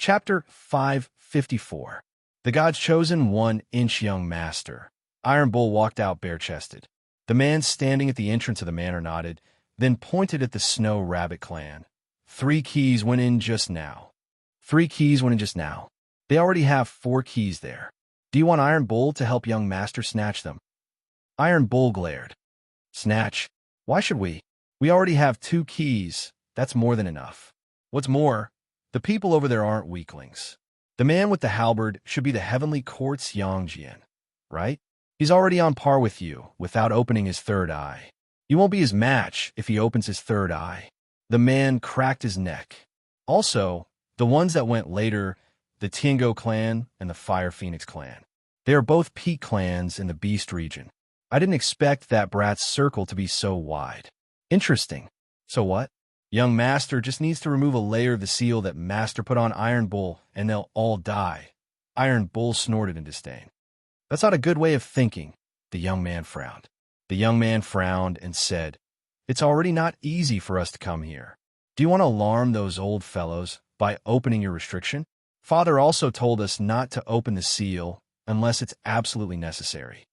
Chapter 554. The God's Chosen 1-inch Young Master. Iron Bull walked out bare-chested. The man standing at the entrance of the manor nodded, then pointed at the Snow Rabbit clan. 3 keys went in just now. 3 keys went in just now. They already have 4 keys there. Do you want Iron Bull to help Young Master snatch them? Iron Bull glared. Snatch? Why should we? We already have 2 keys. That's more than enough. What's more, the people over there aren't weaklings. The man with the halberd should be the Heavenly Court's Yangjian, right? He's already on par with you without opening his 3rd eye. You won't be his match if he opens his 3rd eye. The man cracked his neck. Also, the ones that went later, the Tiango clan and the Fire Phoenix clan. They are both peak clans in the Beast region. I didn't expect that brat's circle to be so wide. Interesting. So what? Young Master just needs to remove a layer of the seal that Master put on Iron Bull, and they'll all die. Iron Bull snorted in disdain. That's not a good way of thinking. The young man frowned. The young man frowned and said, It's already not easy for us to come here. Do you want to alarm those old fellows by opening your restriction? Father also told us not to open the seal unless it's absolutely necessary.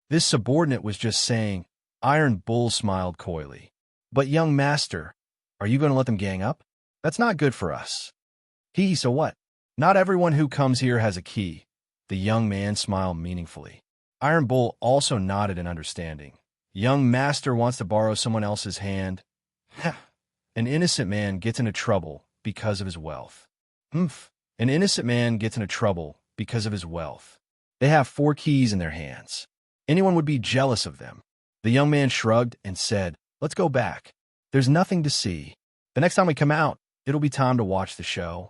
This subordinate was just saying. Iron Bull smiled coyly. But young Master, are you going to let them gang up? That's not good for us. So what? Not everyone who comes here has a key. The young man smiled meaningfully. Iron Bull also nodded in understanding. Young Master wants to borrow someone else's hand. An innocent man gets into trouble because of his wealth. An innocent man gets into trouble because of his wealth. They have 4 keys in their hands. Anyone would be jealous of them. The young man shrugged and said, Let's go back. There's nothing to see. The next time we come out, it'll be time to watch the show.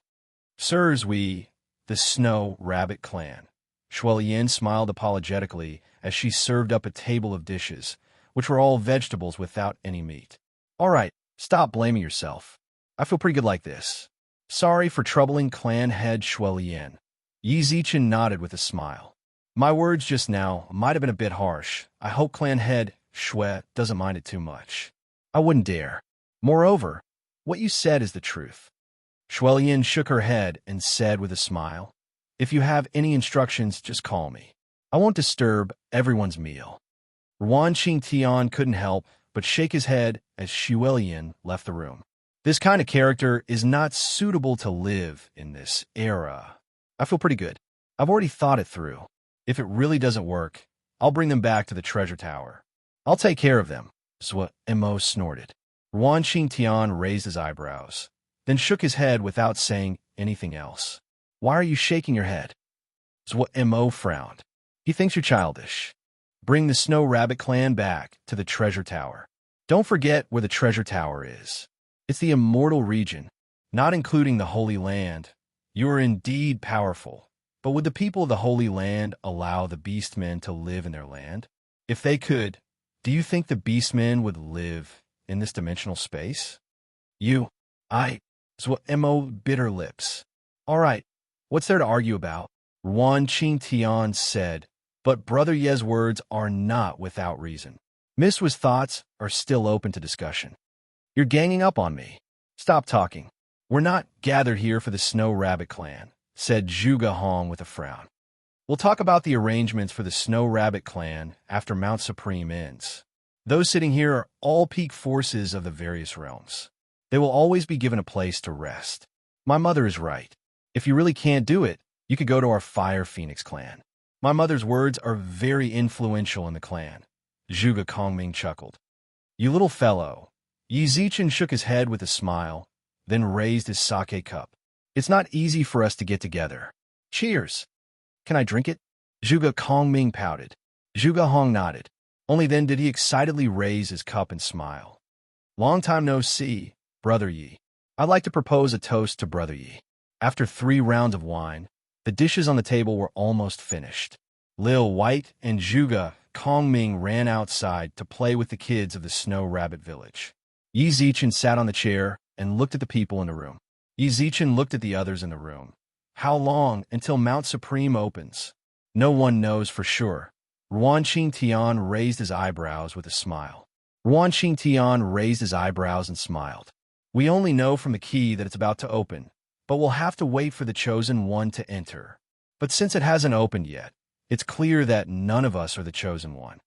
Sirs, the Snow Rabbit clan. Shuelian smiled apologetically as she served up a table of dishes, which were all vegetables without any meat. All right, stop blaming yourself. I feel pretty good like this. Sorry for troubling clan head Shuelian. Yi Zichen nodded with a smile. My words just now might have been a bit harsh. I hope clan head Shui doesn't mind it too much. I wouldn't dare. Moreover, what you said is the truth. Shuelian shook her head and said with a smile, If you have any instructions, just call me. I won't disturb everyone's meal. Ruan Qingtian couldn't help but shake his head as Shuelian left the room. This kind of character is not suitable to live in this era. I feel pretty good. I've already thought it through. If it really doesn't work, I'll bring them back to the treasure tower. I'll take care of them. Swa Mo snorted. Ruan Qingtian raised his eyebrows, then shook his head without saying anything else. Why are you shaking your head? Swa Mo frowned. He thinks you're childish. Bring the Snow Rabbit clan back to the treasure tower. Don't forget where the treasure tower is. It's the immortal region, not including the Holy Land. You are indeed powerful, but would the people of the Holy Land allow the Beastmen to live in their land? If they could, do you think the Beastmen would live in this dimensional space? Mo bit her lips. All right, what's there to argue about? Ruan Qingtian said, but Brother Ye's words are not without reason. Miss Wa's thoughts are still open to discussion. You're ganging up on me. Stop talking. We're not gathered here for the Snow Rabbit clan, said Zhuge Hong with a frown. We'll talk about the arrangements for the Snow Rabbit clan after Mount Supreme ends. Those sitting here are all peak forces of the various realms. They will always be given a place to rest. My mother is right. If you really can't do it, you could go to our Fire Phoenix clan. My mother's words are very influential in the clan. Zhuge Kongming chuckled. You little fellow. Yi Zichen shook his head with a smile, then raised his sake cup. It's not easy for us to get together. Cheers. Can I drink it? Zhuge Kongming pouted. Zhuge Hong nodded. Only then did he excitedly raise his cup and smile. Long time no see, Brother Yi. I'd like to propose a toast to Brother Yi. After 3 rounds of wine, the dishes on the table were almost finished. Lil White and Zhuge Kongming ran outside to play with the kids of the Snow Rabbit village. Yi Zichen sat on the chair and looked at the people in the room. Yi Zichen looked at the others in the room. How long until Mount Supreme opens? No one knows for sure. Ruan Qingtian raised his eyebrows with a smile. Ruan Qingtian raised his eyebrows and smiled. We only know from the key that it's about to open. but we'll have to wait for the chosen one to enter. But since it hasn't opened yet, it's clear that none of us are the chosen one.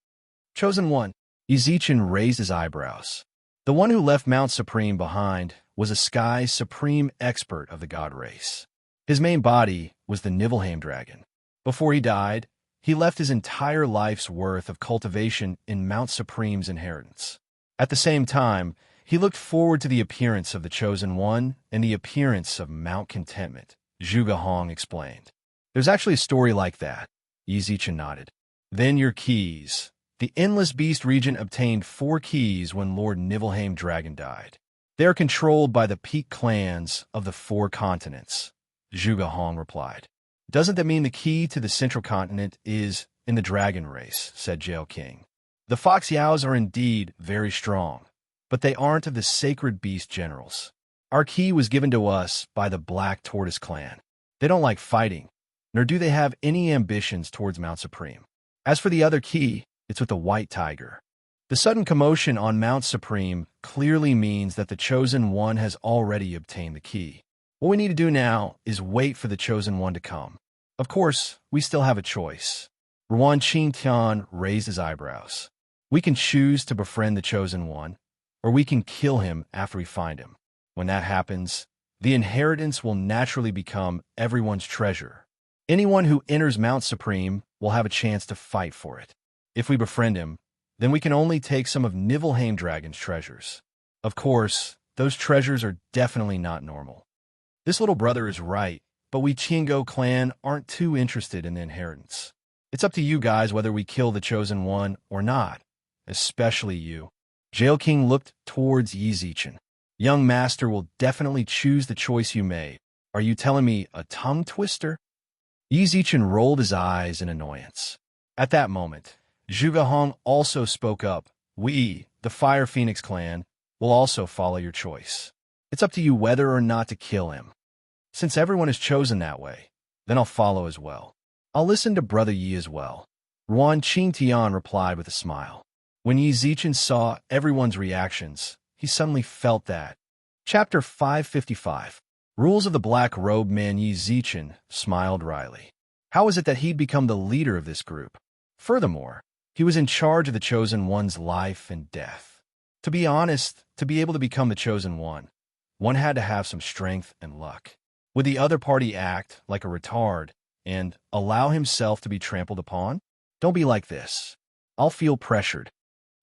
Chosen one? Ezichin raised his eyebrows. The one who left Mount Supreme behind was a sky supreme expert of the god race. His main body was the Nibelheim dragon. Before he died, he left his entire life's worth of cultivation in Mount Supreme's inheritance. At the same time, he looked forward to the appearance of the Chosen One and the appearance of Mount Contentment, Zhuge Hong explained. There's actually a story like that. Ezichin nodded. Then your keys. The Endless Beast region obtained 4 keys when Lord Nibelheim Dragon died. They are controlled by the peak clans of the 4 continents, Zhuge Hong replied. Doesn't that mean the key to the central continent is in the dragon race, said Jail King. The Fox Yaos are indeed very strong, but they aren't of the sacred beast generals. Our key was given to us by the Black Tortoise clan. They don't like fighting, nor do they have any ambitions towards Mount Supreme. As for the other key, it's with the White Tiger. The sudden commotion on Mount Supreme clearly means that the Chosen One has already obtained the key. What we need to do now is wait for the Chosen One to come. Of course, we still have a choice. Ruan Qingtian raised his eyebrows. We can choose to befriend the Chosen One, or we can kill him after we find him. When that happens, the inheritance will naturally become everyone's treasure. Anyone who enters Mount Supreme will have a chance to fight for it. If we befriend him, then we can only take some of Nibelheim Dragon's treasures. Of course, those treasures are definitely not normal. This little brother is right, but we Qinggo clan aren't too interested in the inheritance. It's up to you guys whether we kill the Chosen One or not, especially you. Jail King looked towards Ezichin. Young master will definitely choose the choice you made. Are you telling me a tongue twister? Ezichin rolled his eyes in annoyance. At that moment, Zhuge Hong also spoke up. We, the Fire Phoenix clan, will also follow your choice. It's up to you whether or not to kill him. Since everyone is chosen that way, then I'll follow as well. I'll listen to Brother Yi as well. Ruan Qingtian replied with a smile. When Ezichin saw everyone's reactions, he suddenly felt that. Chapter 555. Rules of the Black-Robed Man. Ezichin smiled wryly. How is it that he'd become the leader of this group? Furthermore, he was in charge of the Chosen One's life and death. To be honest, to be able to become the Chosen One had to have some strength and luck. Would the other party act like a retard and allow himself to be trampled upon? Don't be like this. I'll feel pressured.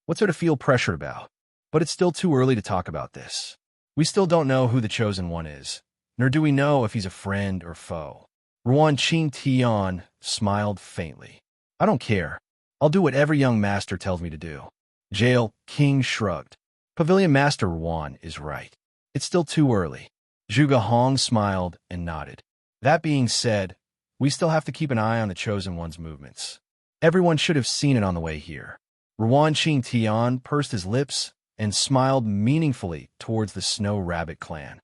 What's there to feel pressured about? But it's still too early to talk about this. We still don't know who the Chosen One is, nor do we know if he's a friend or foe. Ruan Qingtian smiled faintly. I don't care. I'll do whatever young master tells me to do. Jail King shrugged. Pavilion Master Ruan is right. It's still too early. Zhuge Hong smiled and nodded. That being said, we still have to keep an eye on the Chosen One's movements. Everyone should have seen it on the way here. Ruan Qingtian pursed his lips and smiled meaningfully towards the Snow Rabbit clan.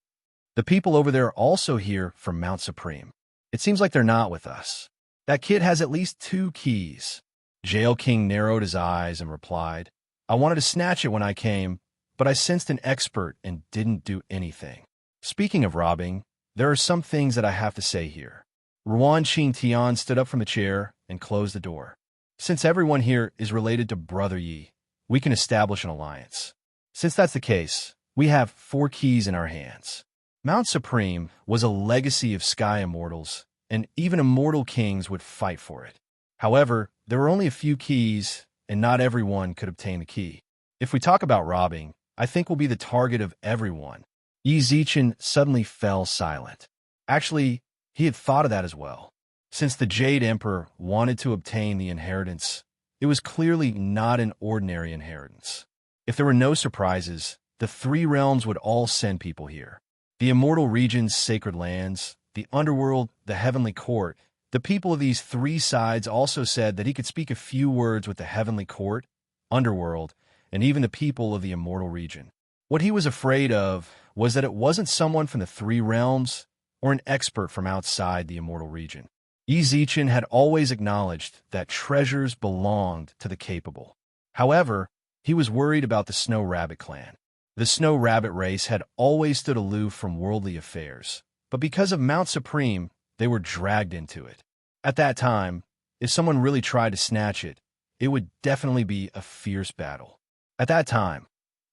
The people over there are also here from Mount Supreme. It seems like they're not with us. That kid has at least 2 keys. Jail King narrowed his eyes and replied, I wanted to snatch it when I came, but I sensed an expert and didn't do anything. Speaking of robbing, there are some things that I have to say here. Ruan Qingtian stood up from the chair and closed the door. Since everyone here is related to Brother Yi, we can establish an alliance. Since that's the case, we have 4 keys in our hands. Mount Supreme was a legacy of Sky Immortals, and even immortal kings would fight for it. However, there were only a few keys, and not everyone could obtain the key. If we talk about robbing, I think we'll be the target of everyone. Ezichin suddenly fell silent. Actually, he had thought of that as well. Since the Jade Emperor wanted to obtain the inheritance, it was clearly not an ordinary inheritance. If there were no surprises, the 3 realms would all send people here. The Immortal Region's sacred lands, the Underworld, the Heavenly Court. The people of these 3 sides also said that he could speak a few words with the Heavenly Court, Underworld, and even the people of the Immortal Region. What he was afraid of was that it wasn't someone from the 3 realms or an expert from outside the Immortal Region. Ezichin had always acknowledged that treasures belonged to the capable. However, he was worried about the Snow Rabbit clan. The Snow Rabbit race had always stood aloof from worldly affairs, but because of Mount Supreme, they were dragged into it. At that time, if someone really tried to snatch it, it would definitely be a fierce battle. At that time,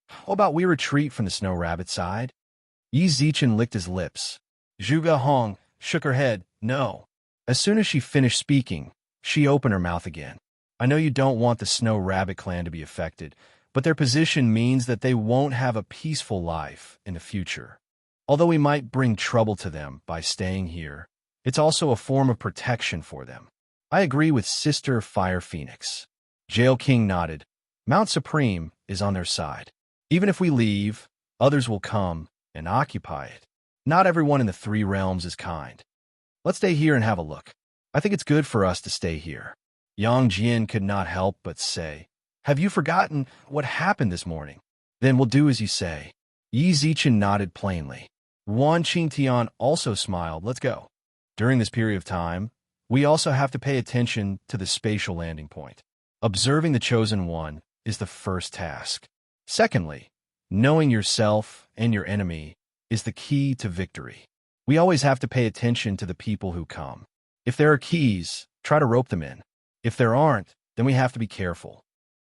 how about we retreat from the Snow Rabbit side? Yi Zichen licked his lips. Zhuge Hong shook her head, no. As soon as she finished speaking, she opened her mouth again. I know you don't want the Snow Rabbit clan to be affected, but their position means that they won't have a peaceful life in the future. Although we might bring trouble to them by staying here, it's also a form of protection for them. I agree with Sister Fire Phoenix. Jail King nodded. Mount Supreme is on their side. Even if we leave, others will come and occupy it. Not everyone in the three realms is kind. Let's stay here and have a look. I think it's good for us to stay here. Yang Jian could not help but say, have you forgotten what happened this morning? Then we'll do as you say. Yi Zichen nodded plainly. Wan Qingtian also smiled. Let's go. During this period of time, we also have to pay attention to the spatial landing point. Observing the Chosen One is the first task. Secondly, knowing yourself and your enemy is the key to victory. We always have to pay attention to the people who come. If there are keys, try to rope them in. If there aren't, then we have to be careful.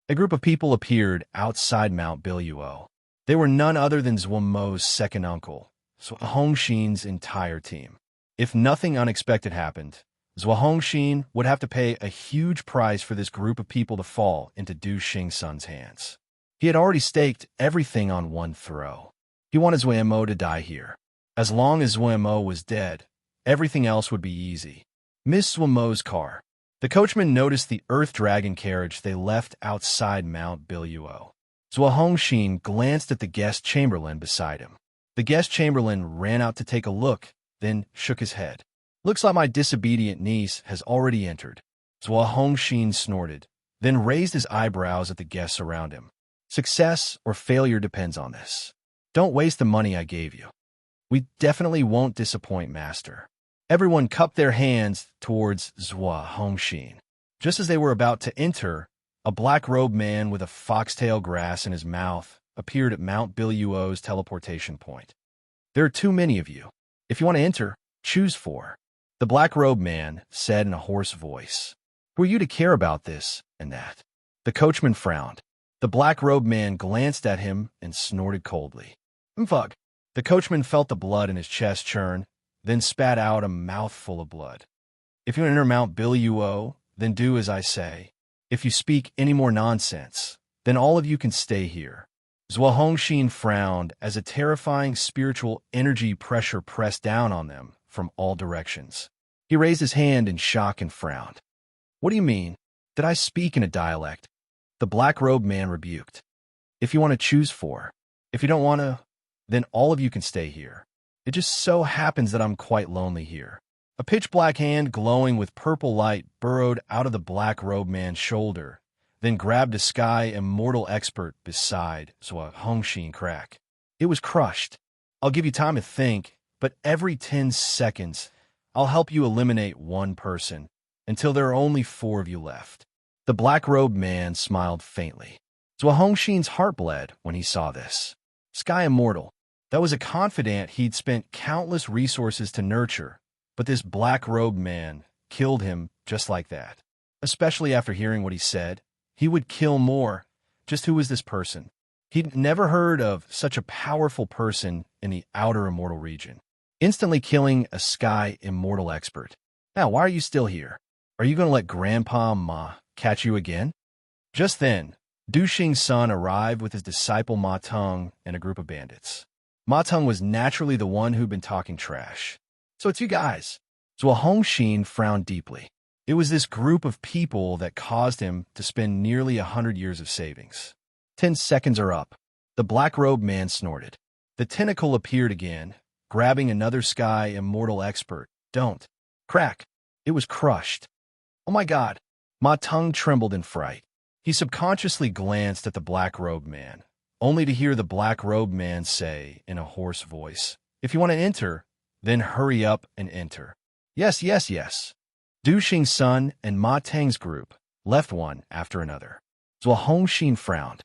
A group of people appeared outside Mount Biluo. They were none other than Zhuo Mo's second uncle, Zhuo Hongxin's entire team. If nothing unexpected happened, Zhuo Hongxin would have to pay a huge price for this group of people to fall into Du Xingsun's hands. He had already staked everything on one throw. He wanted Zhuo Mo to die here. As long as Zhuo Mo was dead, everything else would be easy. Miss Zhuo Mo's car. The coachman noticed the Earth Dragon carriage they left outside Mount Biluo. Zhuo Hongxin glanced at the guest chamberlain beside him. The guest chamberlain ran out to take a look, then shook his head. Looks like my disobedient niece has already entered. Zhuo Hongxin snorted, then raised his eyebrows at the guests around him. Success or failure depends on this. Don't waste the money I gave you. We definitely won't disappoint, Master. Everyone cupped their hands towards Zhuo Hongxin. Just as they were about to enter, a black-robed man with a foxtail grass in his mouth appeared at Mount Biluo's teleportation point. There are too many of you. If you want to enter, choose 4. The black-robed man said in a hoarse voice. Who are you to care about this and that? The coachman frowned. The black-robed man glanced at him and snorted coldly. Fuck. The coachman felt the blood in his chest churn, then spat out a mouthful of blood. If you enter Mount Biluo, then do as I say. If you speak any more nonsense, then all of you can stay here. Zhuo Hongxin frowned as a terrifying spiritual energy pressure pressed down on them from all directions. He raised his hand in shock and frowned. What do you mean? Did I speak in a dialect? The black-robed man rebuked. If you want to choose 4. If you don't want to, then all of you can stay here. It just so happens that I'm quite lonely here. A pitch-black hand glowing with purple light burrowed out of the black-robed man's shoulder, then grabbed a sky immortal expert beside Zhuo Hongxin crack. It was crushed. I'll give you time to think, but every 10 seconds, I'll help you eliminate one person until there are only 4 of you left. The black-robed man smiled faintly. Zhuo Hongxin's heart bled when he saw this. Sky Immortal. That was a confidant he'd spent countless resources to nurture, but this black-robed man killed him just like that. Especially after hearing what he said, he would kill more. Just who was this person? He'd never heard of such a powerful person in the outer immortal region. Instantly killing a Sky Immortal expert. Now, why are you still here? Are you going to let Grandpa Ma catch you again? Just then, Du Xing's son arrived with his disciple Ma Teng and a group of bandits. Ma Teng was naturally the one who'd been talking trash. So it's you guys. Zhuo Hongxin frowned deeply. It was this group of people that caused him to spend nearly 100 years of savings. 10 seconds are up. The black-robed man snorted. The tentacle appeared again, grabbing another Sky Immortal expert. Don't. Crack. It was crushed. Oh my God. Ma Teng trembled in fright. He subconsciously glanced at the black-robed man, only to hear the black-robed man say in a hoarse voice, if you want to enter, then hurry up and enter. Yes, yes, yes. Du Xing's son and Ma Teng's group left one after another. Zhuo Hongxin frowned.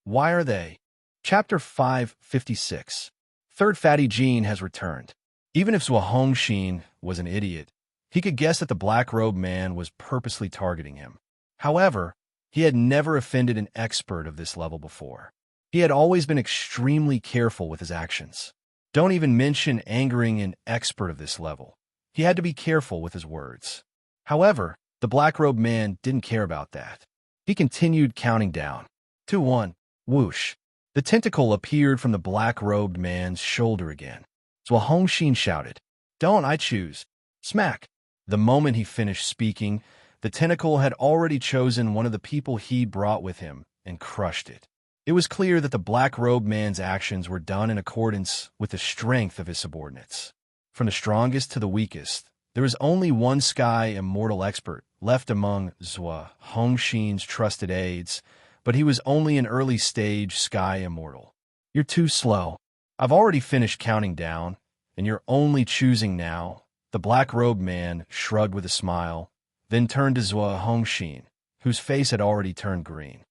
Why are they? Chapter 556. Third Fatty Gene has returned. Even if Zhuo Hongxin was an idiot, he could guess that the black-robed man was purposely targeting him. However, he had never offended an expert of this level before. He had always been extremely careful with his actions. Don't even mention angering an expert of this level. He had to be careful with his words. However, the black-robed man didn't care about that. He continued counting down. 2-1. Whoosh. The tentacle appeared from the black-robed man's shoulder again. Zhuo Hongxin shouted, "Don't I choose?" Smack. The moment he finished speaking, the tentacle had already chosen one of the people he brought with him and crushed it. It was clear that the black-robed man's actions were done in accordance with the strength of his subordinates. From the strongest to the weakest, there was only one sky immortal expert left among Zhuo Hongxin's trusted aides, but he was only an early-stage sky immortal. "You're too slow. I've already finished counting down, and you're only choosing now." The black-robed man shrugged with a smile, then turned to Zhuo Hongxin, whose face had already turned green.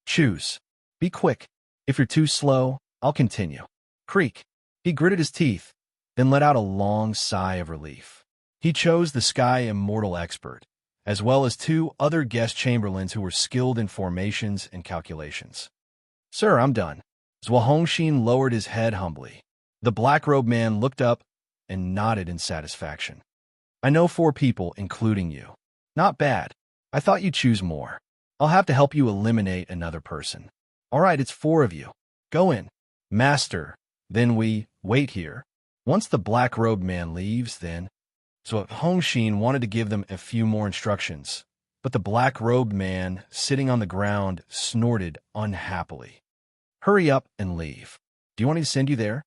"Choose. Be quick. If you're too slow, I'll continue." Creak. He gritted his teeth, then let out a long sigh of relief. He chose the sky immortal expert, as well as 2 other guest chamberlains who were skilled in formations and calculations. "Sir, I'm done." Zhuo Hongxin lowered his head humbly. The black-robed man looked up and nodded in satisfaction. "I know 4 people, including you. Not bad. I thought you'd choose more. I'll have to help you eliminate another person." "All right, it's 4 of you. Go in." "Master, then we wait here." Once the black-robed man leaves, then... So Hongxin wanted to give them a few more instructions, but the black-robed man, sitting on the ground, snorted unhappily. "Hurry up and leave. Do you want me to send you there?"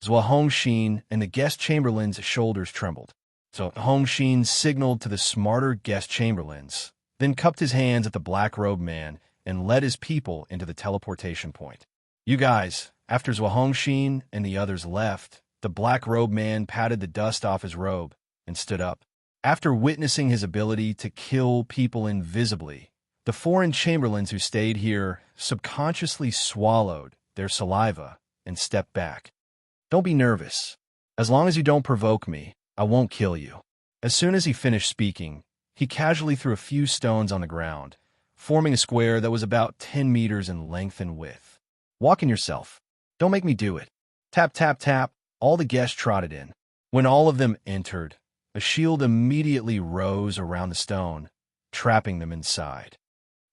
Zhuo Hongxin and the guest chamberlain's shoulders trembled. So Hongxin signaled to the smarter guest chamberlains, then cupped his hands at the black-robed man and led his people into the teleportation point. "You guys," after Zhuo Hongxin and the others left, the black-robed man patted the dust off his robe and stood up. After witnessing his ability to kill people invisibly, the foreign chamberlains who stayed here subconsciously swallowed their saliva and stepped back. "Don't be nervous. As long as you don't provoke me, I won't kill you." As soon as he finished speaking, he casually threw a few stones on the ground, forming a square that was about 10 meters in length and width. "Walk in yourself. Don't make me do it." Tap, tap, tap. All the guests trotted in. When all of them entered, a shield immediately rose around the stone, trapping them inside.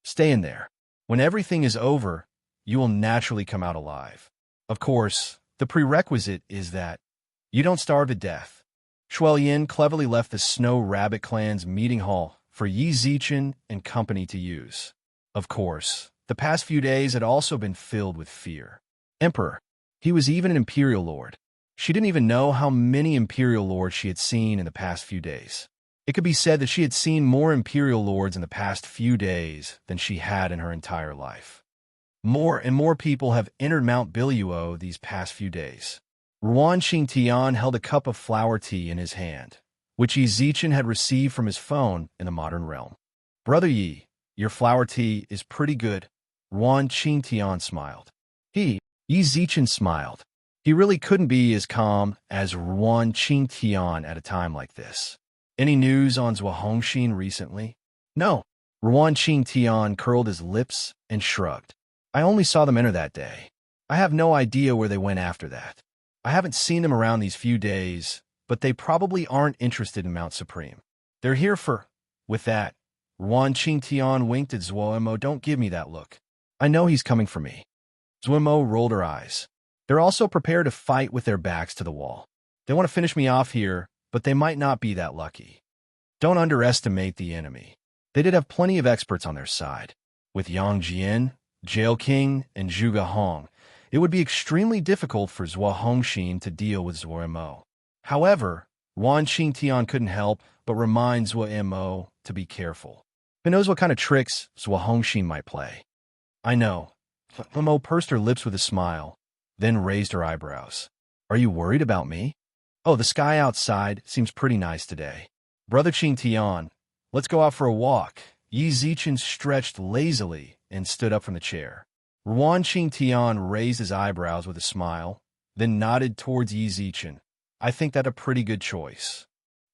"Stay in there. When everything is over, you will naturally come out alive. Of course, the prerequisite is that you don't starve to death." Shuoyin cleverly left the Snow Rabbit clan's meeting hall for Yi Zichen and company to use. Of course, the past few days had also been filled with fear. Emperor. He was even an Imperial Lord. She didn't even know how many Imperial Lords she had seen in the past few days. It could be said that she had seen more Imperial Lords in the past few days than she had in her entire life. More and more people have entered Mount Biluo these past few days. Ruan Qingtian held a cup of flower tea in his hand, which Yi Zichen had received from his phone in the modern realm. "Brother Yi, your flower tea is pretty good." Ruan Qingtian smiled. Yi Zichen smiled. He really couldn't be as calm as Ruan Qingtian at a time like this. "Any news on Zhuo Hongxin recently?" "No." Ruan Qingtian curled his lips and shrugged. "I only saw them enter that day. I have no idea where they went after that. I haven't seen them around these few days, but they probably aren't interested in Mount Supreme. They're here for..." With that, Ruan Qingtian winked at Zuomo. "Don't give me that look. I know he's coming for me." Zuomo rolled her eyes. "They're also prepared to fight with their backs to the wall. They want to finish me off here, but they might not be that lucky. Don't underestimate the enemy. They did have plenty of experts on their side. With Yang Jian, Jail King, and Zhuge Hong, it would be extremely difficult for Zhuo Hongxin to deal with Zuomo. However, Ruan Qingtian couldn't help but remind Zuomo to be careful. Who knows what kind of tricks Zhuo Hongxin might play? "I know." Zuomo pursed her lips with a smile, then raised her eyebrows. "Are you worried about me?" "Oh, the sky outside seems pretty nice today." "Brother Qingtian, let's go out for a walk." Yi Zichen stretched lazily and stood up from the chair. Ruan Qingtian raised his eyebrows with a smile, then nodded towards Yi Zichen. I think that a pretty good choice.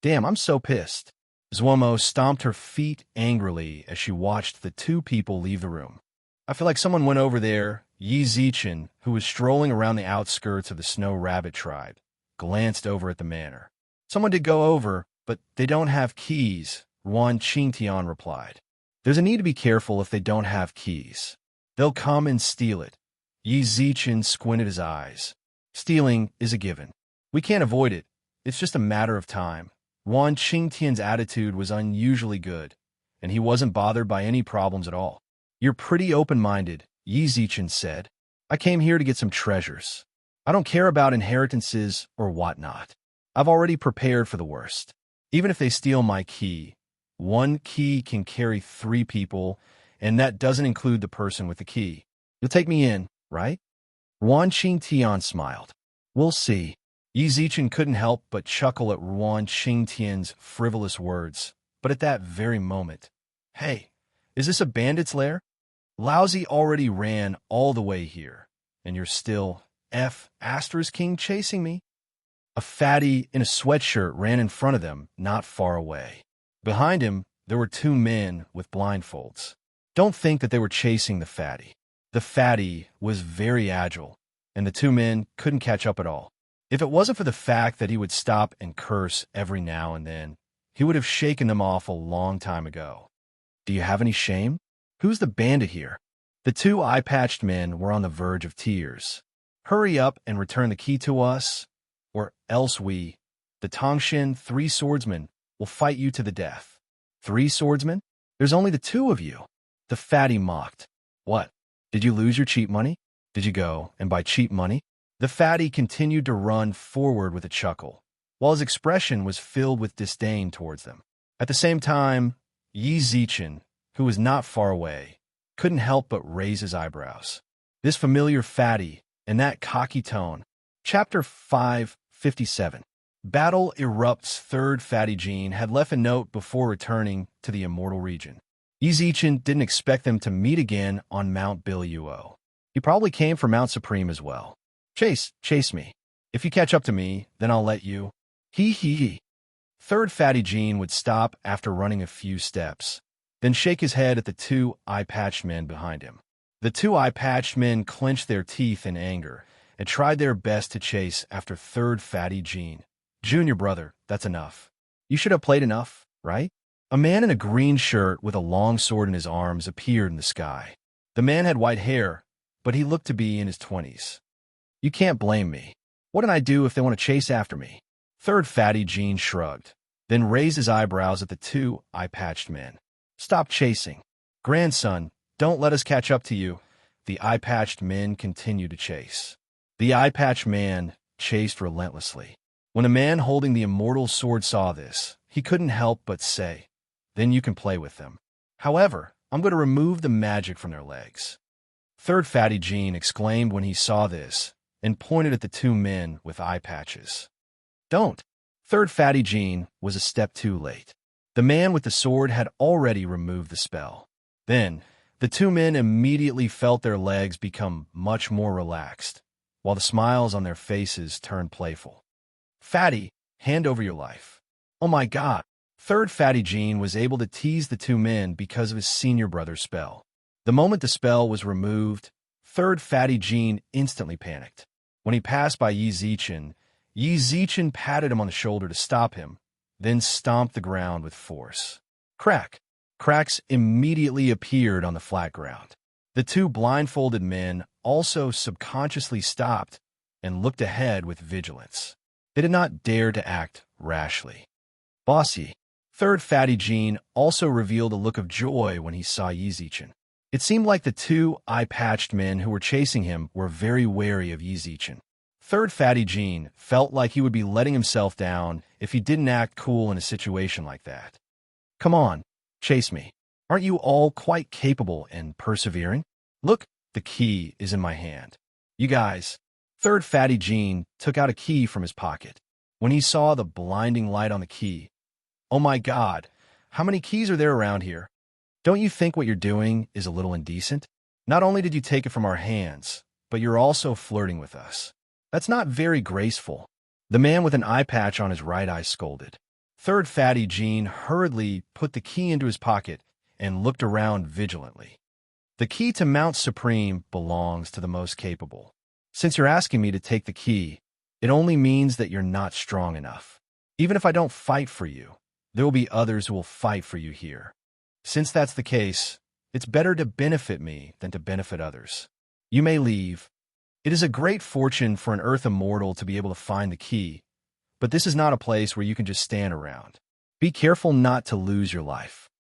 Damn, I'm so pissed. Zuomo stomped her feet angrily as she watched the two people leave the room. I feel like someone went over there. Yi Zichen, who was strolling around the outskirts of the Snow Rabbit tribe, glanced over at the manor. Someone did go over, but they don't have keys, Ruan Qingtian replied. There's a need to be careful if they don't have keys. They'll come and steal it. Yi Zichen squinted his eyes. Stealing is a given. We can't avoid it. It's just a matter of time. Ruan Qingtian's attitude was unusually good, and he wasn't bothered by any problems at all. You're pretty open-minded, Yi Zichen said. I came here to get some treasures. I don't care about inheritances or whatnot. I've already prepared for the worst. Even if they steal my key, one key can carry 3 people, and that doesn't include the person with the key. You'll take me in, right? Ruan Qingtian smiled. We'll see. Yi Zichen couldn't help but chuckle at Ruan Qingtian's frivolous words, but at that very moment, hey, is this a bandit's lair? Lousy already ran all the way here, and you're still King chasing me? A fatty in a sweatshirt ran in front of them, not far away. Behind him, there were 2 men with blindfolds. Don't think that they were chasing the fatty. The fatty was very agile, and the 2 men couldn't catch up at all. If it wasn't for the fact that he would stop and curse every now and then, he would have shaken them off a long time ago. Do you have any shame? Who's the bandit here? The 2 eye-patched men were on the verge of tears. Hurry up and return the key to us, or else we, the Tongshin 3 swordsmen, will fight you to the death. 3 swordsmen? There's only the 2 of you. The fatty mocked. What? Did you lose your cheap money? Did you go and buy cheap money? The fatty continued to run forward with a chuckle, while his expression was filled with disdain towards them. At the same time, Yi Zichen, who was not far away, couldn't help but raise his eyebrows. This familiar fatty, and that cocky tone. Chapter 557. Battle erupts. Third fatty Jean had left a note before returning to the immortal region. Yi Zichen didn't expect them to meet again on Mount Biluo. He probably came for Mount Supreme as well. Chase me. If you catch up to me, then I'll let you. He. Third fatty Jean would stop after running a few steps, then shake his head at the 2 eye-patched men behind him. The 2 eye-patched men clenched their teeth in anger and tried their best to chase after third fatty Jean. Junior brother, that's enough. You should have played enough, right? A man in a green shirt with a long sword in his arms appeared in the sky. The man had white hair, but he looked to be in his 20s. You can't blame me. What can I do if they want to chase after me? Third fatty Jean shrugged, then raised his eyebrows at the 2 eye-patched men. Stop chasing. Grandson, don't let us catch up to you. The eye-patched men continued to chase. The eye-patched man chased relentlessly. When a man holding the immortal sword saw this, he couldn't help but say, then you can play with them. However, I'm going to remove the magic from their legs. Third fatty Jean exclaimed when he saw this, and pointed at the 2 men with eye patches. Don't. Third fatty Jean was a step too late. The man with the sword had already removed the spell. Then, the 2 men immediately felt their legs become much more relaxed, while the smiles on their faces turned playful. Fatty, hand over your life. Oh my God. Third fatty Jean was able to tease the 2 men because of his senior brother's spell. The moment the spell was removed, third fatty Jean instantly panicked. When he passed by Yi Zichen patted him on the shoulder to stop him, then stomped the ground with force. Crack! Cracks immediately appeared on the flat ground. The 2 blindfolded men also subconsciously stopped and looked ahead with vigilance. They did not dare to act rashly. Bossy. Third fatty Jean also revealed a look of joy when he saw Yi Zichen. It seemed like the 2 eye-patched men who were chasing him were very wary of Yi Zichen. Third fatty Jean felt like he would be letting himself down if he didn't act cool in a situation like that. Come on, chase me. Aren't you all quite capable and persevering? Look, the key is in my hand. You guys. Third fatty Jean took out a key from his pocket. When he saw the blinding light on the key, oh my God, how many keys are there around here? Don't you think what you're doing is a little indecent? Not only did you take it from our hands, but you're also flirting with us. That's not very graceful. The man with an eye patch on his right eye scolded. Third Fatty Jean hurriedly put the key into his pocket and looked around vigilantly. The key to Mount Supreme belongs to the most capable. Since you're asking me to take the key, it only means that you're not strong enough. Even if I don't fight for you, there will be others who will fight for you here. Since that's the case, it's better to benefit me than to benefit others. You may leave. It is a great fortune for an Earth immortal to be able to find the key, but this is not a place where you can just stand around. Be careful not to lose your life.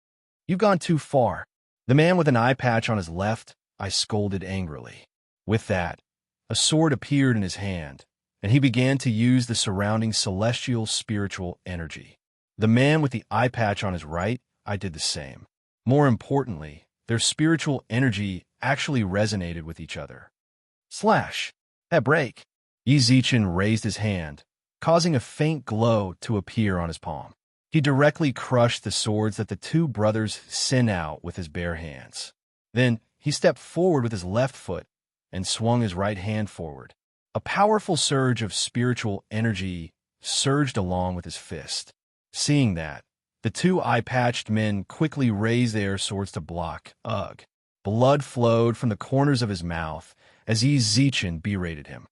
You've gone too far. The man with an eye patch on his left eye scolded angrily. With that, a sword appeared in his hand, and he began to use the surrounding celestial spiritual energy. The man with the eye patch on his right eye did the same. More importantly, their spiritual energy actually resonated with each other. Slash! At break! Yi Zichen raised his hand, causing a faint glow to appear on his palm. He directly crushed the swords that the two brothers sent out with his bare hands. Then he stepped forward with his left foot and swung his right hand forward. A powerful surge of spiritual energy surged along with his fist. Seeing that, the two eye-patched men quickly raised their swords to block. Ugh! Blood flowed from the corners of his mouth as Yi Zichen berated him.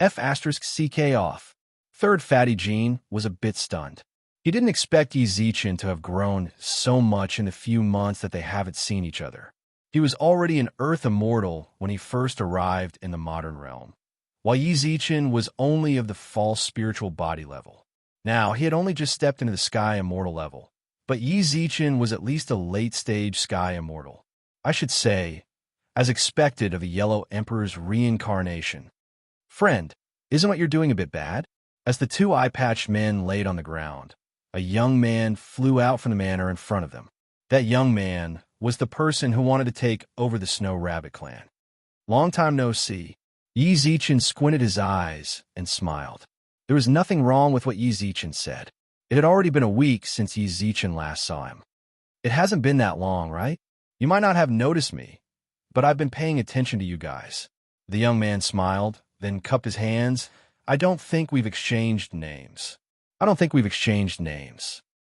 F***CK off. Third Fatty Jean was a bit stunned. He didn't expect Yi Zichen to have grown so much in the few months that they haven't seen each other. He was already an Earth immortal when he first arrived in the modern realm, while Yi Zichen was only of the false spiritual body level. Now, he had only just stepped into the Sky Immortal level, but Yi Zichen was at least a late-stage Sky Immortal. I should say, as expected of a Yellow Emperor's reincarnation. Friend, isn't what you're doing a bit bad? As the two eye-patched men laid on the ground, a young man flew out from the manor in front of them. That young man was the person who wanted to take over the Snow Rabbit clan. Long time no see. Yi Zichen squinted his eyes and smiled. There was nothing wrong with what Yi Zichen said. It had already been a week since Yi Zichen last saw him. It hasn't been that long, right? You might not have noticed me, but I've been paying attention to you guys. The young man smiled, then cupped his hands. I don't think we've exchanged names.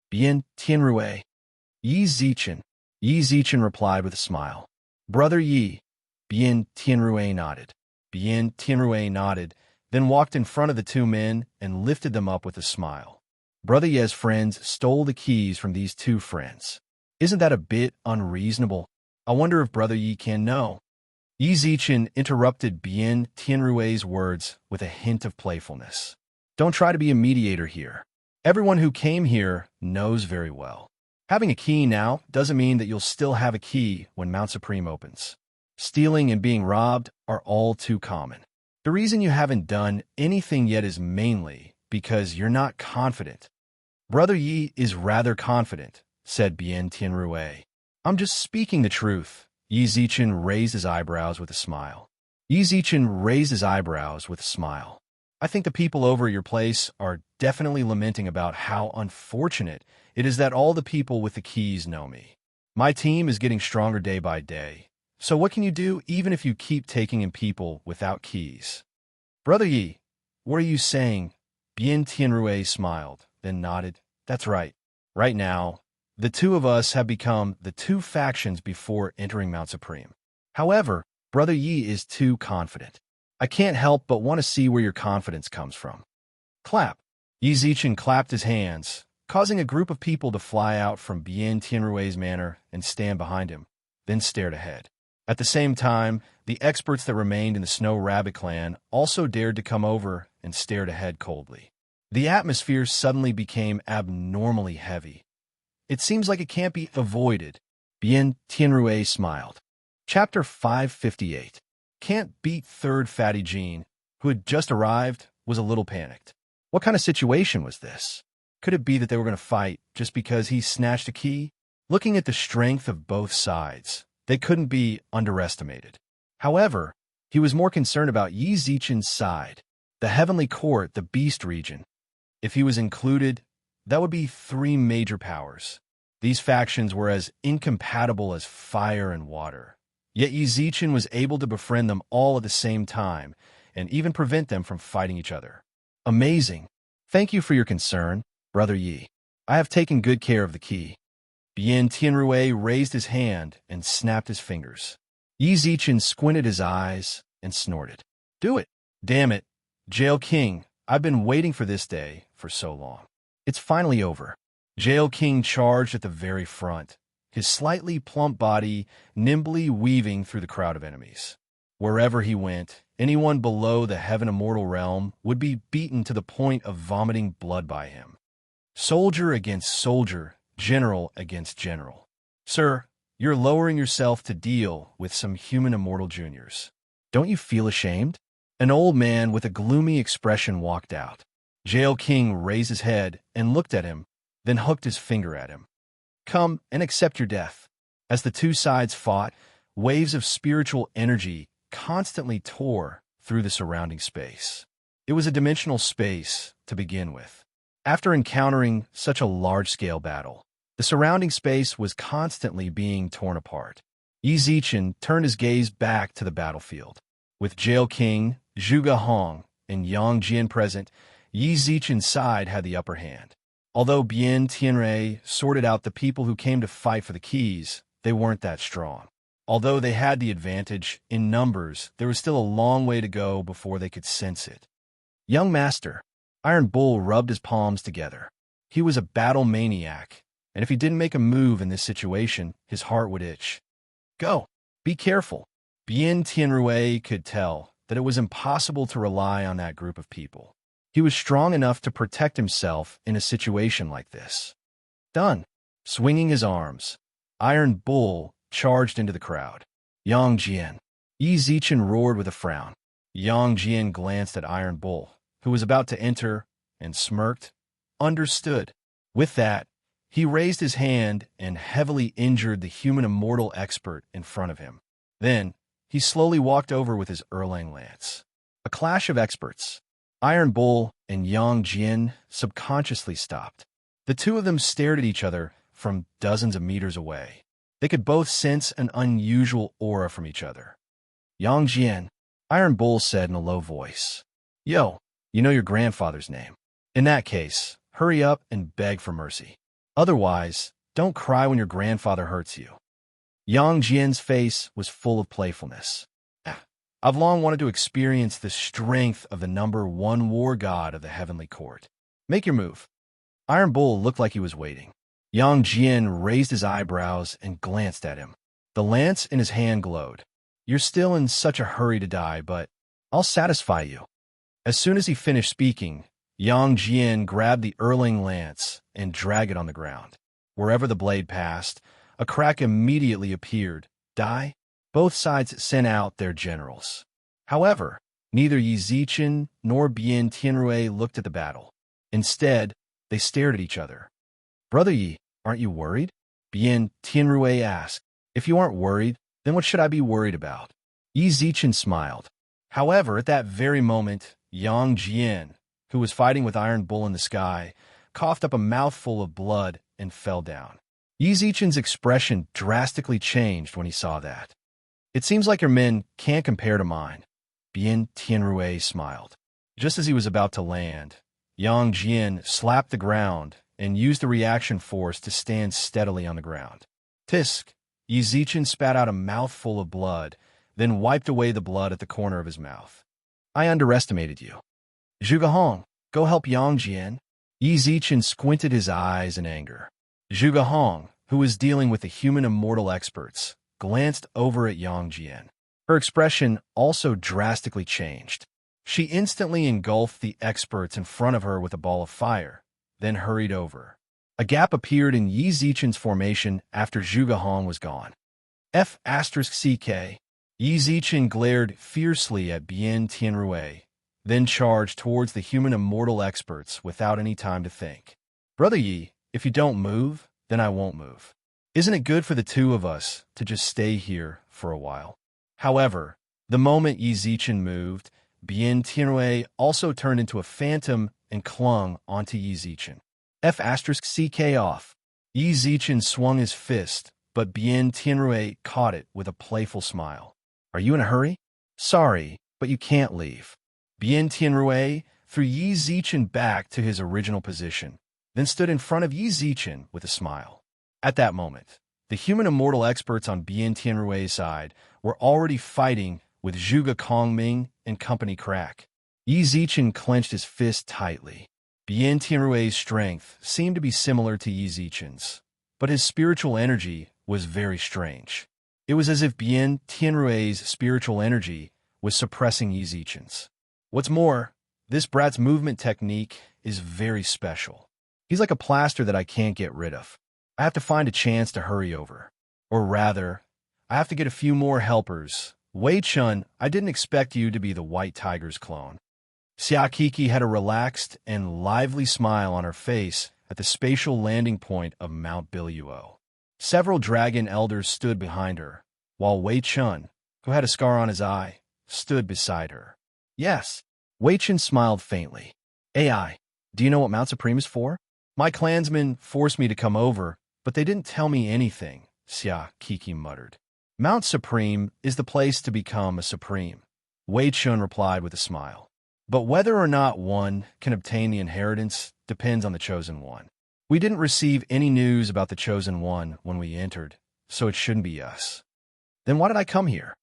Bien Tianrue. Yi Zichen. Yi Zichen replied with a smile. Brother Yi. Bien Tianrue nodded. Bien Tianrue nodded, then walked in front of the two men and lifted them up with a smile. Brother Ye's friends stole the keys from these two friends. Isn't that a bit unreasonable? I wonder if Brother Yi can know. Yi Zichen interrupted Bien Tianrue's words with a hint of playfulness. Don't try to be a mediator here. Everyone who came here knows very well. Having a key now doesn't mean that you'll still have a key when Mount Supreme opens. Stealing and being robbed are all too common. The reason you haven't done anything yet is mainly because you're not confident. Brother Yi is rather confident, said Bien Tianrue. I'm just speaking the truth. Yi Zichen raised his eyebrows with a smile. I think the people over at your place are definitely lamenting about how unfortunate it is that all the people with the keys know me. My team is getting stronger day by day. So what can you do even if you keep taking in people without keys? Brother Yi, what are you saying? Bien Tianrue smiled, then nodded. That's right. Right now, the two of us have become the two factions before entering Mount Supreme. However, Brother Yi is too confident. I can't help but want to see where your confidence comes from. Clap. Yi Zichen clapped his hands, causing a group of people to fly out from Bien Tianrue's manor and stand behind him, then stared ahead. At the same time, the experts that remained in the Snow Rabbit clan also dared to come over and stared ahead coldly. The atmosphere suddenly became abnormally heavy. It seems like it can't be avoided. Bien Tianrue smiled. Chapter 558. Can't beat Third Fatty Jean, who had just arrived, was a little panicked. What kind of situation was this? Could it be that they were going to fight just because he snatched a key? Looking at the strength of both sides, they couldn't be underestimated. However, he was more concerned about Yi Zichen's side, the Heavenly Court, the Beast region. If he was included, that would be three major powers. These factions were as incompatible as fire and water. Yet Yi Zichen was able to befriend them all at the same time and even prevent them from fighting each other. Amazing. Thank you for your concern, Brother Yi. I have taken good care of the key. Bien Tianrui raised his hand and snapped his fingers. Yi Zichen squinted his eyes and snorted. Do it. Damn it. Jail King, I've been waiting for this day for so long. It's finally over. Jail King charged at the very front, his slightly plump body nimbly weaving through the crowd of enemies. Wherever he went, anyone below the heaven immortal realm would be beaten to the point of vomiting blood by him. Soldier against soldier, general against general. Sir, you're lowering yourself to deal with some human immortal juniors. Don't you feel ashamed? An old man with a gloomy expression walked out. Jail King raised his head and looked at him, then hooked his finger at him. Come and accept your death. As the two sides fought, waves of spiritual energy constantly tore through the surrounding space. It was a dimensional space to begin with. After encountering such a large-scale battle, the surrounding space was constantly being torn apart. Yi Zichen turned his gaze back to the battlefield. With Jail King, Zhuge Hong, and Yang Jian present, Yi Zichen's side had the upper hand. Although Bien Tianrui sorted out the people who came to fight for the keys, they weren't that strong. Although they had the advantage in numbers, there was still a long way to go before they could sense it. Young Master, Iron Bull rubbed his palms together. He was a battle maniac, and if he didn't make a move in this situation, his heart would itch. Go. Be careful. Bien Tianrui could tell that it was impossible to rely on that group of people. He was strong enough to protect himself in a situation like this. Done. Swinging his arms, Iron Bull charged into the crowd. Yang Jian. Yi Zichen roared with a frown. Yang Jian glanced at Iron Bull, who was about to enter, and smirked. Understood. With that, he raised his hand and heavily injured the human immortal expert in front of him. Then, he slowly walked over with his Erlang lance. A clash of experts. Iron Bull and Yang Jian subconsciously stopped. The two of them stared at each other from dozens of meters away. They could both sense an unusual aura from each other. Yang Jian, Iron Bull said in a low voice. Yo, you know your grandfather's name. In that case, hurry up and beg for mercy. Otherwise, don't cry when your grandfather hurts you. Yang Jian's face was full of playfulness. I've long wanted to experience the strength of the #1 war god of the heavenly court. Make your move. Iron Bull looked like he was waiting. Yang Jian raised his eyebrows and glanced at him. The lance in his hand glowed. You're still in such a hurry to die, but I'll satisfy you. As soon as he finished speaking, Yang Jian grabbed the Erlang lance and dragged it on the ground. Wherever the blade passed, a crack immediately appeared. Die? Both sides sent out their generals. However, neither Yi Zichen nor Bien Tianrui looked at the battle. Instead, they stared at each other. Brother Yi, aren't you worried? Bien Tianrui asked. If you aren't worried, then what should I be worried about? Yi Zichen smiled. However, at that very moment, Yang Jian, who was fighting with Iron Bull in the sky, coughed up a mouthful of blood and fell down. Yi Zichen's expression drastically changed when he saw that. It seems like your men can't compare to mine. Bien Tianrui smiled. Just as he was about to land, Yang Jian slapped the ground and used the reaction force to stand steadily on the ground. Tisk! Yi Zichen spat out a mouthful of blood, then wiped away the blood at the corner of his mouth. I underestimated you. Zhuge Hong, go help Yang Jian. Yi Zichen squinted his eyes in anger. Zhuge Hong, who was dealing with the human immortal experts, glanced over at Yang Jian. Her expression also drastically changed. She instantly engulfed the experts in front of her with a ball of fire, then hurried over. A gap appeared in Yi Zichen's formation after Zhuge Hong was gone. F***CK. Yi Zichen glared fiercely at Bien Tianrui, then charged towards the human immortal experts without any time to think. Brother Yi, if you don't move, then I won't move. Isn't it good for the two of us to just stay here for a while? However, the moment Yi Zichen moved, Bien Tianrui also turned into a phantom and clung onto Yi Zichen. F***CK off. Yi Zichen swung his fist, but Bien Tianrui caught it with a playful smile. Are you in a hurry? Sorry, but you can't leave. Bien Tianrui threw Yi Zichen back to his original position, then stood in front of Yi Zichen with a smile. At that moment, the human immortal experts on Bian Tianrui's side were already fighting with Zhuge Kongming and company crack. Yi Zichen clenched his fist tightly. Bian Tianrui's strength seemed to be similar to Yi Zichen's, but his spiritual energy was very strange. It was as if Bian Tianrui's spiritual energy was suppressing Yi Zichen's. What's more, this brat's movement technique is very special. He's like a plaster that I can't get rid of. I have to find a chance to hurry over. Or rather, I have to get a few more helpers. Wei Chun, I didn't expect you to be the White Tiger's clone. Xia Kiki had a relaxed and lively smile on her face at the spatial landing point of Mount Biluo. Several dragon elders stood behind her, while Wei Chun, who had a scar on his eye, stood beside her. Yes, Wei Chun smiled faintly. AI, do you know what Mount Supreme is for? My clansmen forced me to come over, but they didn't tell me anything, Xia Kiki muttered. Mount Supreme is the place to become a supreme, Wei Chun replied with a smile. But whether or not one can obtain the inheritance depends on the chosen one. We didn't receive any news about the chosen one when we entered, so it shouldn't be us. Then why did I come here?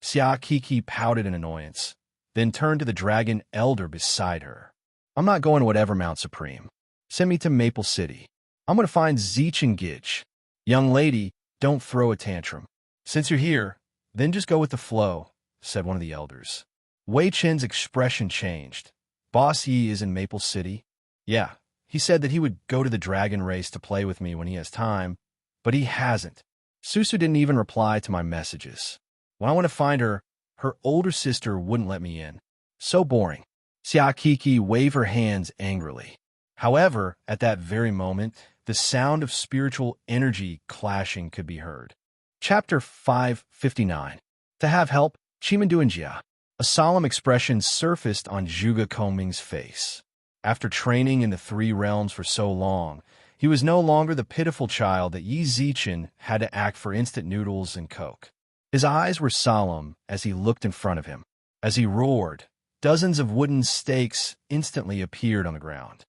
Xia Kiki pouted in annoyance, then turned to the dragon elder beside her. I'm not going to whatever Mount Supreme. Send me to Maple City. I'm going to find Zichen Gitch. Young lady, don't throw a tantrum. Since you're here, then just go with the flow, said one of the elders. Wei Chen's expression changed. Boss Yi is in Maple City? Yeah, he said that he would go to the dragon race to play with me when he has time, but he hasn't. Susu didn't even reply to my messages. When I went to find her, her older sister wouldn't let me in. So boring. Xia Kiki waved her hands angrily. However, at that very moment, the sound of spiritual energy clashing could be heard. Chapter 559. To have help, Chimanduanjia. A solemn expression surfaced on Zhuge Kongming's face. After training in the three realms for so long, he was no longer the pitiful child that Yi Zichen had to act for instant noodles and Coke. His eyes were solemn as he looked in front of him. As he roared, dozens of wooden stakes instantly appeared on the ground.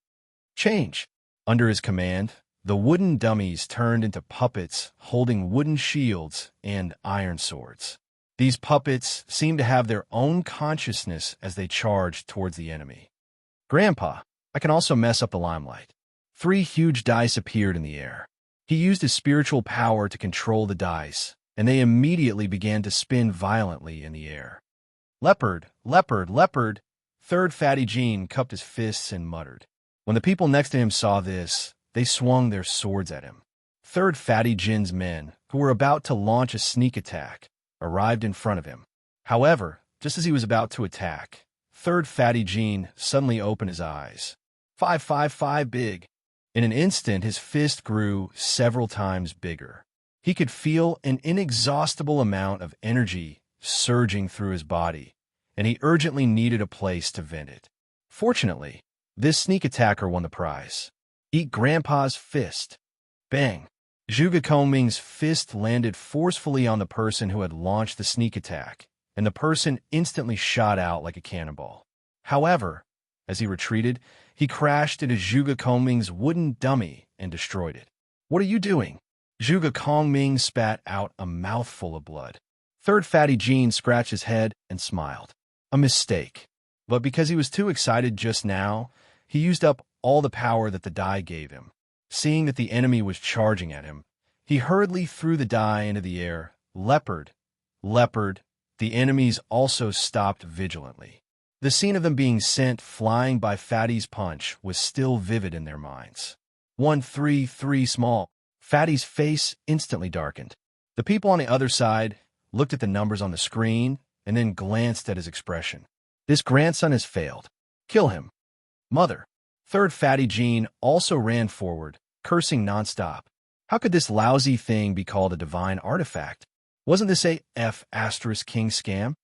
Change! Under his command, the wooden dummies turned into puppets holding wooden shields and iron swords. These puppets seemed to have their own consciousness as they charged towards the enemy. Grandpa, I can also mess up the limelight. 3 huge dice appeared in the air. He used his spiritual power to control the dice, and they immediately began to spin violently in the air. Leopard, leopard, leopard! Third Fatty Jean cupped his fists and muttered. When the people next to him saw this, they swung their swords at him. Third Fatty Jin's men, who were about to launch a sneak attack, arrived in front of him. However, just as he was about to attack, Third Fatty Jean suddenly opened his eyes. 555 big. In an instant, his fist grew several times bigger. He could feel an inexhaustible amount of energy surging through his body, and he urgently needed a place to vent it. Fortunately, this sneak attacker won the prize. Eat Grandpa's fist. Bang! Zhuge Kongming's fist landed forcefully on the person who had launched the sneak attack, and the person instantly shot out like a cannonball. However, as he retreated, he crashed into Zhuge Kongming's wooden dummy and destroyed it. What are you doing? Zhuge Kongming spat out a mouthful of blood. Third Fatty Jean scratched his head and smiled. A mistake. But because he was too excited just now, he used up all the power that the die gave him. Seeing that the enemy was charging at him, he hurriedly threw the die into the air. Leopard, leopard. The enemies also stopped vigilantly. The scene of them being sent flying by Fatty's punch was still vivid in their minds. 133 small. Fatty's face instantly darkened. The people on the other side looked at the numbers on the screen and then glanced at his expression. This grandson has failed. Kill him. Mother. Third Fatty Jean also ran forward, cursing nonstop. How could this lousy thing be called a divine artifact? Wasn't this a F***king scam?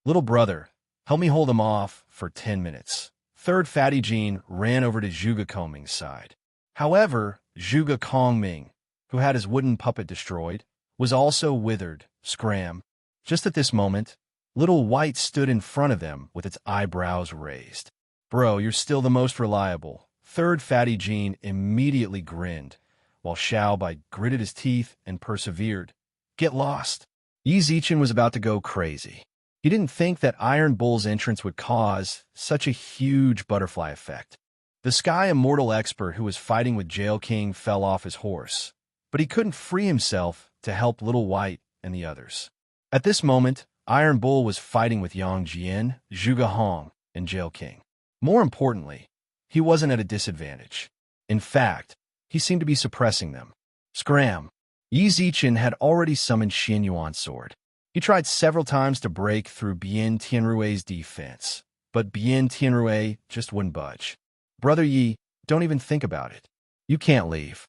Little brother, help me hold him off for 10 minutes. Third Fatty Jean ran over to Zhuge Kongming's side. However, Zhuge Kongming, who had his wooden puppet destroyed, was also withered. Scram. Just at this moment, Little White stood in front of them with its eyebrows raised. Bro, you're still the most reliable. Third Fatty Jean immediately grinned, while Xiao Bai gritted his teeth and persevered. Get lost. Yi Zichen was about to go crazy. He didn't think that Iron Bull's entrance would cause such a huge butterfly effect. The Sky Immortal expert who was fighting with Jail King fell off his horse, but he couldn't free himself to help Little White and the others. At this moment, Iron Bull was fighting with Yang Jian, Zhuge Hong, and Jail King. More importantly, he wasn't at a disadvantage. In fact, he seemed to be suppressing them. Scram! Yi Zichen had already summoned Xin Yuan's sword. He tried several times to break through Bian Tianrui's defense, but Bian Tianrui just wouldn't budge. Brother Yi, don't even think about it. You can't leave.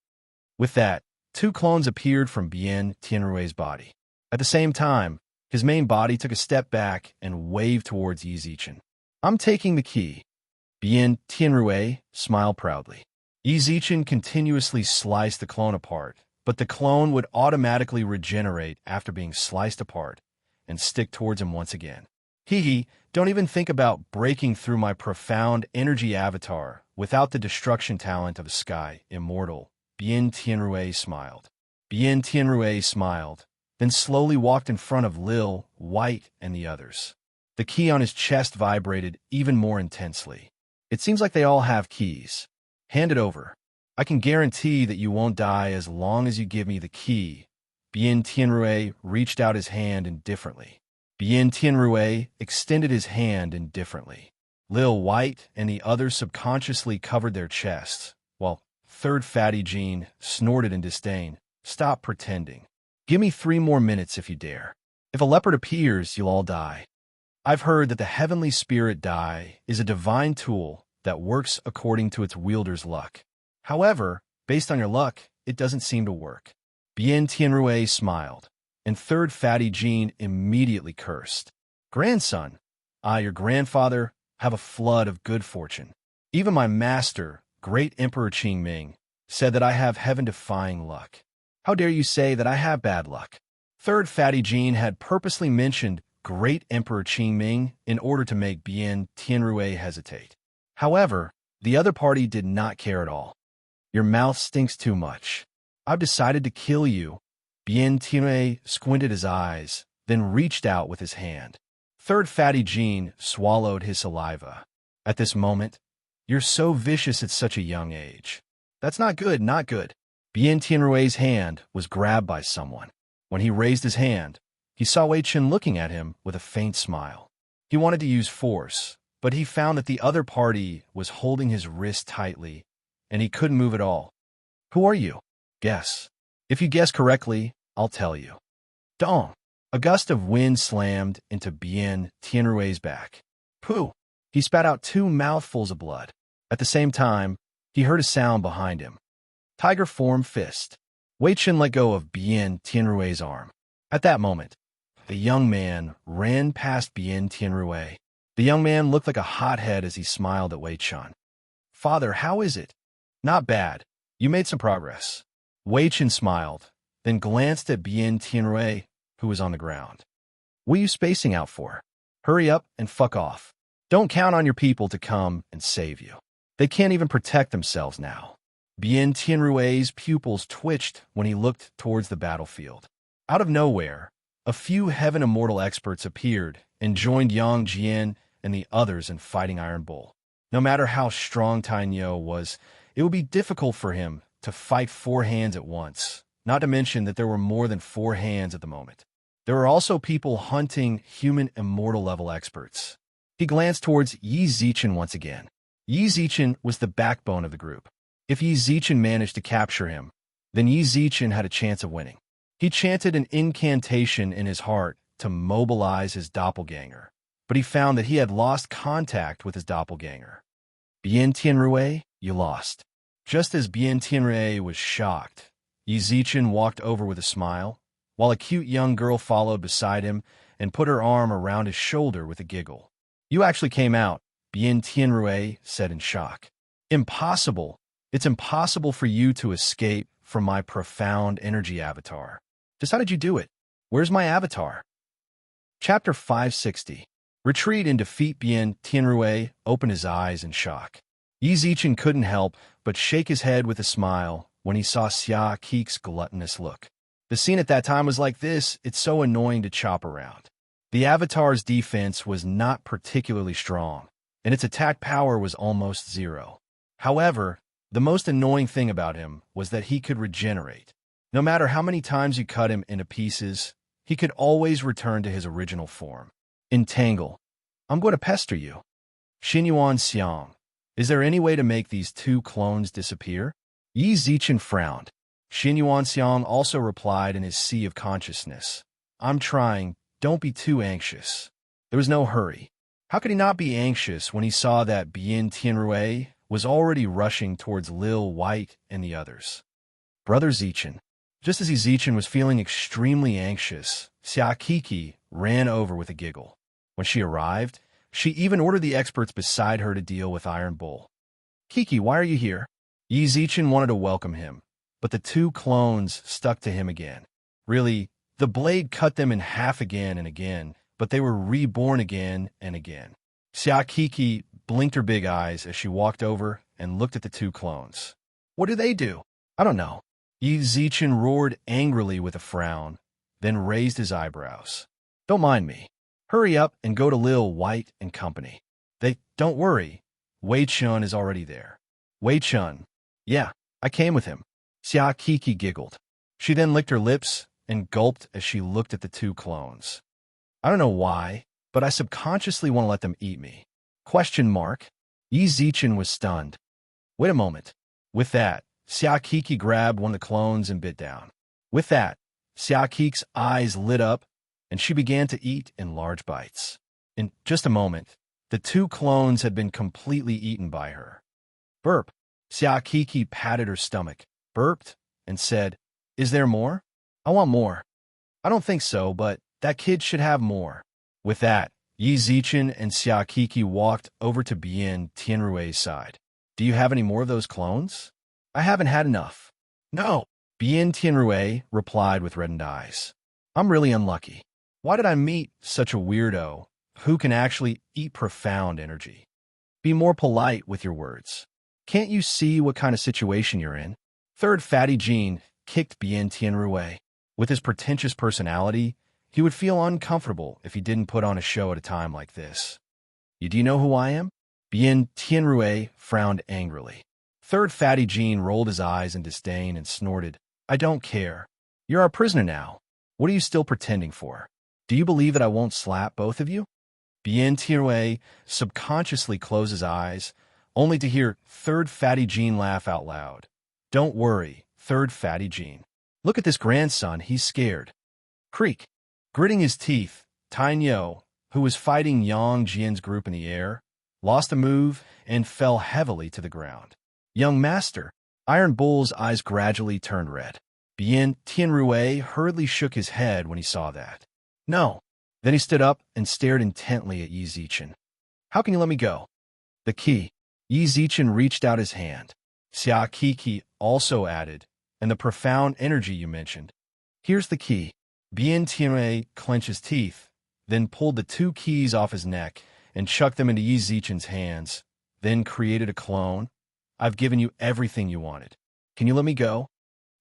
With that, two clones appeared from Bian Tianrui's body. At the same time, his main body took a step back and waved towards Yi Zichen. I'm taking the key. Bian Tianrui smiled proudly. Yi Zichen continuously sliced the clone apart, but the clone would automatically regenerate after being sliced apart and stick towards him once again. Hee, don't even think about breaking through my profound energy avatar without the destruction talent of a Sky Immortal. Bian Tianrui smiled. Bian Tianrui smiled, then slowly walked in front of Lil, White, and the others. The key on his chest vibrated even more intensely. It seems like they all have keys. Hand it over. I can guarantee that you won't die as long as you give me the key. Bian Tianrui reached out his hand indifferently. Bian Tianrui extended his hand indifferently. Lil White and the others subconsciously covered their chests, while Third Fatty Jean snorted in disdain. Stop pretending. Give me 3 more minutes if you dare. If a leopard appears, you'll all die. I've heard that the heavenly spirit die is a divine tool that works according to its wielder's luck. However, based on your luck, it doesn't seem to work. Bian Tianrui smiled, and Third Fatty Jean immediately cursed. Grandson, I, your grandfather, have a flood of good fortune. Even my master, Great Emperor Qingming, said that I have heaven-defying luck. How dare you say that I have bad luck? Third Fatty Jean had purposely mentioned Great Emperor Qingming in order to make Bian Tianrui hesitate. However, the other party did not care at all. Your mouth stinks too much. I've decided to kill you. Bian Tianrui squinted his eyes, then reached out with his hand. Third Fatty Jean swallowed his saliva. At this moment, you're so vicious at such a young age. That's not good, not good. Bian Tianrui's hand was grabbed by someone. When he raised his hand, he saw Wei Chen looking at him with a faint smile. He wanted to use force, but he found that the other party was holding his wrist tightly, and he couldn't move at all. Who are you? Guess. If you guess correctly, I'll tell you. Dong! A gust of wind slammed into Bian Tianrui's back. Pooh! He spat out 2 mouthfuls of blood. At the same time, he heard a sound behind him. Tiger form fist. Wei Chen let go of Bian Tianrui's arm. At that moment, the young man ran past Bian Tianrui. The young man looked like a hothead as he smiled at Wei Chen. Father, how is it? Not bad. You made some progress. Wei Chen smiled, then glanced at Bian Tianrui, who was on the ground. What are you spacing out for? Hurry up and fuck off. Don't count on your people to come and save you. They can't even protect themselves now. Bian Tianrui's pupils twitched when he looked towards the battlefield. Out of nowhere, a few Heaven Immortal experts appeared and joined Yang Jian and the others in fighting Iron Bull. No matter how strong Tainyo was, it would be difficult for him to fight 4 hands at once, not to mention that there were more than 4 hands at the moment. There were also people hunting human immortal level experts. He glanced towards Yi Zichen once again. Yi Zichen was the backbone of the group. If Yi Zichen managed to capture him, then Yi Zichen had a chance of winning. He chanted an incantation in his heart to mobilize his doppelganger, but he found that he had lost contact with his doppelganger. Bian Tianrui, you lost. Just as Bian Tianrui was shocked, Yi Zichen walked over with a smile, while a cute young girl followed beside him and put her arm around his shoulder with a giggle. You actually came out, Bian Tianrui said in shock. Impossible. It's impossible for you to escape from my profound energy avatar. Just how did you do it? Where's my avatar? Chapter 560. Retreat and defeat. Bien Tianrui opened his eyes in shock. Yi Zichen couldn't help but shake his head with a smile when he saw Xia Keek's gluttonous look. The scene at that time was like this: it's so annoying to chop around. The Avatar's defense was not particularly strong, and its attack power was almost zero. However, the most annoying thing about him was that he could regenerate. No matter how many times you cut him into pieces, he could always return to his original form. Entangle. I'm going to pester you. Xinyuan Xiang. Is there any way to make these two clones disappear? Yi Zichen frowned. Xinyuan Xiang also replied in his sea of consciousness. I'm trying, don't be too anxious. There was no hurry. How could he not be anxious when he saw that Bien Tianrui was already rushing towards Lil White and the others? Brother Zichen. Just as Zichen was feeling extremely anxious, Xia Kiki ran over with a giggle. When she arrived, she even ordered the experts beside her to deal with Iron Bull. Kiki, why are you here? Yi Zichen wanted to welcome him, but the two clones stuck to him again. Really, the blade cut them in half again and again, but they were reborn again and again. Xia Kiki blinked her big eyes as she walked over and looked at the two clones. What do they do? I don't know. Yi Zichen roared angrily with a frown, then raised his eyebrows. Don't mind me. Hurry up and go to Lil White and company. Don't worry. Wei Chun is already there. Wei Chun. Yeah, I came with him. Xia Kiki giggled. She then licked her lips and gulped as she looked at the two clones. I don't know why, but I subconsciously want to let them eat me. Question mark. Yi Zichen was stunned. Wait a moment. With that, Xia Kiki grabbed one of the clones and bit down. With that, Xia Kiki's eyes lit up, and she began to eat in large bites. In just a moment, the two clones had been completely eaten by her. Burp. Xia Kiki patted her stomach, burped, and said, Is there more? I want more. I don't think so, but that kid should have more. With that, Yi Zichen and Xia Kiki walked over to Bien Tianrui's side. Do you have any more of those clones? I haven't had enough. No. Bien Tianrui replied with reddened eyes. I'm really unlucky. Why did I meet such a weirdo who can actually eat profound energy? Be more polite with your words. Can't you see what kind of situation you're in? Third Fatty Jean kicked Bien Tianrui. With his pretentious personality, he would feel uncomfortable if he didn't put on a show at a time like this. Do you know who I am? Bien Tianrui frowned angrily. Third Fatty Jean rolled his eyes in disdain and snorted, I don't care. You're our prisoner now. What are you still pretending for? Do you believe that I won't slap both of you? Bien Tianrui subconsciously closed his eyes, only to hear Third Fatty Jean laugh out loud. Don't worry, Third Fatty Jean. Look at this grandson, he's scared. Creak. Gritting his teeth, Tine Yo, who was fighting Yang Jian's group in the air, lost a move and fell heavily to the ground. Young master. Iron Bull's eyes gradually turned red. Bien Tianrui hurriedly shook his head when he saw that. No. Then he stood up and stared intently at Yi Zichen. How can you let me go? The key. Yi Zichen reached out his hand. Xia Kiki also added, and the profound energy you mentioned. Here's the key. Bien Tianrui clenched his teeth, then pulled the two keys off his neck and chucked them into Yi Zichen's hands, then created a clone. I've given you everything you wanted. Can you let me go?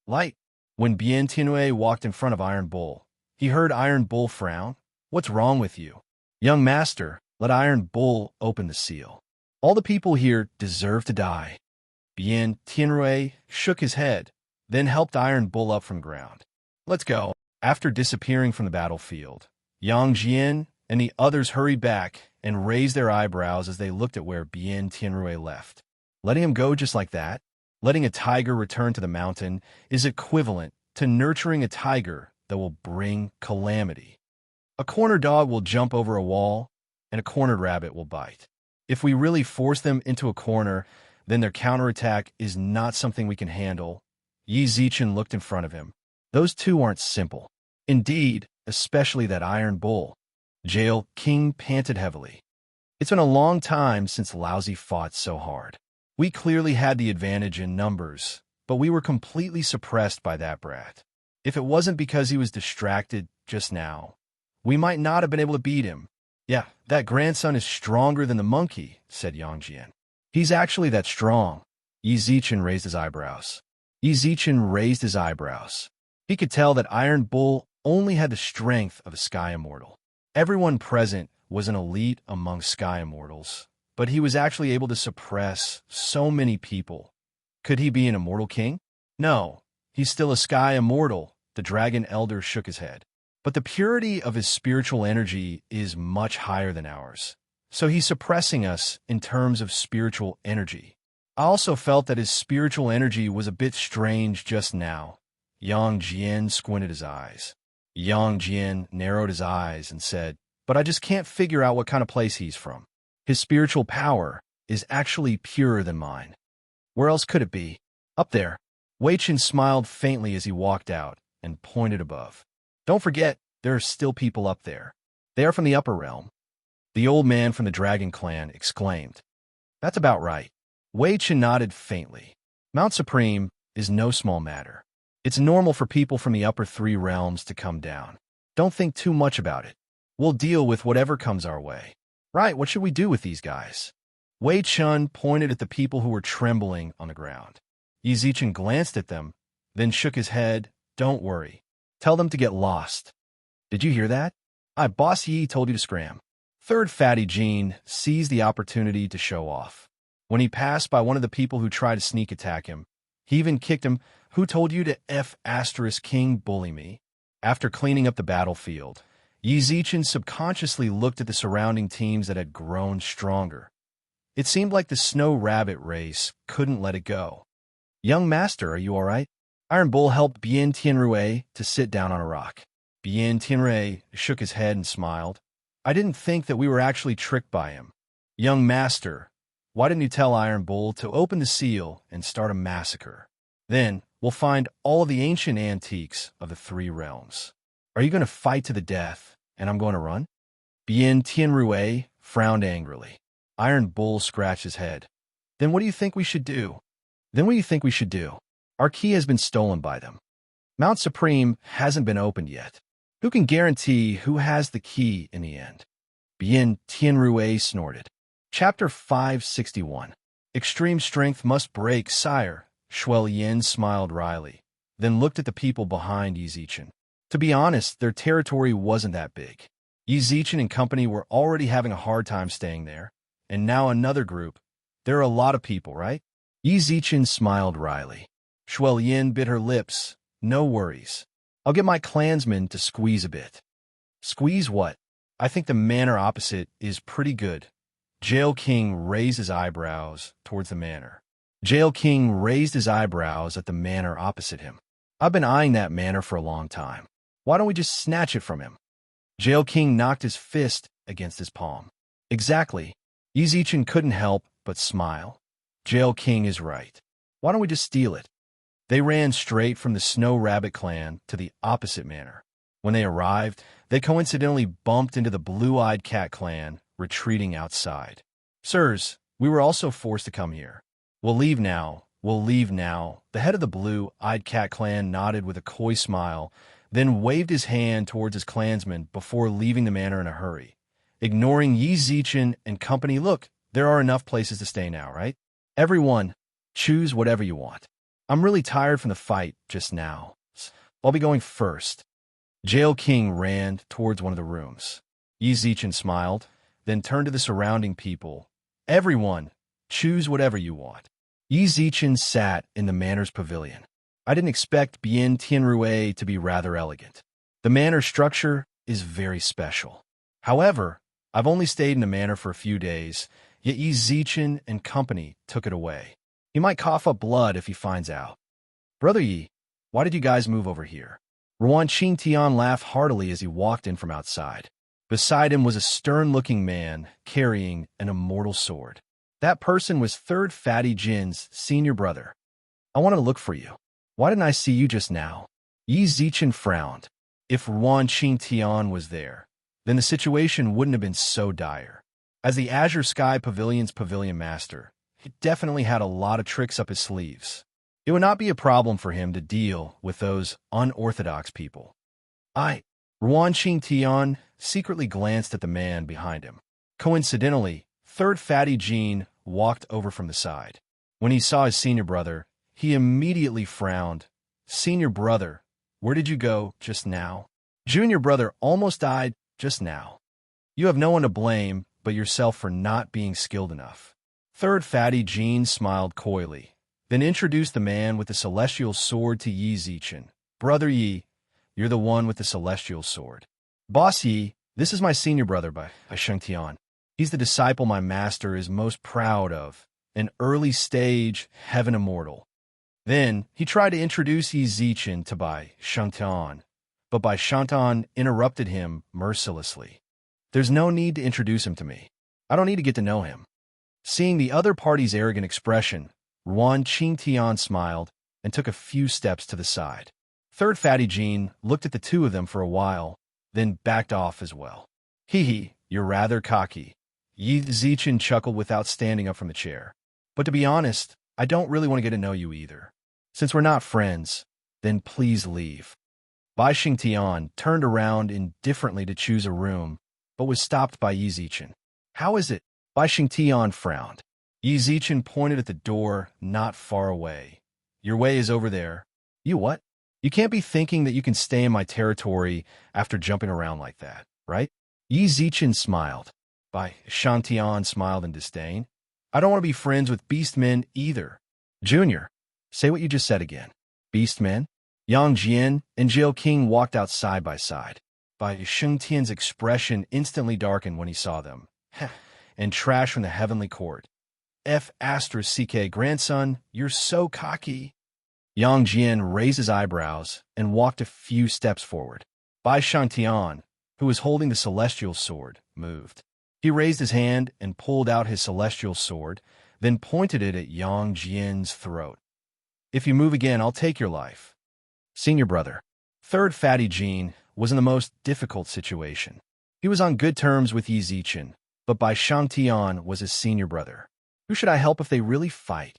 Light. When Bien Tianrui walked in front of Iron Bull, he heard Iron Bull frown. What's wrong with you? Young master, let Iron Bull open the seal. All the people here deserve to die. Bien Tianrui shook his head, then helped Iron Bull up from ground. Let's go. After disappearing from the battlefield, Yang Jian and the others hurried back and raised their eyebrows as they looked at where Bien Tianrui left. Letting him go just like that, letting a tiger return to the mountain, is equivalent to nurturing a tiger that will bring calamity. A cornered dog will jump over a wall, and a cornered rabbit will bite. If we really force them into a corner, then their counterattack is not something we can handle. Yi Zichen looked in front of him. Those two aren't simple. Indeed, especially that Iron Bull. Jail King panted heavily. It's been a long time since Lousy fought so hard. We clearly had the advantage in numbers, but we were completely suppressed by that brat. If it wasn't because he was distracted just now, we might not have been able to beat him. Yeah, that grandson is stronger than the monkey, said Yang Jian. He's actually that strong. Yi Zichen raised his eyebrows. Yi Zichen raised his eyebrows. He could tell that Iron Bull only had the strength of a sky immortal. Everyone present was an elite among sky immortals, but he was actually able to suppress so many people. Could he be an immortal king? No, he's still a sky immortal. The dragon elder shook his head. But the purity of his spiritual energy is much higher than ours. So he's suppressing us in terms of spiritual energy. I also felt that his spiritual energy was a bit strange just now. Yang Jian squinted his eyes. Yang Jian narrowed his eyes and said, but I just can't figure out what kind of place he's from. His spiritual power is actually purer than mine. Where else could it be? Up there. Wei Chen smiled faintly as he walked out and pointed above. Don't forget, there are still people up there. They are from the upper realm. The old man from the dragon clan exclaimed. That's about right. Wei Chen nodded faintly. Mount Supreme is no small matter. It's normal for people from the upper three realms to come down. Don't think too much about it. We'll deal with whatever comes our way. Right, what should we do with these guys? Wei Chun pointed at the people who were trembling on the ground. Yi Zichen glanced at them, then shook his head. Don't worry. Tell them to get lost. Did you hear that? Boss Yi told you to scram. Third Fatty Jean seized the opportunity to show off. When he passed by one of the people who tried to sneak attack him, he even kicked him. Who told you to King bully me? After cleaning up the battlefield, Yi Zichen subconsciously looked at the surrounding teams that had grown stronger. It seemed like the snow rabbit race couldn't let it go. Young master, are you all right? Iron Bull helped Bien Tianrui to sit down on a rock. Bien Tianrui shook his head and smiled. I didn't think that we were actually tricked by him. Young master, why didn't you tell Iron Bull to open the seal and start a massacre? Then we'll find all of the ancient antiques of the three realms. Are you going to fight to the death, and I'm going to run? Bien Tianrui frowned angrily. Iron Bull scratched his head. Then what do you think we should do? Our key has been stolen by them. Mount Supreme hasn't been opened yet. Who can guarantee who has the key in the end? Bien Tianrui snorted. Chapter 561. Extreme strength must break, sire. Shuel Yin smiled wryly, then looked at the people behind Yi Zichen. To be honest, their territory wasn't that big. Yi Zichen and company were already having a hard time staying there, and now another group. There are a lot of people, right? Yi Zichen smiled wryly. Shuel Yin bit her lips. No worries. I'll get my clansmen to squeeze a bit. Squeeze what? I think the manor opposite is pretty good. Jail King raised his eyebrows towards the manor. Jail King raised his eyebrows at the manor opposite him. I've been eyeing that manor for a long time. Why don't we just snatch it from him? Jail King knocked his fist against his palm. Exactly. Yi Zichen couldn't help but smile. Jail King is right. Why don't we just steal it? They ran straight from the Snow Rabbit clan to the opposite manor. When they arrived, they coincidentally bumped into the Blue-Eyed Cat clan retreating outside. Sirs, we were also forced to come here. We'll leave now. The head of the Blue-Eyed Cat clan nodded with a coy smile, then waved his hand towards his clansmen before leaving the manor in a hurry. Ignoring Yi Zichen and company, look, there are enough places to stay now, right? Everyone, choose whatever you want. I'm really tired from the fight just now. I'll be going first. Jail King ran towards one of the rooms. Yi Zichen smiled, then turned to the surrounding people. Everyone, choose whatever you want. Yi Zichen sat in the manor's pavilion. I didn't expect Bien Tianrui to be rather elegant. The manor structure is very special. However, I've only stayed in the manor for a few days, yet Yi Zichen and company took it away. He might cough up blood if he finds out. Brother Yi, why did you guys move over here? Ruan Qingtian laughed heartily as he walked in from outside. Beside him was a stern-looking man carrying an immortal sword. That person was Third Fatty Jin's senior brother. I wanted to look for you. Why didn't I see you just now? Yi Zichen frowned. If Ruan Qingtian was there, then the situation wouldn't have been so dire. As the Azure Sky Pavilion's pavilion master, he definitely had a lot of tricks up his sleeves. It would not be a problem for him to deal with those unorthodox people. Ruan Qingtian secretly glanced at the man behind him. Coincidentally, third fatty Jean walked over from the side. When he saw his senior brother, he immediately frowned. Senior brother, where did you go just now? Junior brother almost died just now. You have no one to blame but yourself for not being skilled enough. Third fatty Jean smiled coyly, then introduced the man with the celestial sword to Yi Zichen. Brother Yi, you're the one with the celestial sword. Boss Yi, this is my senior brother by Shengtian. He's the disciple my master is most proud of, an early stage heaven immortal. Then he tried to introduce Yi Zichen to Bai Shengtian, but Bai Shengtian interrupted him mercilessly. There's no need to introduce him to me. I don't need to get to know him. Seeing the other party's arrogant expression, Ruan Qingtian smiled and took a few steps to the side. Third fatty Jean looked at the two of them for a while, then backed off as well. Hee, you're rather cocky. Yi Zichen chuckled without standing up from the chair. But to be honest, I don't really want to get to know you either. Since we're not friends, then please leave. Bai Xingtian turned around indifferently to choose a room, but was stopped by Yi Zichen. How is it? Bai Xingtian frowned. Yi Zichen pointed at the door not far away. Your way is over there. You what? You can't be thinking that you can stay in my territory after jumping around like that, right? Yi Zichen smiled. Bai Xingtian smiled in disdain. I don't want to be friends with beastmen either. Junior, say what you just said again. Beastmen? Yang Jian and Jiao King walked out side by side. Bai Shengtian's expression instantly darkened when he saw them. And trash from the heavenly court. F***CK grandson, you're so cocky. Yang Jian raised his eyebrows and walked a few steps forward. Bai Shengtian, who was holding the celestial sword, moved. He raised his hand and pulled out his celestial sword, then pointed it at Yang Jian's throat. If you move again, I'll take your life. Senior brother. Third fatty Jean was in the most difficult situation. He was on good terms with Yi Zichen, but Bai Shengtian was his senior brother. Who should I help if they really fight?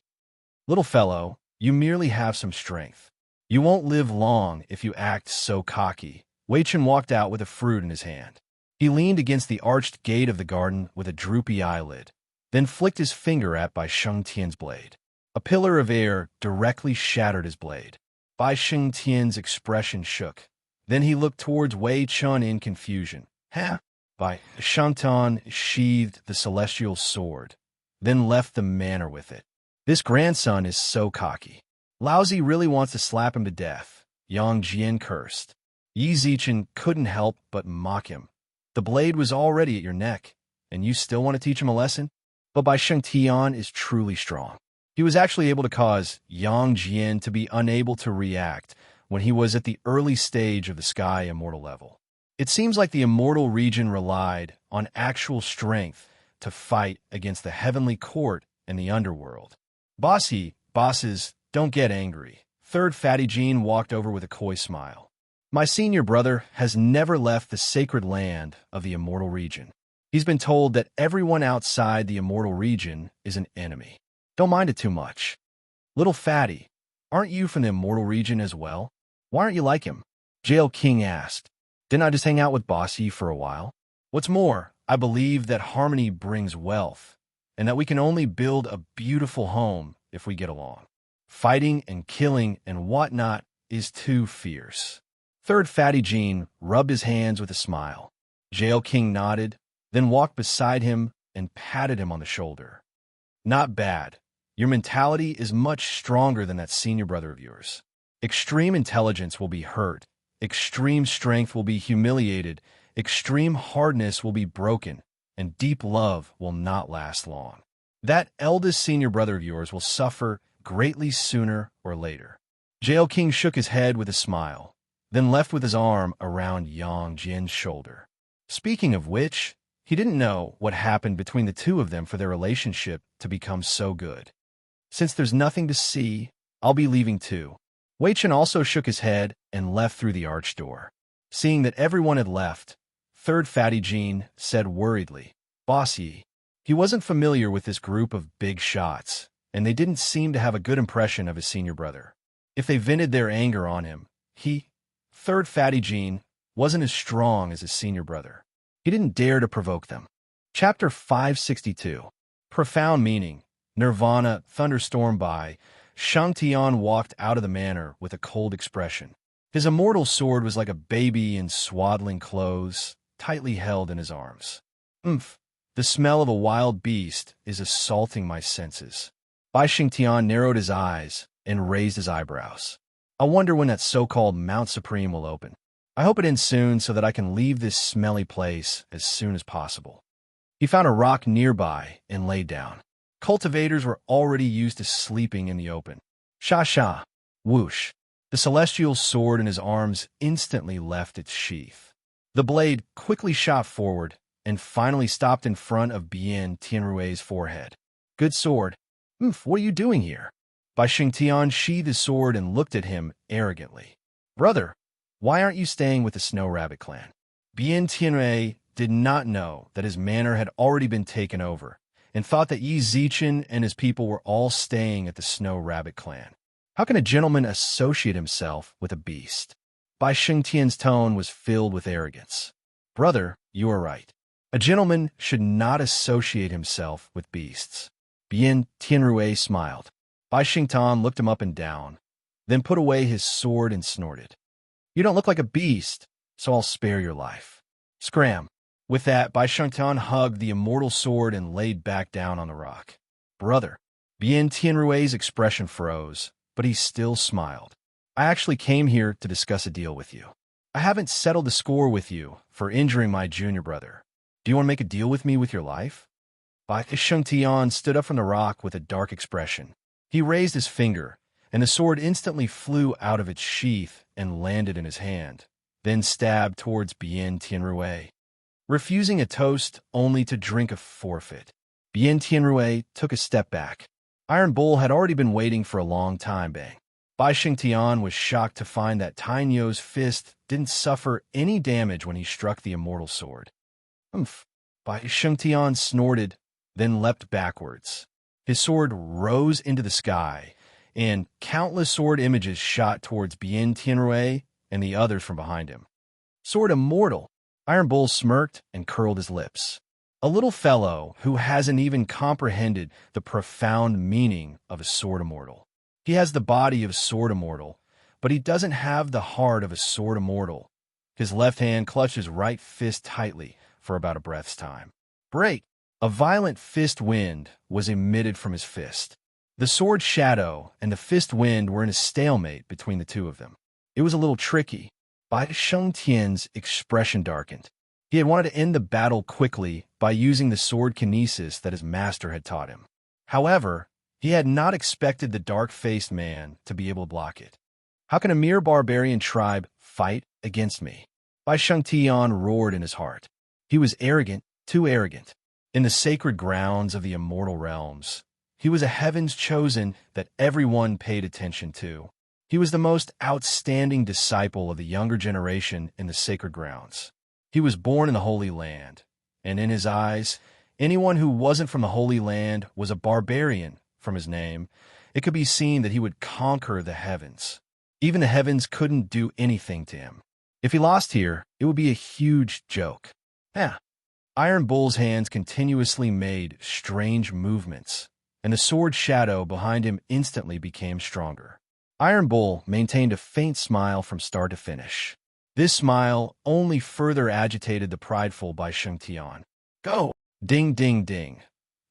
Little fellow, you merely have some strength. You won't live long if you act so cocky. Wei Chen walked out with a fruit in his hand. He leaned against the arched gate of the garden with a droopy eyelid, then flicked his finger at Bai Shengtian's blade. A pillar of air directly shattered his blade. Bai Shengtian's expression shook. Then he looked towards Wei Chen in confusion. Bai Shengtian sheathed the celestial sword, then left the manor with it. This grandson is so cocky. Laozi really wants to slap him to death. Yang Jian cursed. Yi Zichen couldn't help but mock him. The blade was already at your neck, and you still want to teach him a lesson? But Bai Shengtian is truly strong. He was actually able to cause Yang Jian to be unable to react when he was at the early stage of the Sky Immortal level. It seems like the Immortal region relied on actual strength to fight against the Heavenly Court and the Underworld. Bosses, don't get angry. Third fatty Jean walked over with a coy smile. My senior brother has never left the sacred land of the Immortal region. He's been told that everyone outside the Immortal region is an enemy. Don't mind it too much. Little fatty, aren't you from the Immortal region as well? Why aren't you like him? Jiao King asked. Didn't I just hang out with Bossy for a while? What's more, I believe that harmony brings wealth, and that we can only build a beautiful home if we get along. Fighting and killing and whatnot is too fierce. Third fatty Jean rubbed his hands with a smile. Jiao King nodded, then walked beside him and patted him on the shoulder. Not bad. Your mentality is much stronger than that senior brother of yours. Extreme intelligence will be hurt. Extreme strength will be humiliated. Extreme hardness will be broken. And deep love will not last long. That eldest senior brother of yours will suffer greatly sooner or later. Jiao King shook his head with a smile, then left with his arm around Yang Jian's shoulder. Speaking of which, he didn't know what happened between the two of them for their relationship to become so good. Since there's nothing to see, I'll be leaving too. Wei Chen also shook his head and left through the arch door. Seeing that everyone had left, Third fatty Jean said worriedly, Bossy. He wasn't familiar with this group of big shots, and they didn't seem to have a good impression of his senior brother. If they vented their anger on him, Third fatty Jean, wasn't as strong as his senior brother. He didn't dare to provoke them. Chapter 562. Profound meaning. Nirvana, thunderstorm by. Shang Tian walked out of the manor with a cold expression. His immortal sword was like a baby in swaddling clothes, tightly held in his arms. Umph! The smell of a wild beast is assaulting my senses. Bai Xingtian narrowed his eyes and raised his eyebrows. I wonder when that so-called Mount Supreme will open. I hope it ends soon so that I can leave this smelly place as soon as possible. He found a rock nearby and lay down. Cultivators were already used to sleeping in the open. Sha-sha! Whoosh! The celestial sword in his arms instantly left its sheath. The blade quickly shot forward and finally stopped in front of Bien Tianrui's forehead. Good sword. What are you doing here? Bai Xingtian sheathed his sword and looked at him arrogantly. Brother, why aren't you staying with the Snow Rabbit clan? Bien Tianrui did not know that his manor had already been taken over and thought that Yi Zichen and his people were all staying at the Snow Rabbit clan. How can a gentleman associate himself with a beast? Bai Xingtian's tone was filled with arrogance. Brother, you are right. A gentleman should not associate himself with beasts. Bien Tianrui smiled. Bai Xingtian looked him up and down, then put away his sword and snorted. You don't look like a beast, so I'll spare your life. Scram. With that, Bai Xingtian hugged the immortal sword and laid back down on the rock. Brother. Bien Tianrui's expression froze, but he still smiled. I actually came here to discuss a deal with you. I haven't settled the score with you for injuring my junior brother. Do you want to make a deal with me with your life? Bai Xingtian stood up from the rock with a dark expression. He raised his finger, and the sword instantly flew out of its sheath and landed in his hand, then stabbed towards Bien Tianrui. Refusing a toast only to drink a forfeit, Bien Tianrui took a step back. Iron Bull had already been waiting for a long time. Bang. Bai Xingtian was shocked to find that Tainyo's fist didn't suffer any damage when he struck the immortal sword. Bai Xingtian snorted, then leapt backwards. His sword rose into the sky, and countless sword images shot towards Bien Tianrui and the others from behind him. Sword immortal! Iron Bull smirked and curled his lips. A little fellow who hasn't even comprehended the profound meaning of a sword immortal. He has the body of a sword immortal, but he doesn't have the heart of a sword immortal. His left hand clutched his right fist tightly for about a breath's time. Break! A violent fist wind was emitted from his fist. The sword shadow and the fist wind were in a stalemate between the two of them. It was a little tricky. Bai Xingtian's expression darkened. He had wanted to end the battle quickly by using the sword kinesis that his master had taught him. However, he had not expected the dark-faced man to be able to block it. How can a mere barbarian tribe fight against me? Bai Xingtian roared in his heart. He was arrogant, too arrogant. In the sacred grounds of the immortal realms, he was a heaven's chosen that everyone paid attention to. He was the most outstanding disciple of the younger generation in the sacred grounds. He was born in the Holy Land, and in his eyes, anyone who wasn't from the Holy Land was a barbarian. From his name, it could be seen that he would conquer the heavens. Even the heavens couldn't do anything to him. If he lost here, it would be a huge joke. Iron Bull's hands continuously made strange movements, and the sword shadow behind him instantly became stronger. Iron Bull maintained a faint smile from start to finish. This smile only further agitated the prideful Bai Xingtian. Go! Ding, ding, ding.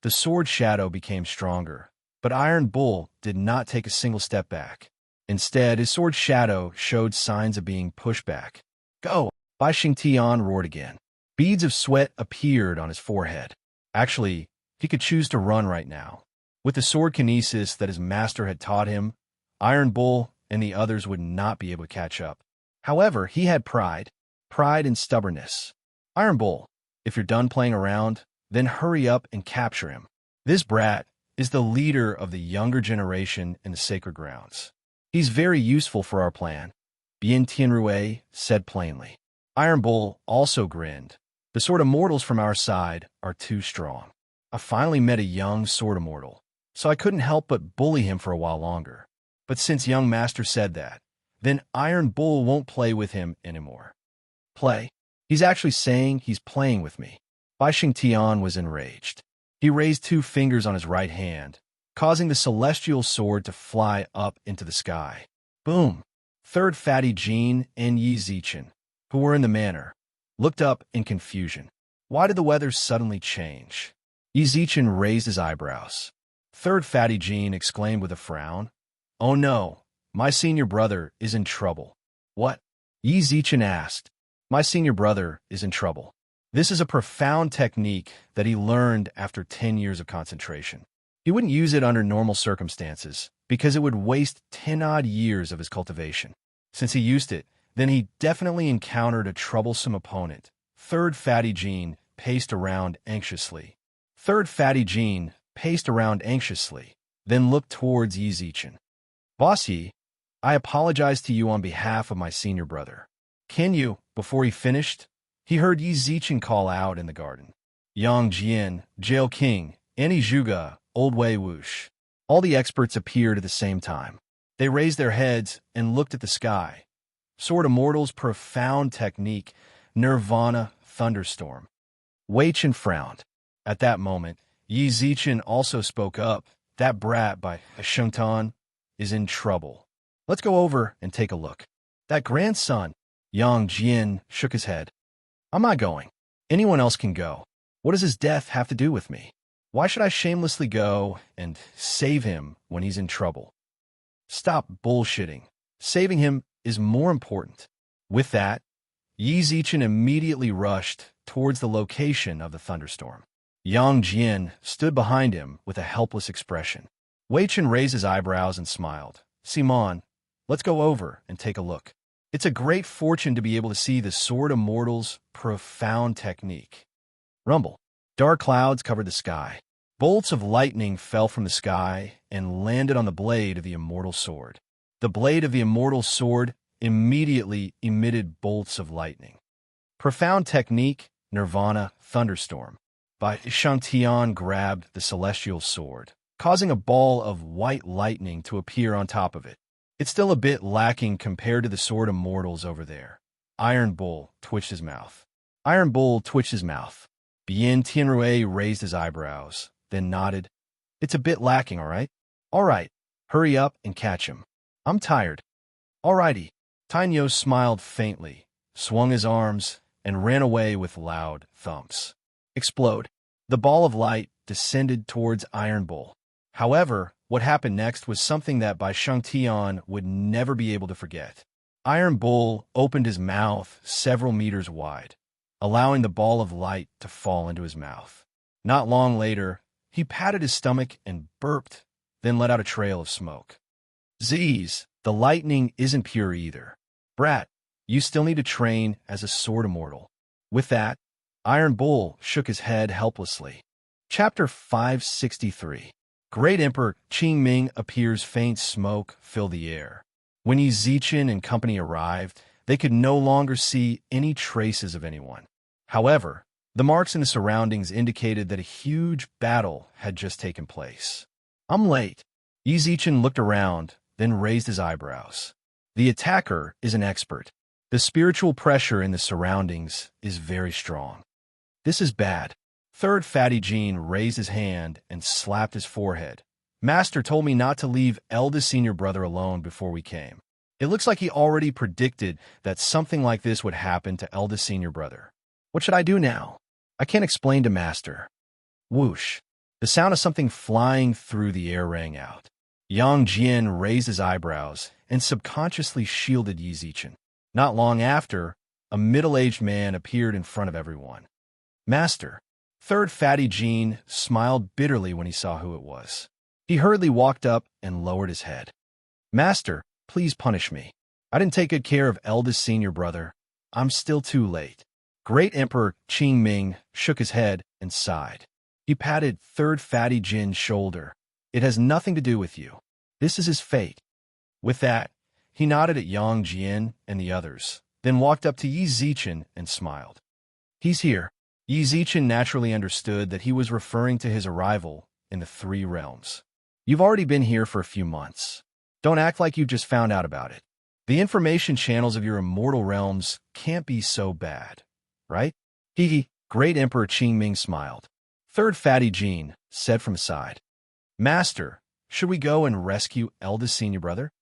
The sword shadow became stronger, but Iron Bull did not take a single step back. Instead, his sword shadow showed signs of being pushed back. Go! Bai Xingtian roared again. Beads of sweat appeared on his forehead. Actually, he could choose to run right now. With the sword kinesis that his master had taught him, Iron Bull and the others would not be able to catch up. However, he had pride and stubbornness. Iron Bull, if you're done playing around, then hurry up and capture him. This brat is the leader of the younger generation in the sacred grounds. He's very useful for our plan, Bien Tianrui said plainly. Iron Bull also grinned. The sword immortals from our side are too strong. I finally met a young sword immortal, so I couldn't help but bully him for a while longer. But since young master said that, then Iron Bull won't play with him anymore. Play? He's actually saying he's playing with me. Bai Xingtian was enraged. He raised 2 fingers on his right hand, causing the celestial sword to fly up into the sky. Boom! Third Fatty Jean and Yi Zichen, who were in the manor, looked up in confusion. Why did the weather suddenly change? Yi Zichen raised his eyebrows. Third Fatty Jean exclaimed with a frown. Oh no, my senior brother is in trouble. What? Yi Zichen asked. My senior brother is in trouble. This is a profound technique that he learned after 10 years of concentration. He wouldn't use it under normal circumstances because it would waste 10-odd years of his cultivation. Since he used it, then he definitely encountered a troublesome opponent. Third Fatty Jean paced around anxiously. Third Fatty Jean paced around anxiously, then looked towards Yi Zichen. Boss Yi, I apologize to you on behalf of my senior brother. Can you, before he finished, he heard Yi Zichen call out in the garden. Yang Jian, Jail King, Annie Zhuge, Old Wei Wush. All the experts appeared at the same time. They raised their heads and looked at the sky. Sword Immortal's profound technique, Nirvana Thunderstorm. Wei Chen frowned. At that moment, Yi Zichen also spoke up. That brat by Shengtan is in trouble. Let's go over and take a look. That grandson, Yang Jian, shook his head. I'm not going. Anyone else can go. What does his death have to do with me? Why should I shamelessly go and save him when he's in trouble? Stop bullshitting. Saving him is more important. With that, Yi Zichen immediately rushed towards the location of the thunderstorm. Yang Jian stood behind him with a helpless expression. Wei Chen raised his eyebrows and smiled. Simon, let's go over and take a look. It's a great fortune to be able to see the Sword Immortal's profound technique. Rumble. Dark clouds covered the sky. Bolts of lightning fell from the sky and landed on the blade of the immortal sword. The blade of the immortal sword immediately emitted bolts of lightning. Profound technique, Nirvana Thunderstorm. Bai Xingtian grabbed the celestial sword, causing a ball of white lightning to appear on top of it. It's still a bit lacking compared to the Sword Immortals over there. Iron Bull twitched his mouth. Iron Bull twitched his mouth. Bien Tianrui raised his eyebrows, then nodded. It's a bit lacking, all right? All right, hurry up and catch him. I'm tired. All righty. Tainyo smiled faintly, swung his arms, and ran away with loud thumps. Explode. The ball of light descended towards Iron Bull. However, what happened next was something that Bai Xingtian would never be able to forget. Iron Bull opened his mouth several meters wide, allowing the ball of light to fall into his mouth. Not long later, he patted his stomach and burped, then let out a trail of smoke. Z's, the lightning isn't pure either. Brat, you still need to train as a Sword Immortal. With that, Iron Bull shook his head helplessly. Chapter 563. Great Emperor Qingming appears. Faint smoke filled the air. When Yi Zichen and company arrived, they could no longer see any traces of anyone. However, the marks in the surroundings indicated that a huge battle had just taken place. I'm late. Yi Zichen looked around, then raised his eyebrows. The attacker is an expert. The spiritual pressure in the surroundings is very strong. This is bad. Third Fatty Jean raised his hand and slapped his forehead. Master told me not to leave eldest senior brother alone before we came. It looks like he already predicted that something like this would happen to eldest senior brother. What should I do now? I can't explain to Master. Whoosh. The sound of something flying through the air rang out. Yang Jian raised his eyebrows and subconsciously shielded Yi Zichen. Not long after, a middle-aged man appeared in front of everyone. Master. Third Fatty Jean smiled bitterly when he saw who it was. He hurriedly walked up and lowered his head. Master, please punish me. I didn't take good care of eldest senior brother. I'm still too late. Great Emperor Qingming shook his head and sighed. He patted Third Fatty Jin's shoulder. It has nothing to do with you. This is his fate. With that, he nodded at Yang Jian and the others, then walked up to Yi Zichen and smiled. He's here. Yi Zichen naturally understood that he was referring to his arrival in the Three Realms. You've already been here for a few months. Don't act like you just found out about it. The information channels of your immortal realms can't be so bad, right? Hee hee, Great Emperor Qingming smiled. Third Fatty Jean said from aside, Master, should we go and rescue eldest senior brother?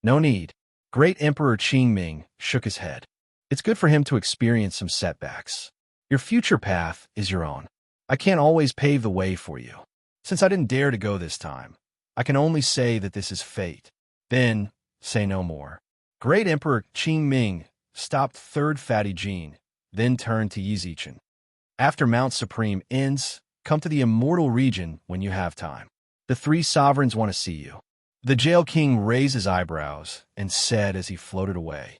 No need. Great Emperor Qingming shook his head. It's good for him to experience some setbacks. Your future path is your own. I can't always pave the way for you. Since I didn't dare to go this time, I can only say that this is fate. Then, say no more. Great Emperor Qingming stopped Third Fatty Jean, then turned to Yi Zichen. After Mount Supreme ends, come to the immortal region when you have time. The three sovereigns want to see you. The Jail King raised his eyebrows and said as he floated away,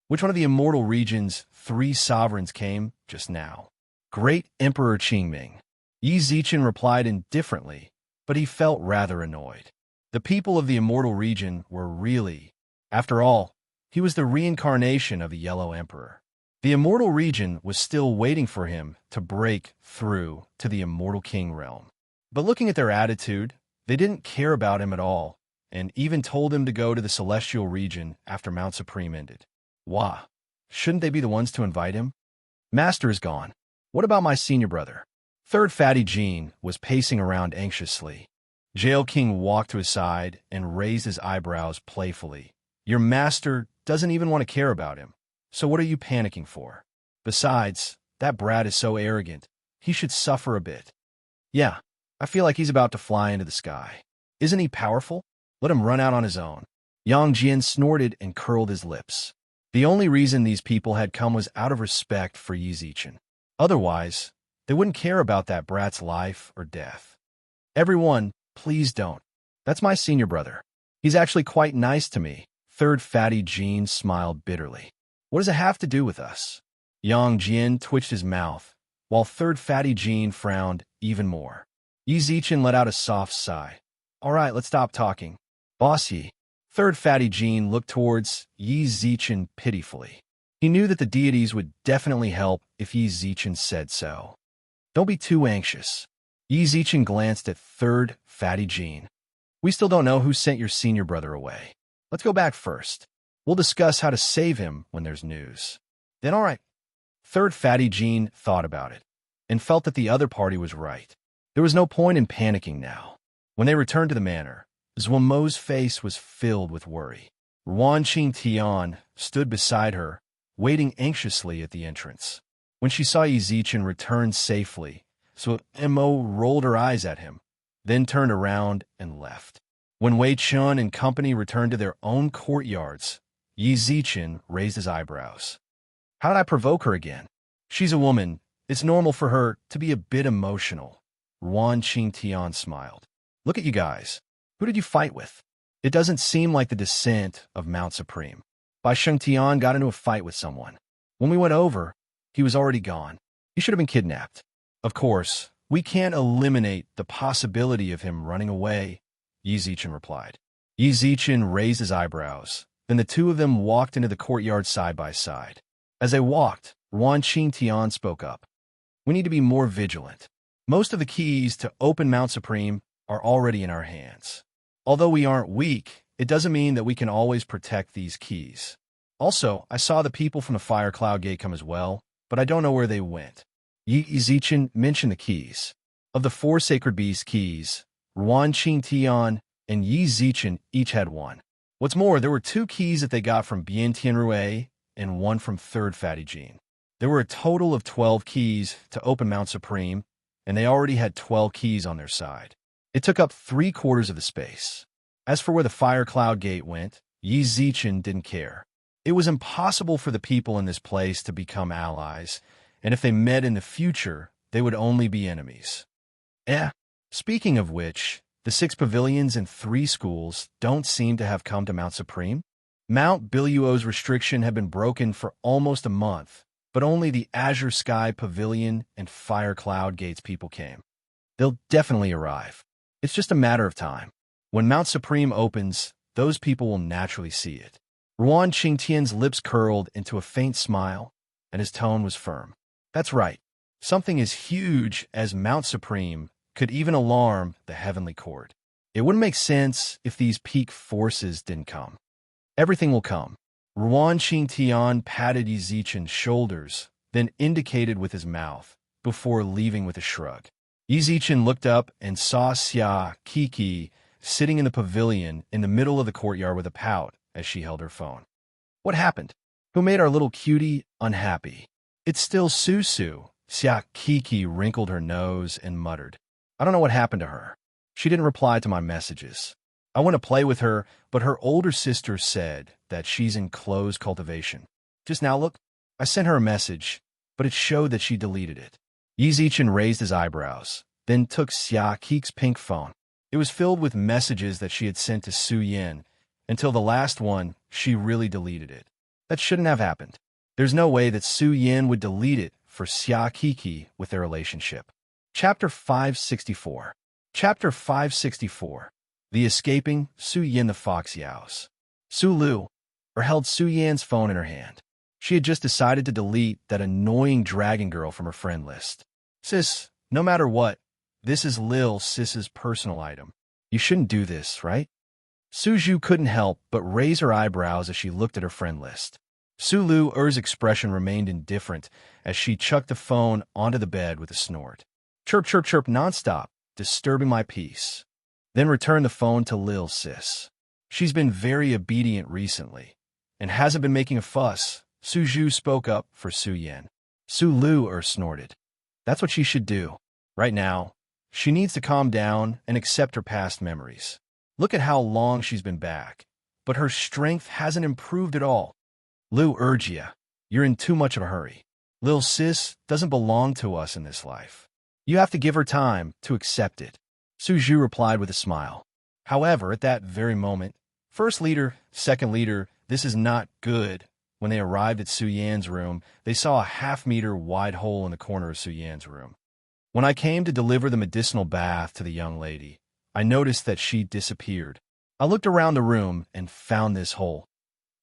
which one of the immortal region's three sovereigns came just now? Great Emperor Qingming. Yi Zichen replied indifferently, but he felt rather annoyed. The people of the immortal region were really, after all, he was the reincarnation of the Yellow Emperor. The immortal region was still waiting for him to break through to the immortal king realm. But looking at their attitude, they didn't care about him at all, and even told him to go to the celestial region after Mount Supreme ended. Wah! Shouldn't they be the ones to invite him? Master is gone. What about my senior brother? Third Fatty Jean was pacing around anxiously. Jail King walked to his side and raised his eyebrows playfully. Your master doesn't even want to care about him. So what are you panicking for? Besides, that brat is so arrogant. He should suffer a bit. Yeah, I feel like he's about to fly into the sky. Isn't he powerful? Let him run out on his own. Yang Jian snorted and curled his lips. The only reason these people had come was out of respect for Yi Zichen. Otherwise, they wouldn't care about that brat's life or death. Everyone, please don't. That's my senior brother. He's actually quite nice to me. Third Fatty Jean smiled bitterly. What does it have to do with us? Yang Jian twitched his mouth, while Third Fatty Jean frowned even more. Yi Zichen let out a soft sigh. All right, let's stop talking. Boss Yi. Third Fatty Jean looked towards Yi Zichen pitifully. He knew that the deities would definitely help if Yi Zichen said so. Don't be too anxious. Yi Zichen glanced at Third Fatty Jean. We still don't know who sent your senior brother away. Let's go back first. We'll discuss how to save him when there's news. Then all right. Third Fatty Jean thought about it and felt that the other party was right. There was no point in panicking now. When they returned to the manor, Zhuangmo's face was filled with worry. Ruan Qingtian stood beside her, waiting anxiously at the entrance. When she saw Yi Zichen return safely, Zhuangmo rolled her eyes at him, then turned around and left. When Wei Chun and company returned to their own courtyards, Yi Zichen raised his eyebrows. How did I provoke her again? She's a woman. It's normal for her to be a bit emotional. Ruan Qingtian smiled. Look at you guys. Who did you fight with? It doesn't seem like the descent of Mount Supreme. Bai Shengtian got into a fight with someone. When we went over, he was already gone. He should have been kidnapped. Of course, we can't eliminate the possibility of him running away, Yi Zichen replied. Yi Zichen raised his eyebrows. Then the two of them walked into the courtyard side by side. As they walked, Ruan Qingtian spoke up. We need to be more vigilant. Most of the keys to open Mount Supreme are already in our hands. Although we aren't weak, it doesn't mean that we can always protect these keys. Also, I saw the people from the Fire Cloud Gate come as well, but I don't know where they went. Yi Zichen mentioned the keys. Of the four Sacred Beast keys, Ruan Qingtian and Yi Zichen each had one. What's more, there were two keys that they got from Bian Tianrui and one from Third Fatty Jean. There were a total of 12 keys to open Mount Supreme, and they already had 12 keys on their side. It took up 3/4 of the space. As for where the Fire Cloud Gate went, Yi Zichen didn't care. It was impossible for the people in this place to become allies, and if they met in the future, they would only be enemies. Speaking of which, the 6 pavilions and 3 schools don't seem to have come to Mount Supreme. Mount Biluo's restriction had been broken for almost a month, but only the Azure Sky Pavilion and Fire Cloud Gates people came. They'll definitely arrive. It's just a matter of time. When Mount Supreme opens, those people will naturally see it. Ruan Qingtian's lips curled into a faint smile, and his tone was firm. That's right. Something as huge as Mount Supreme could even alarm the Heavenly Court. It wouldn't make sense if these peak forces didn't come. Everything will come. Ruan Qingtian patted Yi Zichen's shoulders, then indicated with his mouth, before leaving with a shrug. Yi Zichen looked up and saw Xia Kiki sitting in the pavilion in the middle of the courtyard with a pout as she held her phone. What happened? Who made our little cutie unhappy? It's still Susu. Xia Kiki wrinkled her nose and muttered. I don't know what happened to her. She didn't reply to my messages. I want to play with her, but her older sister said that she's in closed cultivation. Just now, look, I sent her a message, but it showed that she deleted it. Yi Zichen raised his eyebrows, then took Xia Kiki's pink phone. It was filled with messages that she had sent to Su Yin. Until the last one, she really deleted it. That shouldn't have happened. There's no way that Su Yin would delete it for Xia Kiki with their relationship. Chapter 564. Chapter 564. The Escaping Su Yin the Fox Yaos. Su Lu held Su Yan's phone in her hand. She had just decided to delete that annoying dragon girl from her friend list. Sis, no matter what, this is Lil Sis's personal item. You shouldn't do this, right? Su Zhu couldn't help but raise her eyebrows as she looked at her friend list. Su Lu's expression remained indifferent as she chucked the phone onto the bed with a snort. Chirp, chirp, chirp nonstop, disturbing my peace. Then returned the phone to Lil Sis. She's been very obedient recently and hasn't been making a fuss. Su Zhu spoke up for Su Yin. Su Lu snorted. That's what she should do. Right now, she needs to calm down and accept her past memories. Look at how long she's been back, but her strength hasn't improved at all. Lu Urgia, you're in too much of a hurry. Lil Sis doesn't belong to us in this life. You have to give her time to accept it. Su Zhu replied with a smile. However, at that very moment, first leader, second leader, this is not good. When they arrived at Su Yan's room, they saw a half-meter wide hole in the corner of Su Yan's room. When I came to deliver the medicinal bath to the young lady, I noticed that she disappeared. I looked around the room and found this hole.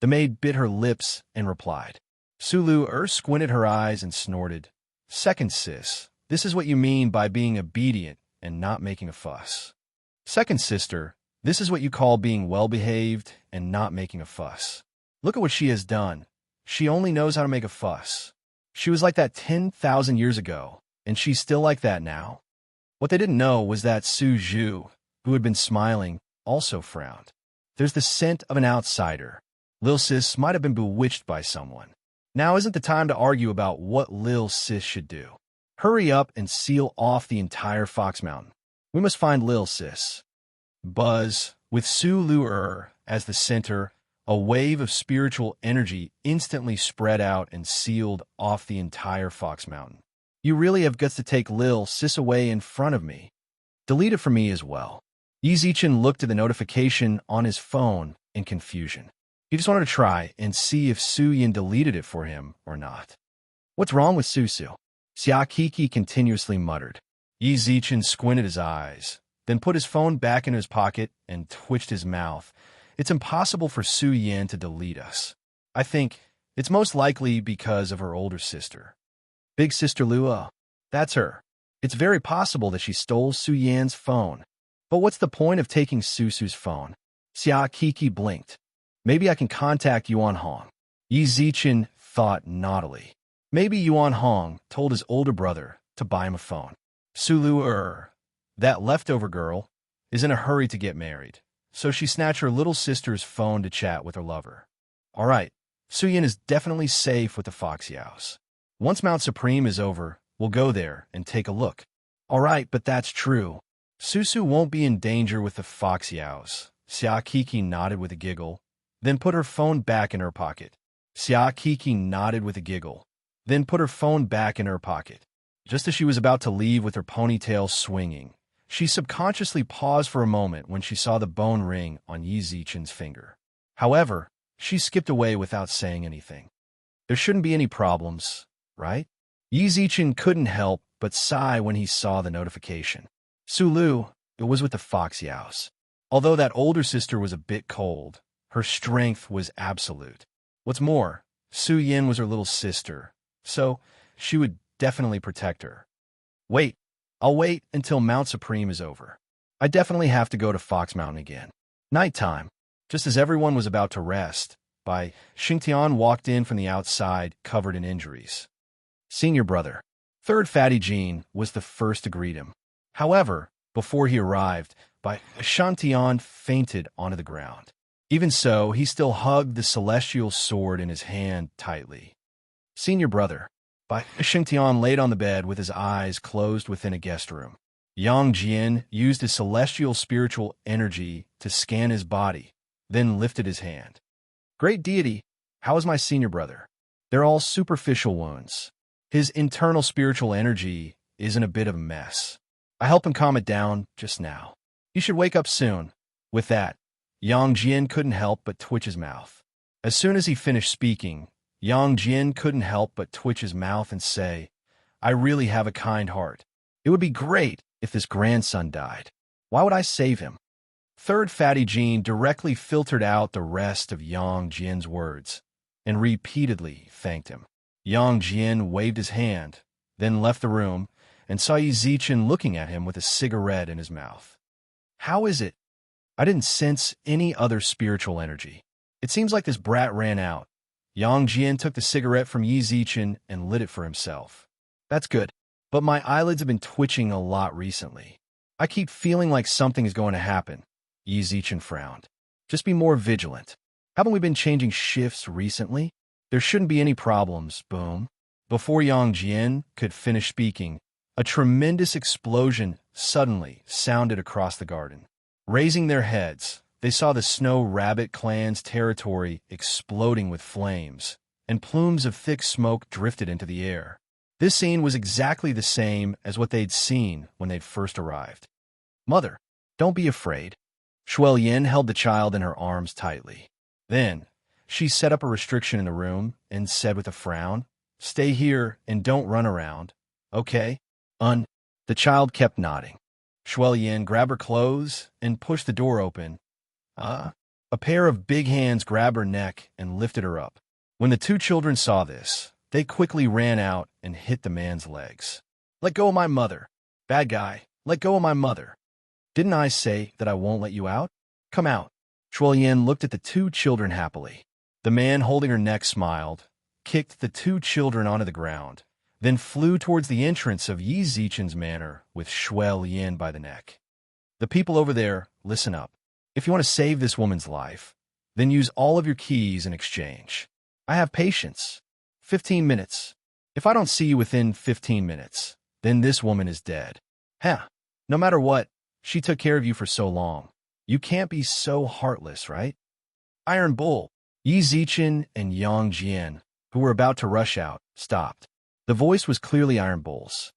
The maid bit her lips and replied. Su Lu squinted her eyes and snorted. Second sis, this is what you mean by being obedient and not making a fuss. Second sister, this is what you call being well-behaved and not making a fuss. Look at what she has done. She only knows how to make a fuss. She was like that 10,000 years ago, and she's still like that now. What they didn't know was that Su Zhu, who had been smiling, also frowned. There's the scent of an outsider. Lil Sis might have been bewitched by someone. Now isn't the time to argue about what Lil Sis should do. Hurry up and seal off the entire Fox Mountain. We must find Lil Sis. Buzz, with Su Lu as the center, a wave of spiritual energy instantly spread out and sealed off the entire Fox Mountain. You really have guts to take Lil Sis away in front of me. Delete it for me as well. Yi Zichen looked at the notification on his phone in confusion. He just wanted to try and see if Su Yin deleted it for him or not. What's wrong with Susu? Xia Kiki continuously muttered. Yi Zichen squinted his eyes, then put his phone back in his pocket and twitched his mouth. It's impossible for Su Yin to delete us. I think it's most likely because of her older sister. Big Sister Lua, that's her. It's very possible that she stole Su Yan's phone. But what's the point of taking Susu's phone? Xia Kiki blinked. Maybe I can contact Yuan Hong. Yi Zichen thought naughtily. Maybe Yuan Hong told his older brother to buy him a phone. Su Lu that leftover girl, is in a hurry to get married, so she snatched her little sister's phone to chat with her lover. All right, Su Yin is definitely safe with the Fox Yaos. Once Mount Supreme is over, we'll go there and take a look. All right, but that's true. Susu won't be in danger with the Fox Yaos. Xia Kiki nodded with a giggle, then put her phone back in her pocket. Xia Kiki nodded with a giggle, then put her phone back in her pocket. Just as she was about to leave with her ponytail swinging, she subconsciously paused for a moment when she saw the bone ring on Yi Zichen's finger. However, she skipped away without saying anything. There shouldn't be any problems, right? Yi Zichen couldn't help but sigh when he saw the notification. Su Lu, it was with the Fox Yaos. Although that older sister was a bit cold, her strength was absolute. What's more, Su Yin was her little sister, so she would definitely protect her. Wait, I'll wait until Mount Supreme is over. I definitely have to go to Fox Mountain again. Nighttime. Just as everyone was about to rest, by Xingtian walked in from the outside, covered in injuries. Senior brother. Third Fatty Jean was the first to greet him. However, before he arrived, by Xingtian fainted onto the ground. Even so, he still hugged the celestial sword in his hand tightly. Senior brother. By Xingtian laid on the bed with his eyes closed within a guest room. Yang Jian used his celestial spiritual energy to scan his body, then lifted his hand. Great deity, how is my senior brother? They're all superficial wounds. His internal spiritual energy is in a bit of a mess. I helped him calm it down just now. You should wake up soon. With that, Yang Jian couldn't help but twitch his mouth. As soon as he finished speaking, Yang Jian couldn't help but twitch his mouth and say, I really have a kind heart. It would be great if this grandson died. Why would I save him? Third Fatty Jean directly filtered out the rest of Yang Jian's words and repeatedly thanked him. Yang Jian waved his hand, then left the room and saw Yi Zichen looking at him with a cigarette in his mouth. How is it? I didn't sense any other spiritual energy. It seems like this brat ran out. Yang Jian took the cigarette from Yi Zichen and lit it for himself. That's good, but my eyelids have been twitching a lot recently. I keep feeling like something is going to happen. Yi Zichen frowned. Just be more vigilant. Haven't we been changing shifts recently? There shouldn't be any problems, boom. Before Yang Jian could finish speaking, a tremendous explosion suddenly sounded across the garden. Raising their heads, they saw the Snow Rabbit clan's territory exploding with flames, and plumes of thick smoke drifted into the air. This scene was exactly the same as what they'd seen when they'd first arrived. Mother, don't be afraid. Shuel Yin held the child in her arms tightly. Then, she set up a restriction in the room and said with a frown, Stay here and don't run around, okay? The child kept nodding. Shuel Yin grabbed her clothes and pushed the door open. A pair of big hands grabbed her neck and lifted her up. When the two children saw this, they quickly ran out and hit the man's legs. Let go of my mother. Bad guy, let go of my mother. Didn't I say that I won't let you out? Come out. Shuel Yin looked at the two children happily. The man holding her neck smiled, kicked the two children onto the ground, then flew towards the entrance of Yi Zichen's manor with Shuel Yin by the neck. The people over there, listen up. If you want to save this woman's life, then use all of your keys in exchange. I have patience. 15 minutes. If I don't see you within 15 minutes, then this woman is dead. No matter what, she took care of you for so long. You can't be so heartless, right? Iron Bull, Yi Zichen and Yang Jian, who were about to rush out, stopped. The voice was clearly Iron Bull's.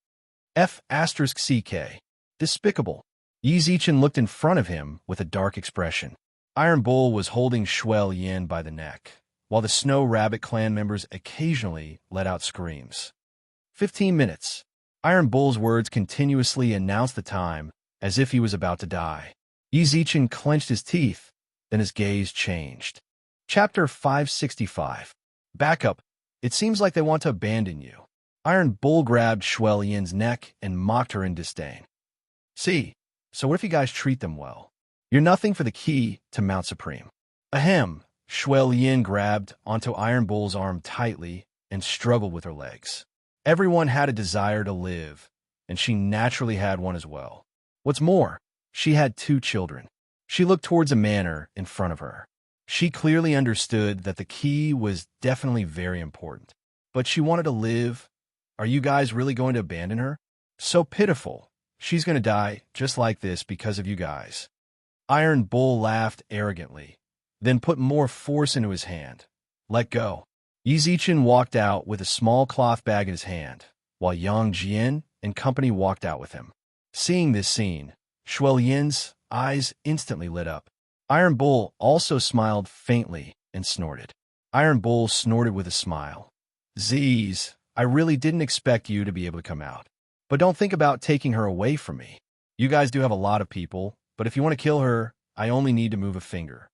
F***CK. Despicable. Yi Zichen looked in front of him with a dark expression. Iron Bull was holding Shuel Yin by the neck, while the Snow Rabbit clan members occasionally let out screams. 15 minutes. Iron Bull's words continuously announced the time, as if he was about to die. Yi Zichen clenched his teeth, then his gaze changed. Chapter 565. Backup. It seems like they want to abandon you. Iron Bull grabbed Shuel Yin's neck and mocked her in disdain. See, so what if you guys treat them well? You're nothing for the key to Mount Supreme. Ahem. Shuel Yin grabbed onto Iron Bull's arm tightly and struggled with her legs. Everyone had a desire to live, and she naturally had one as well. What's more, she had two children. She looked towards a manor in front of her. She clearly understood that the key was definitely very important. But she wanted to live. Are you guys really going to abandon her? So pitiful. She's going to die just like this because of you guys. Iron Bull laughed arrogantly, then put more force into his hand. Let go. Yi Zichen walked out with a small cloth bag in his hand, while Yang Jian and company walked out with him. Seeing this scene, Shuel Yin's eyes instantly lit up. Iron Bull also smiled faintly and snorted. Iron Bull snorted with a smile. Z's, I really didn't expect you to be able to come out. But don't think about taking her away from me. You guys do have a lot of people, but if you want to kill her, I only need to move a finger.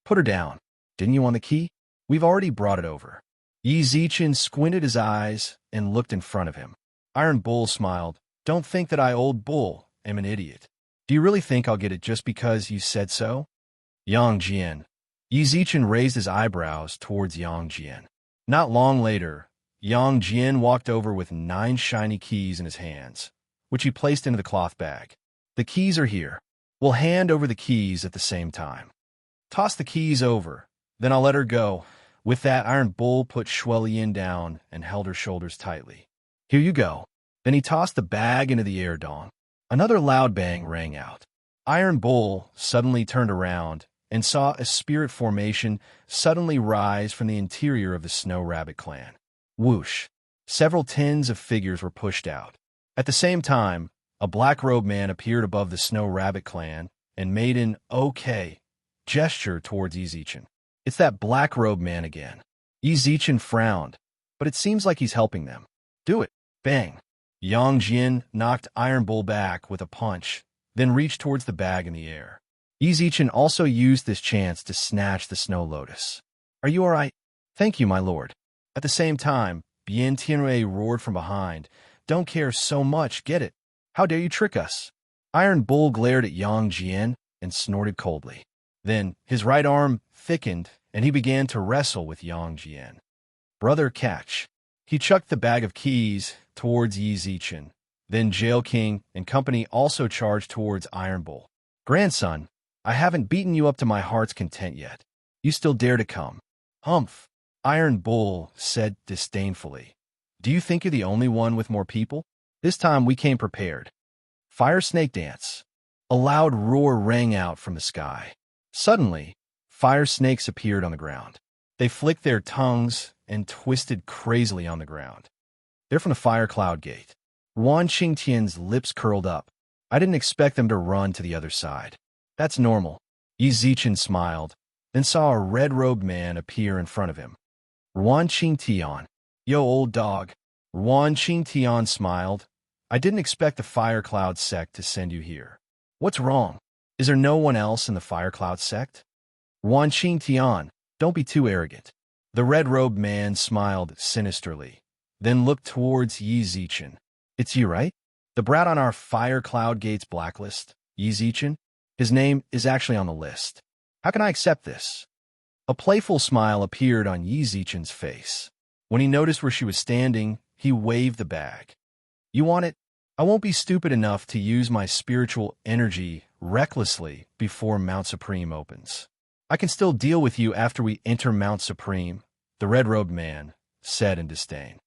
Put her down. Didn't you want the key? We've already brought it over. Yi Zichen squinted his eyes and looked in front of him. Iron Bull smiled. Don't think that I, old bull, am an idiot. Do you really think I'll get it just because you said so? Yang Jian. Yi Zichen raised his eyebrows towards Yang Jian. Not long later, Yang Jian walked over with 9 shiny keys in his hands, which he placed into the cloth bag. The keys are here. We'll hand over the keys at the same time. Toss the keys over, then I'll let her go. With that, Iron Bull put Shuelian down and held her shoulders tightly. Here you go. Then he tossed the bag into the air. Dong. Another loud bang rang out. Iron Bull suddenly turned around and saw a spirit formation suddenly rise from the interior of the Snow Rabbit clan. Whoosh! Several tins of figures were pushed out. At the same time, a black-robed man appeared above the Snow Rabbit clan and made an okay gesture towards Yi Zichen. It's that black-robed man again. Yi Zichen frowned, but it seems like he's helping them. Do it. Bang. Yang Jian knocked Iron Bull back with a punch, then reached towards the bag in the air. Yi Zichen also used this chance to snatch the Snow Lotus. Are you all right? Thank you, my lord. At the same time, Bien Tianrui roared from behind. Don't care so much, get it? How dare you trick us? Iron Bull glared at Yang Jian and snorted coldly. Then his right arm thickened, and he began to wrestle with Yang Jian. Brother, catch. He chucked the bag of keys towards Yi Zichen. Then Jail King and company also charged towards Iron Bull. Grandson, I haven't beaten you up to my heart's content yet. You still dare to come. Humph, Iron Bull said disdainfully. Do you think you're the only one with more people? This time we came prepared. Fire snake dance. A loud roar rang out from the sky. Suddenly, fire snakes appeared on the ground. They flicked their tongues and twisted crazily on the ground. They're from the fire cloud gate. Wan Qingtian's lips curled up. I didn't expect them to run to the other side. That's normal. Yi Zichen smiled, then saw a red-robed man appear in front of him. Wan Qingtian. Yo, old dog. Wan Qingtian smiled. I didn't expect the Fire Cloud sect to send you here. What's wrong? Is there no one else in the Fire Cloud sect? Wan Qingtian, don't be too arrogant. The red-robed man smiled sinisterly, then looked towards Yi Zichen. It's you, right? The brat on our Fire Cloud Gate's blacklist, Yi Zichen? His name is actually on the list. How can I accept this? A playful smile appeared on Yi Zichen's face. When he noticed where she was standing, he waved the bag. You want it? I won't be stupid enough to use my spiritual energy recklessly before Mount Supreme opens. I can still deal with you after we enter Mount Supreme, the red-robed man said in disdain.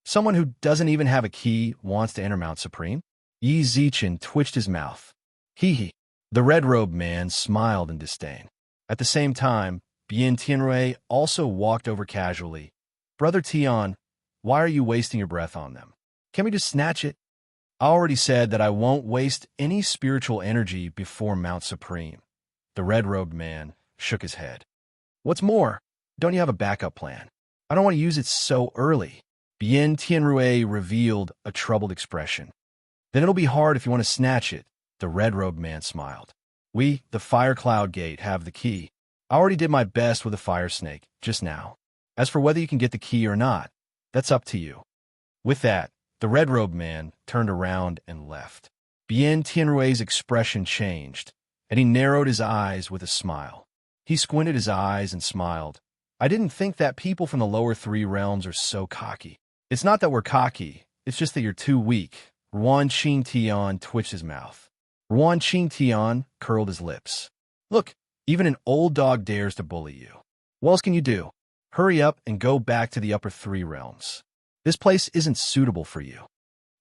Someone who doesn't even have a key wants to enter Mount Supreme? Yi Zichen twitched his mouth. Hee. The red-robed man smiled in disdain. At the same time, Bien Tianrui also walked over casually. Brother Tian, why are you wasting your breath on them? Can we just snatch it? I already said that I won't waste any spiritual energy before Mount Supreme. The red-robed man shook his head. What's more, don't you have a backup plan? I don't want to use it so early. Bien Tianrui revealed a troubled expression. Then it'll be hard if you want to snatch it, the red-robed man smiled. We, the Fire Cloud Gate, have the key. I already did my best with a fire snake, just now. As for whether you can get the key or not, that's up to you. With that, the red-robed man turned around and left. Bien Tianrui's expression changed, and he narrowed his eyes with a smile. He squinted his eyes and smiled. I didn't think that people from the lower 3 realms are so cocky. It's not that we're cocky, it's just that you're too weak. Wan Qingtian twitched his mouth. Wan Qingtian curled his lips. Look, even an old dog dares to bully you. What else can you do? Hurry up and go back to the upper 3 realms. This place isn't suitable for you.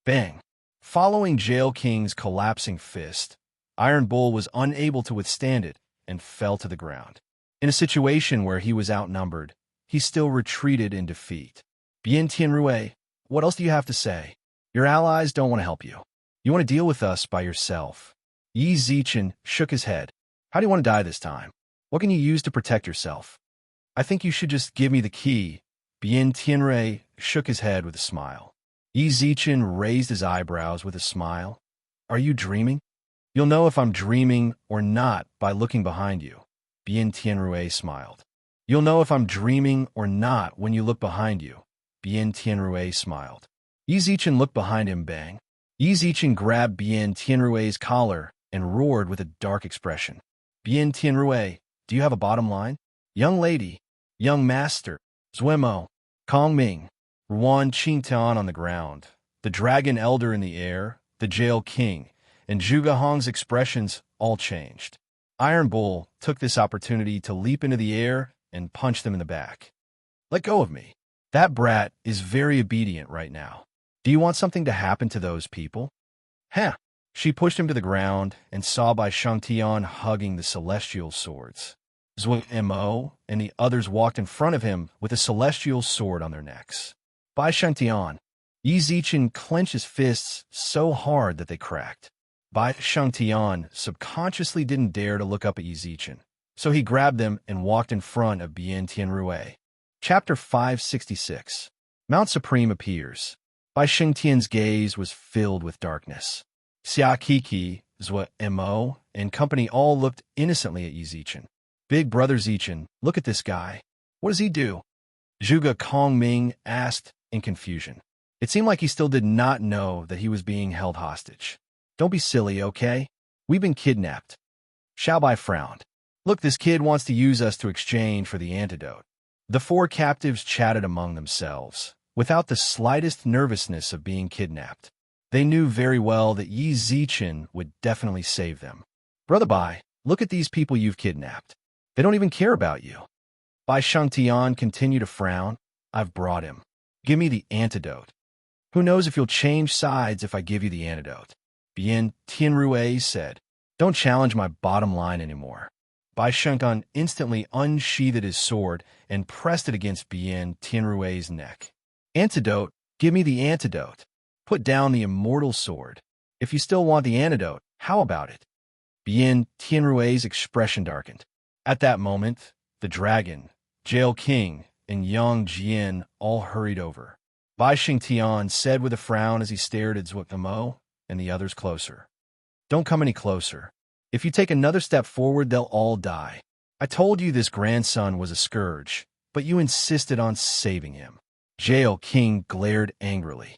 Bang! Following Jail King's collapsing fist, Iron Bull was unable to withstand it and fell to the ground. In a situation where he was outnumbered, he still retreated in defeat. Bien Tianrui, what else do you have to say? Your allies don't want to help you. You want to deal with us by yourself. Yi Zichen shook his head. How do you want to die this time? What can you use to protect yourself? I think you should just give me the key. Bien Tianrui shook his head with a smile. Yi Zichen raised his eyebrows with a smile. Are you dreaming? You'll know if I'm dreaming or not by looking behind you. Bien Tianrui smiled. You'll know if I'm dreaming or not when you look behind you. Bien Tianrui smiled. Yi Zichen looked behind him. Bang. Yi Zichen grabbed Bien Tianrui's collar and roared with a dark expression. Bien Tianrui, do you have a bottom line? young lady, young master, Zwemo, Kong Ming, Ruan Qingtian on the ground, the dragon elder in the air, the jail king, and Zhuge Hong's expressions all changed. Iron Bull took this opportunity to leap into the air and punch them in the back. Let go of me. That brat is very obedient right now. Do you want something to happen to those people? Huh. She pushed him to the ground and saw Bai Shangtian hugging the celestial swords. Zhuge and the others walked in front of him with a celestial sword on their necks. Bai Shangtian. Yi Zichen clenched his fists so hard that they cracked. Bai Shangtian subconsciously didn't dare to look up at Yi Zichen, so he grabbed them and walked in front of Bian Tianrui. Chapter 566. Mount Supreme appears. Bai Shangtian's gaze was filled with darkness. Xia Kiki, Zhuge and company all looked innocently at Yi Zichen. Big brother Zichen, look at this guy. What does he do? Zhuge Kongming asked in confusion. It seemed like he still did not know that he was being held hostage. Don't be silly, okay? We've been kidnapped. Xiaobai frowned. Look, this kid wants to use us to exchange for the antidote. The four captives chatted among themselves, without the slightest nervousness of being kidnapped. They knew very well that Yi Zichen would definitely save them. Brother Bai, look at these people you've kidnapped. They don't even care about you. Bai Shangtian continued to frown. I've brought him. Give me the antidote. Who knows if you'll change sides if I give you the antidote? Bian Tianrui said. Don't challenge my bottom line anymore. Bai Shangtian instantly unsheathed his sword and pressed it against Bian Tianrui's neck. Antidote? Give me the antidote. Put down the immortal sword. If you still want the antidote, how about it? Bian Tianrui's expression darkened. At that moment, the dragon, Jail King, and Yang Jian all hurried over. Bai Shangtian said with a frown as he stared at Zhuge and the others closer. Don't come any closer. If you take another step forward, they'll all die. I told you this grandson was a scourge, but you insisted on saving him. Jail King glared angrily.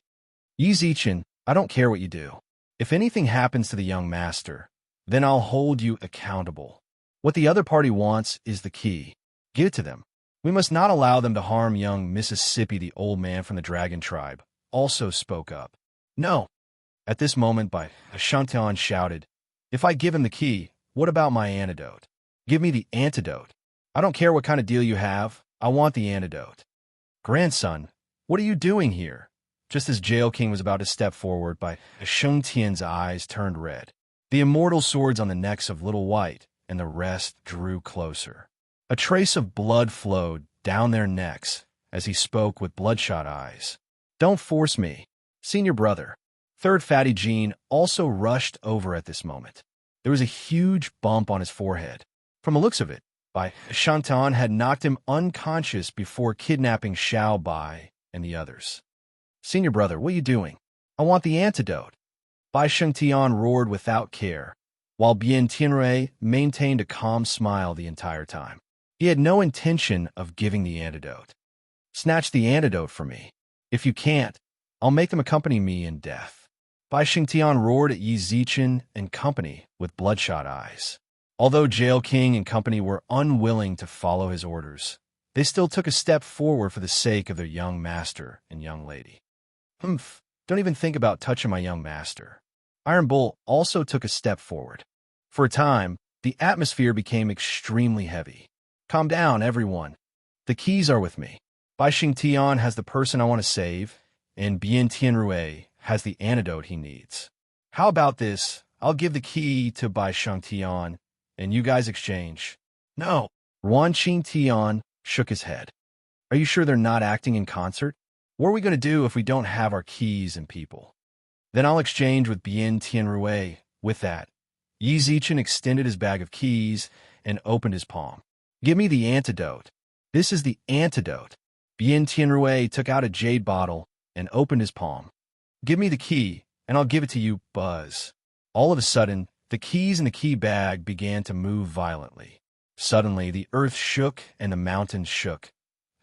Yi Zichen, I don't care what you do. If anything happens to the young master, then I'll hold you accountable. What the other party wants is the key. Give it to them. We must not allow them to harm young Mississippi. The old man from the dragon tribe also spoke up. No. At this moment, Bai Shangtian shouted, if I give him the key, what about my antidote? Give me the antidote. I don't care what kind of deal you have. I want the antidote. Grandson, what are you doing here? Just as Jail King was about to step forward, Bai Shangtian's eyes turned red. The immortal swords on the necks of Little White and the rest drew closer. A trace of blood flowed down their necks as he spoke with bloodshot eyes. Don't force me. Senior brother. Third Fatty Jean also rushed over at this moment. There was a huge bump on his forehead. From the looks of it, Bai Shangtian had knocked him unconscious before kidnapping Xiao Bai and the others. Senior brother, what are you doing? I want the antidote. Bai Shangtian roared without care, while Bian Tianrui maintained a calm smile the entire time. He had no intention of giving the antidote. Snatch the antidote from me. If you can't, I'll make them accompany me in death. Bai Shangtian roared at Yi Zichen and company with bloodshot eyes. Although Jail King and company were unwilling to follow his orders, they still took a step forward for the sake of their young master and young lady. Humph, don't even think about touching my young master. Iron Bull also took a step forward. For a time, the atmosphere became extremely heavy. Calm down, everyone. The keys are with me. Bai Shangtian has the person I want to save, and Bian Tianrui has the antidote he needs. How about this? I'll give the key to Bai Shangtian, and you guys exchange. No. Ruan Qingtian shook his head. Are you sure they're not acting in concert? What are we going to do if we don't have our keys and people? Then I'll exchange with Bian Tianrui. With that, Yi Zichen extended his bag of keys and opened his palm. Give me the antidote. This is the antidote. Bian Tianrui took out a jade bottle and opened his palm. Give me the key, and I'll give it to you, Buzz. All of a sudden, the keys in the key bag began to move violently. Suddenly, the earth shook and the mountains shook.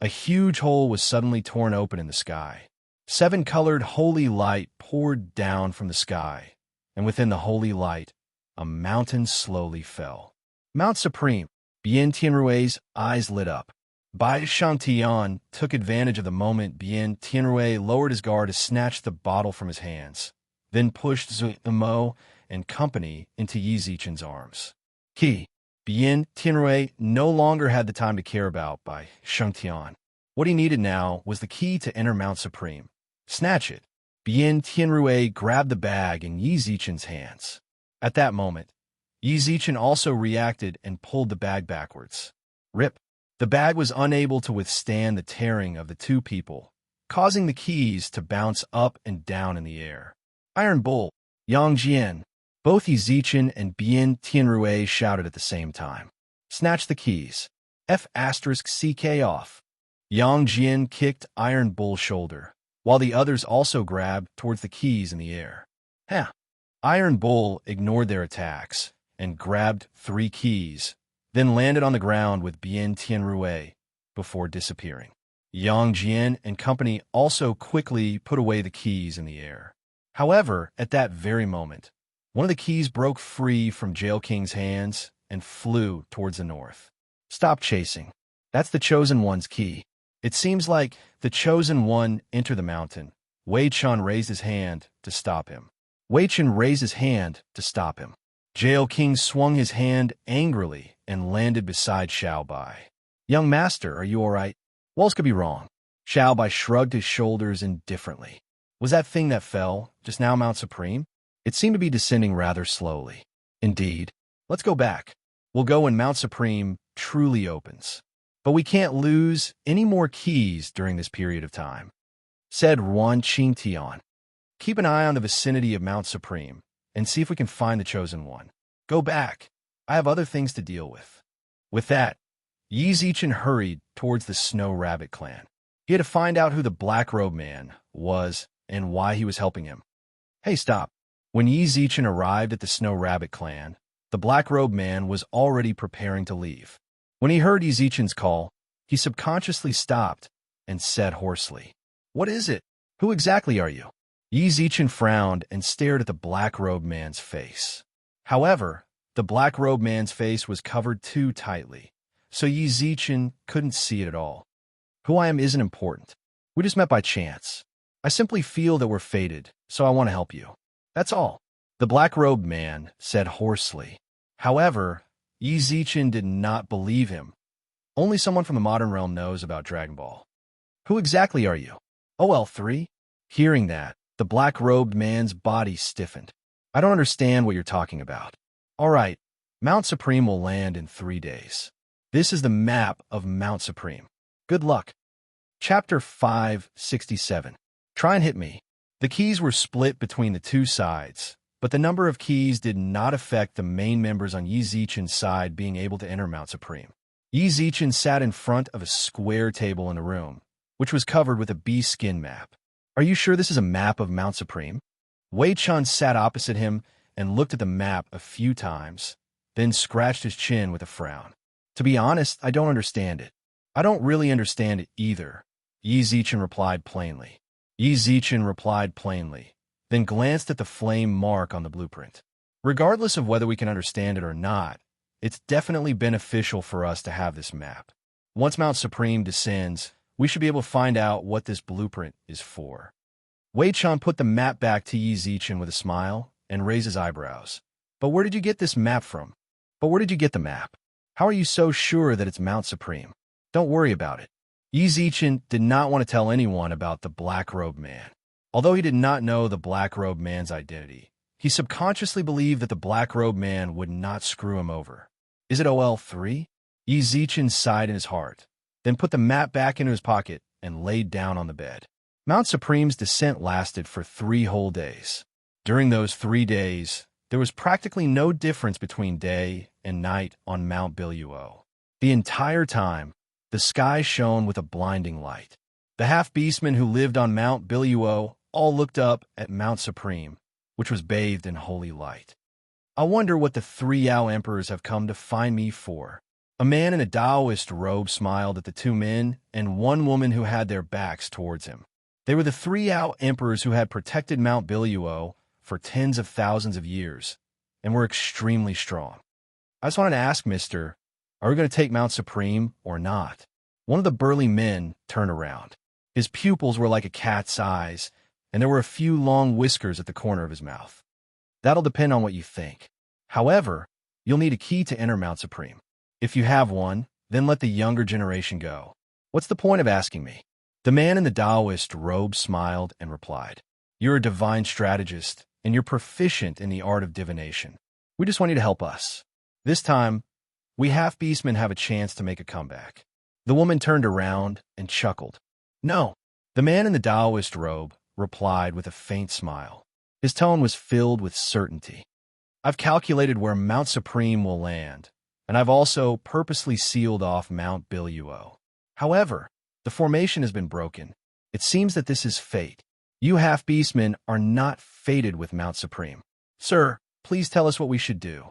A huge hole was suddenly torn open in the sky. 7-colored holy light poured down from the sky, and within the holy light, a mountain slowly fell. Mount Supreme. Bien Tianrui's eyes lit up. Bai Shantian took advantage of the moment. Bien Tianrui lowered his guard to snatch the bottle from his hands, then pushed Zuimo and company into Yi Zichen's arms. Key. Bien Tianrui no longer had the time to care about Bai Shantian. What he needed now was the key to enter Mount Supreme. Snatch it. Bien Tianrui grabbed the bag in Yi Zichen's hands. At that moment, Yi Zichen also reacted and pulled the bag backwards. Rip. The bag was unable to withstand the tearing of the two people, causing the keys to bounce up and down in the air. Iron Bull, Yang Jian. Both Yi Zichen and Bien Tianrui shouted at the same time. Snatch the keys. F***CK off. Yang Jian kicked Iron Bull's shoulder, while the others also grabbed towards the keys in the air. Huh. Iron Bull ignored their attacks and grabbed 3 keys, then landed on the ground with Bien Tianrui before disappearing. Yang Jian and company also quickly put away the keys in the air. However, at that very moment, one of the keys broke free from Jail King's hands and flew towards the north. Stop chasing. That's the Chosen One's key. It seems like the Chosen One entered the mountain. Wei Chun raised his hand to stop him. Jail King swung his hand angrily and landed beside Xiao Bai. Young master, are you all right? What else could be wrong? Xiao Bai shrugged his shoulders indifferently. Was that thing that fell just now Mount Supreme? It seemed to be descending rather slowly. Indeed. Let's go back. We'll go when Mount Supreme truly opens. But we can't lose any more keys during this period of time, said Ruan Qingtian. Keep an eye on the vicinity of Mount Supreme and see if we can find the Chosen One. Go back. I have other things to deal with. With that, Yi Zichen hurried towards the Snow Rabbit clan. He had to find out who the Black Robe Man was and why he was helping him. Hey, stop. When Yi Zichen arrived at the Snow Rabbit clan, the Black Robe Man was already preparing to leave. When he heard Yi Zichen's call, he subconsciously stopped and said hoarsely, "What is it? Who exactly are you?" Yi Zichen frowned and stared at the Black Robe Man's face. However, the Black Robe Man's face was covered too tightly, so Yi Zichen couldn't see it at all. Who I am isn't important. We just met by chance. I simply feel that we're fated, so I want to help you. That's all. The Black Robe Man said hoarsely. However, Yi Zichen did not believe him. Only someone from the modern realm knows about Dragon Ball. Who exactly are you? OL3? Hearing that, the black-robed man's body stiffened. I don't understand what you're talking about. All right, Mount Supreme will land in 3 days. This is the map of Mount Supreme. Good luck. Chapter 567. Try and hit me. The keys were split between the two sides, but the number of keys did not affect the main members on Yi Zichen's side being able to enter Mount Supreme. Yi Zichen sat in front of a square table in the room, which was covered with a bee skin map. Are you sure this is a map of Mount Supreme? Wei Chun sat opposite him and looked at the map a few times, then scratched his chin with a frown. To be honest, I don't understand it. I don't really understand it either, Yi Zichen replied plainly. Then glanced at the flame mark on the blueprint. Regardless of whether we can understand it or not, it's definitely beneficial for us to have this map. Once Mount Supreme descends, we should be able to find out what this blueprint is for. Wei Chun put the map back to Yi Zichen with a smile and raised his eyebrows. But where did you get this map from? How are you so sure that it's Mount Supreme? Don't worry about it. Yi Zichen did not want to tell anyone about the Black Robe Man. Although he did not know the Black Robe Man's identity, he subconsciously believed that the Black Robe Man would not screw him over. Is it OL3? Yi Zichen sighed in his heart, then put the map back into his pocket and laid down on the bed. Mount Supreme's descent lasted for 3 whole days. During those 3 days, there was practically no difference between day and night on Mount Biluo. The entire time, the sky shone with a blinding light. The half-beastmen who lived on Mount Biluo all looked up at Mount Supreme, which was bathed in holy light. I wonder what the 3 Yao emperors have come to find me for. A man in a Taoist robe smiled at the 2 men and 1 woman who had their backs towards him. They were the 3 Yao emperors who had protected Mount Biluo for tens of thousands of years and were extremely strong. I just wanted to ask, mister, Are we going to take Mount Supreme or not? One of the burly men turned around. His pupils were like a cat's eyes, and there were a few long whiskers at the corner of his mouth. That'll depend on what you think. However, you'll need a key to enter Mount Supreme. If you have one, then let the younger generation go. What's the point of asking me? The man in the Taoist robe smiled and replied, You're a divine strategist, and you're proficient in the art of divination. We just want you to help us. This time, we half-beastmen have a chance to make a comeback. The woman turned around and chuckled. No. The man in the Taoist robe replied with a faint smile. His tone was filled with certainty. I've calculated where Mount Supreme will land, and I've also purposely sealed off Mount Biluo. However, the formation has been broken. It seems that this is fate. You half-beastmen are not fated with Mount Supreme. Sir, please tell us what we should do.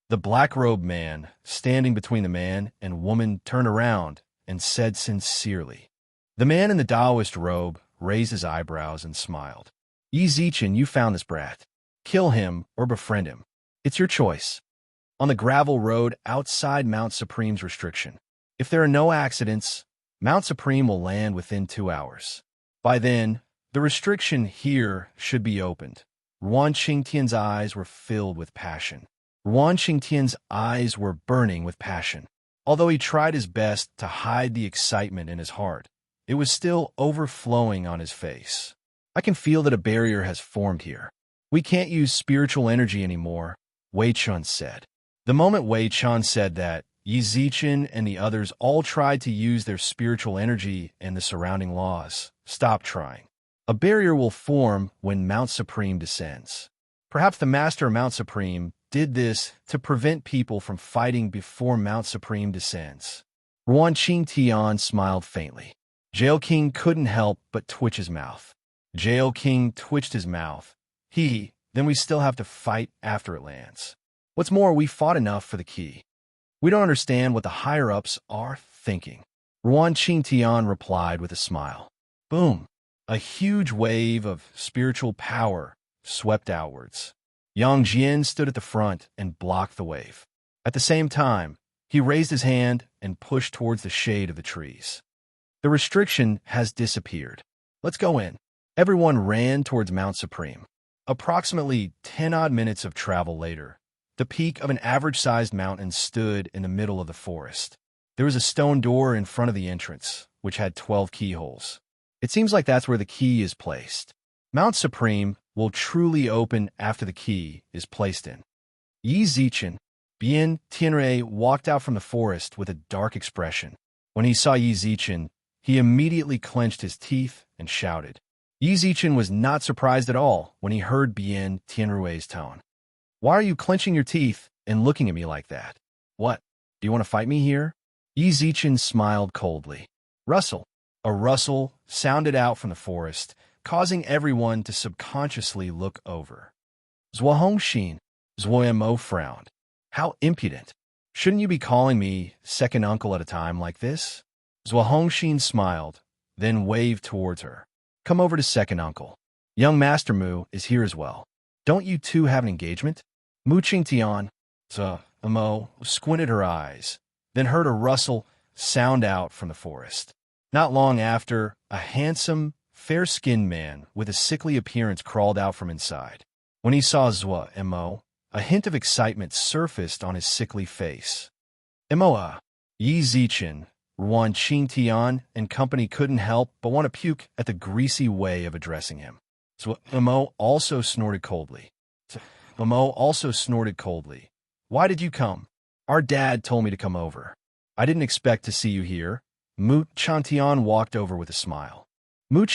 The black-robed man, standing between the man and woman, turned around and said sincerely. The man in the Taoist robe raised his eyebrows and smiled. Yi Zichen, you found this brat. Kill him or befriend him. It's your choice. On the gravel road outside Mount Supreme's restriction. If there are no accidents, Mount Supreme will land within 2 hours. By then, the restriction here should be opened. Ruan Qingtian's eyes were filled with passion. Ruan Qingtian's eyes were burning with passion. Although he tried his best to hide the excitement in his heart, it was still overflowing on his face. I can feel that a barrier has formed here. We can't use spiritual energy anymore, Wei Chun said. The moment Wei Chun said that, Yi Zichen and the others all tried to use their spiritual energy and the surrounding laws. Stop trying. A barrier will form when Mount Supreme descends. Perhaps the master of Mount Supreme did this to prevent people from fighting before Mount Supreme descends. Ruan Qingtian smiled faintly. Jail King couldn't help but twitch his mouth. Jail King twitched his mouth. Then we still have to fight after it lands. What's more, we fought enough for the key. We don't understand what the higher-ups are thinking. Ruan Qingtian replied with a smile. Boom! A huge wave of spiritual power swept outwards. Yang Jian stood at the front and blocked the wave. At the same time, he raised his hand and pushed towards the shade of the trees. The restriction has disappeared. Let's go in. Everyone ran towards Mount Supreme. Approximately 10-odd minutes of travel later, the peak of an average-sized mountain stood in the middle of the forest. There was a stone door in front of the entrance, which had 12 keyholes. It seems like that's where the key is placed. Mount Supreme will truly open after the key is placed in. Yi Zichen, Bien Tianrui walked out from the forest with a dark expression. When he saw Yi Zichen, he immediately clenched his teeth and shouted. Yi Zichen was not surprised at all when he heard Bien Tianrui's tone. Why are you clenching your teeth and looking at me like that? What? Do you want to fight me here? Yi Zichen smiled coldly. Rustle. A rustle sounded out from the forest, causing everyone to subconsciously look over. Zhuo Hongxin, Zhuo Mo frowned. How impudent. Shouldn't you be calling me second uncle at a time like this? Zhuo Hongxin smiled, then waved towards her. Come over to second uncle. Young Master Mu is here as well. Don't you two have an engagement? Mu Qingtian, Mo, squinted her eyes, then heard a rustle sound out from the forest. Not long after, a handsome, fair-skinned man with a sickly appearance crawled out from inside. When he saw Zhuo Mo, a hint of excitement surfaced on his sickly face. Moa, Yi Zichen, Ruan Qingtian and company couldn't help but want to puke at the greasy way of addressing him. So Mo also snorted coldly. Why did you come? Our dad told me to come over. I didn't expect to see you here. Mu Qingtian walked over with a smile. When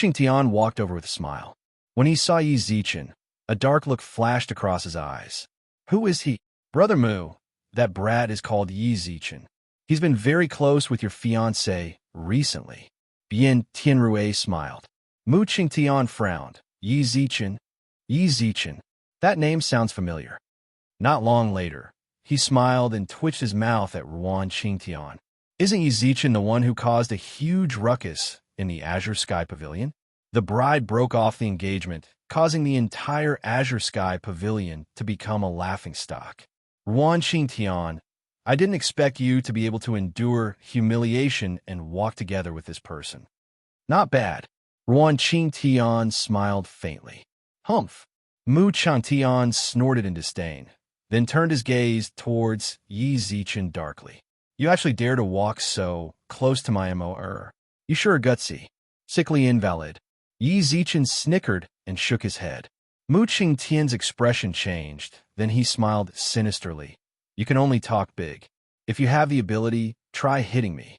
he saw Yi Zichen, a dark look flashed across his eyes. Who is he? Brother Mu, that brat is called Yi Zichen. He's been very close with your fiancé recently. Bien Tianrui smiled. Mu Qingtian frowned. Yi Zichen. That name sounds familiar. Not long later, he smiled and twitched his mouth at Ruan Qingtian. Isn't Yi Zichen the one who caused a huge ruckus in the Azure Sky Pavilion? The bride broke off the engagement, causing the entire Azure Sky Pavilion to become a laughingstock. Ruan Qingtian, I didn't expect you to be able to endure humiliation and walk together with this person. Not bad. Ruan Qingtian smiled faintly. Humph. Mu Chantian snorted in disdain, then turned his gaze towards Yi Zichen darkly. You actually dare to walk so close to my MOR. You sure are gutsy. Sickly invalid. Yi Zichen snickered and shook his head. Mu Qingtian's expression changed, then he smiled sinisterly. You can only talk big. If you have the ability, try hitting me.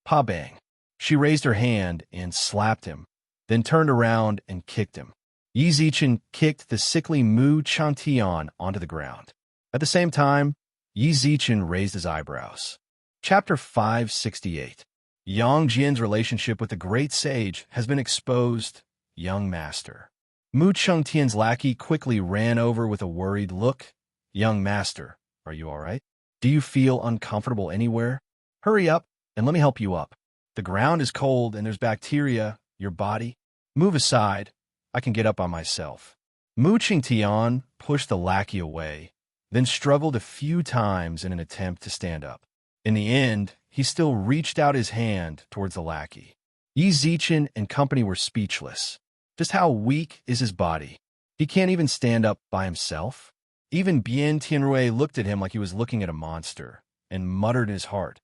Pa bang. She raised her hand and slapped him, then turned around and kicked him. Yi Zichen kicked the sickly Mu Chantian onto the ground. At the same time, Yi Zichen raised his eyebrows. Chapter 568. Yang Jian's relationship with the great sage has been exposed, young master. Mu Chengtian's lackey quickly ran over with a worried look. Young master, are you all right? Do you feel uncomfortable anywhere? Hurry up and let me help you up. The ground is cold and there's bacteria. Your body? Move aside. I can get up on myself. Mu Qingtian pushed the lackey away, then struggled a few times in an attempt to stand up. In the end, he still reached out his hand towards the lackey. Yi Zichen and company were speechless. Just how weak is his body? He can't even stand up by himself? Even Bian Tianrui looked at him like he was looking at a monster, and muttered in his heart,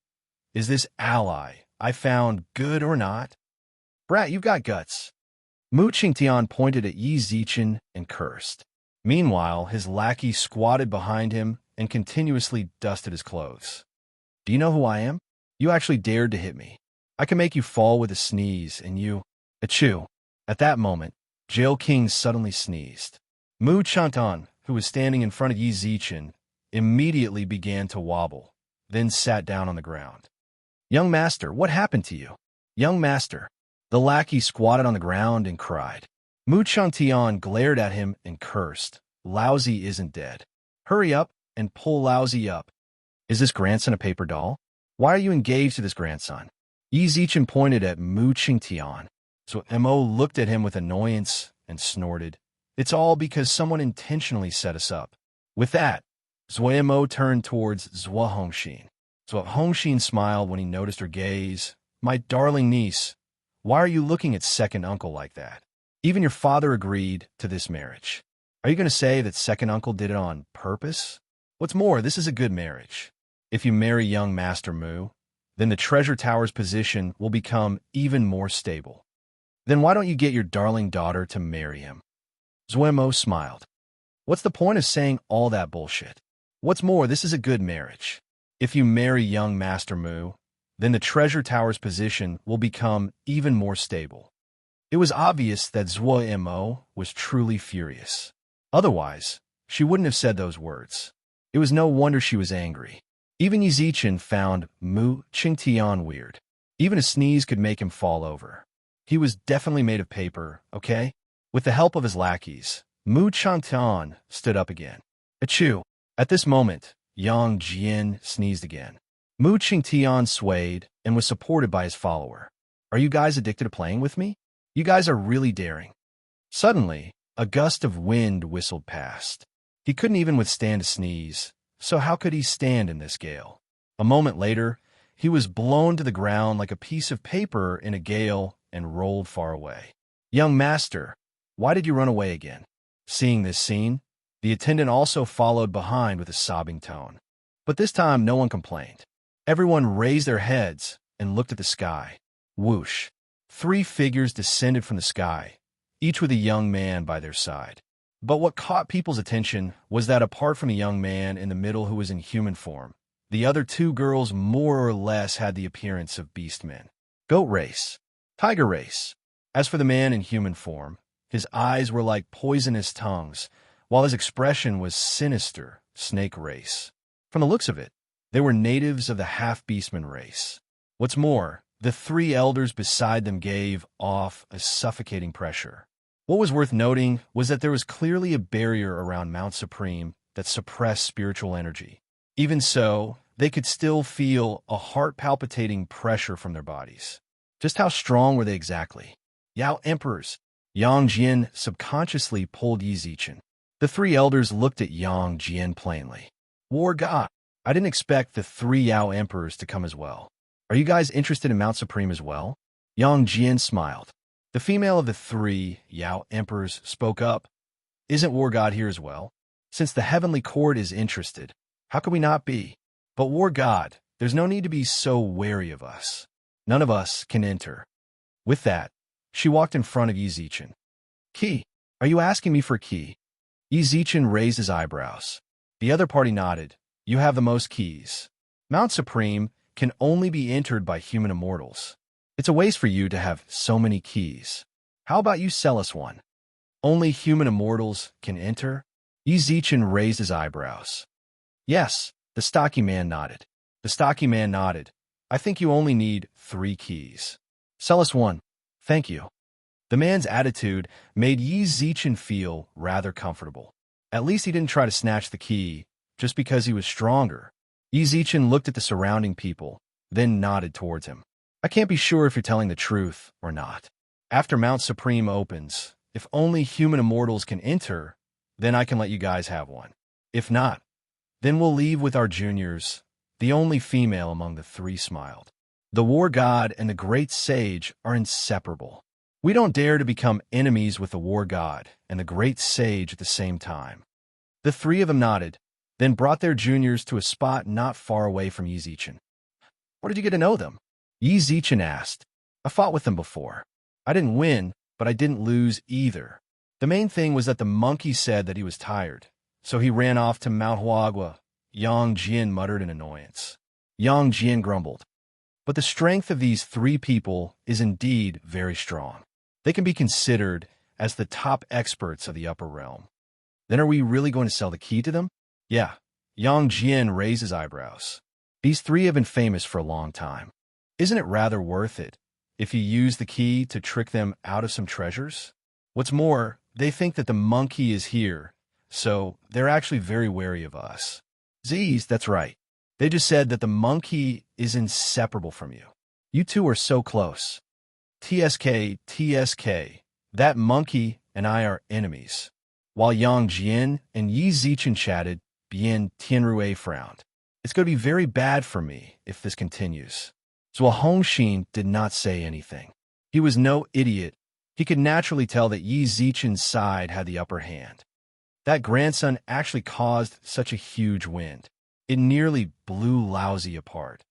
Is this ally I found good or not? Brat, you've got guts. Mu Qingtian pointed at Yi Zichen and cursed. Meanwhile, his lackey squatted behind him and continuously dusted his clothes. Do you know who I am? You actually dared to hit me. I can make you fall with a sneeze, and you... Achoo. At that moment, Jail King suddenly sneezed. Mu Chantan, who was standing in front of Yi Zichen, immediately began to wobble, then sat down on the ground. Young master, what happened to you? Young master. The lackey squatted on the ground and cried. Mu Chantian glared at him and cursed. Lousy isn't dead. Hurry up and pull Lousy up. Is this grandson a paper doll? Why are you engaged to this grandson? Yi Zichen pointed at Mu Qingtian. So Mo looked at him with annoyance and snorted. It's all because someone intentionally set us up. With that, Zui Mo turned towards Zhua Hongxin. Zhua Hongxin smiled when he noticed her gaze. My darling niece, why are you looking at second uncle like that? Even your father agreed to this marriage. Are you going to say that second uncle did it on purpose? What's more, this is a good marriage. If you marry young Master Mu, then the treasure tower's position will become even more stable. Then why don't you get your darling daughter to marry him? Zuemo smiled. What's the point of saying all that bullshit? What's more, this is a good marriage. If you marry young Master Mu, then the treasure tower's position will become even more stable. It was obvious that Zuemo was truly furious. Otherwise, she wouldn't have said those words. It was no wonder she was angry. Even Yi Zichen found Mu Qingtian weird. Even a sneeze could make him fall over. He was definitely made of paper, okay? With the help of his lackeys, Mu Chantian stood up again. Achoo! At this moment, Yang Jian sneezed again. Mu Qingtian swayed and was supported by his follower. Are you guys addicted to playing with me? You guys are really daring. Suddenly, a gust of wind whistled past. He couldn't even withstand a sneeze, so how could he stand in this gale? A moment later, he was blown to the ground like a piece of paper in a gale and rolled far away. Young master, why did you run away again? Seeing this scene, the attendant also followed behind with a sobbing tone. But this time, no one complained. Everyone raised their heads and looked at the sky. Whoosh! 3 figures descended from the sky, each with a young man by their side. But what caught people's attention was that apart from a young man in the middle who was in human form, the other 2 girls more or less had the appearance of beastmen. Goat race. Tiger race. As for the man in human form, his eyes were like poisonous tongues, while his expression was sinister, snake race. From the looks of it, they were natives of the half-beastman race. What's more, the 3 elders beside them gave off a suffocating pressure. What was worth noting was that there was clearly a barrier around Mount Supreme that suppressed spiritual energy. Even so, they could still feel a heart-palpitating pressure from their bodies. Just how strong were they exactly? Yao Emperors. Yang Jian subconsciously pulled Yi Zichen. The 3 elders looked at Yang Jian plainly. War God. I didn't expect the 3 Yao emperors to come as well. Are you guys interested in Mount Supreme as well? Yang Jian smiled. The female of the 3 Yao emperors spoke up. Isn't War God here as well? Since the heavenly court is interested, how could we not be? But War God, there's no need to be so wary of us. None of us can enter. With that, she walked in front of Yi Zichen. Key? Are you asking me for a key? Yi Zichen raised his eyebrows. The other party nodded. You have the most keys. Mount Supreme can only be entered by human immortals. It's a waste for you to have so many keys. How about you sell us one? Only human immortals can enter? Yi Zichen raised his eyebrows. Yes, the stocky man nodded. The stocky man nodded. I think you only need 3 keys. Sell us one. Thank you. The man's attitude made Yi Zichen feel rather comfortable. At least he didn't try to snatch the key just because he was stronger. Yi Zichen looked at the surrounding people, then nodded towards him. I can't be sure if you're telling the truth or not. After Mount Supreme opens, if only human immortals can enter, then I can let you guys have one. If not, then we'll leave with our juniors. The only female among the 3 smiled. The War God and the Great Sage are inseparable. We don't dare to become enemies with the War God and the Great Sage at the same time. The 3 of them nodded, then brought their juniors to a spot not far away from Yi Zichen. Where did you get to know them? Yi Zichen asked. I fought with them before. I didn't win, but I didn't lose either. The main thing was that the monkey said that he was tired, so he ran off to Mount Huagua. Yang Jian muttered in annoyance. Yang Jian grumbled. But the strength of these 3 people is indeed very strong. They can be considered as the top experts of the upper realm. Then are we really going to sell the key to them? Yeah. Yang Jian raised his eyebrows. These 3 have been famous for a long time. Isn't it rather worth it if you use the key to trick them out of some treasures? What's more, they think that the monkey is here, so they're actually very wary of us. Z's, that's right. They just said that the monkey is inseparable from you. You 2 are so close. TSK, that monkey and I are enemies. While Yang Jian and Yi Zichen chatted, Bien Tianrui frowned. It's going to be very bad for me if this continues. Zhuo Hongxin did not say anything. He was no idiot. He could naturally tell that Yi Zichen's side had the upper hand. That grandson actually caused such a huge wind. It nearly blew Laozi apart.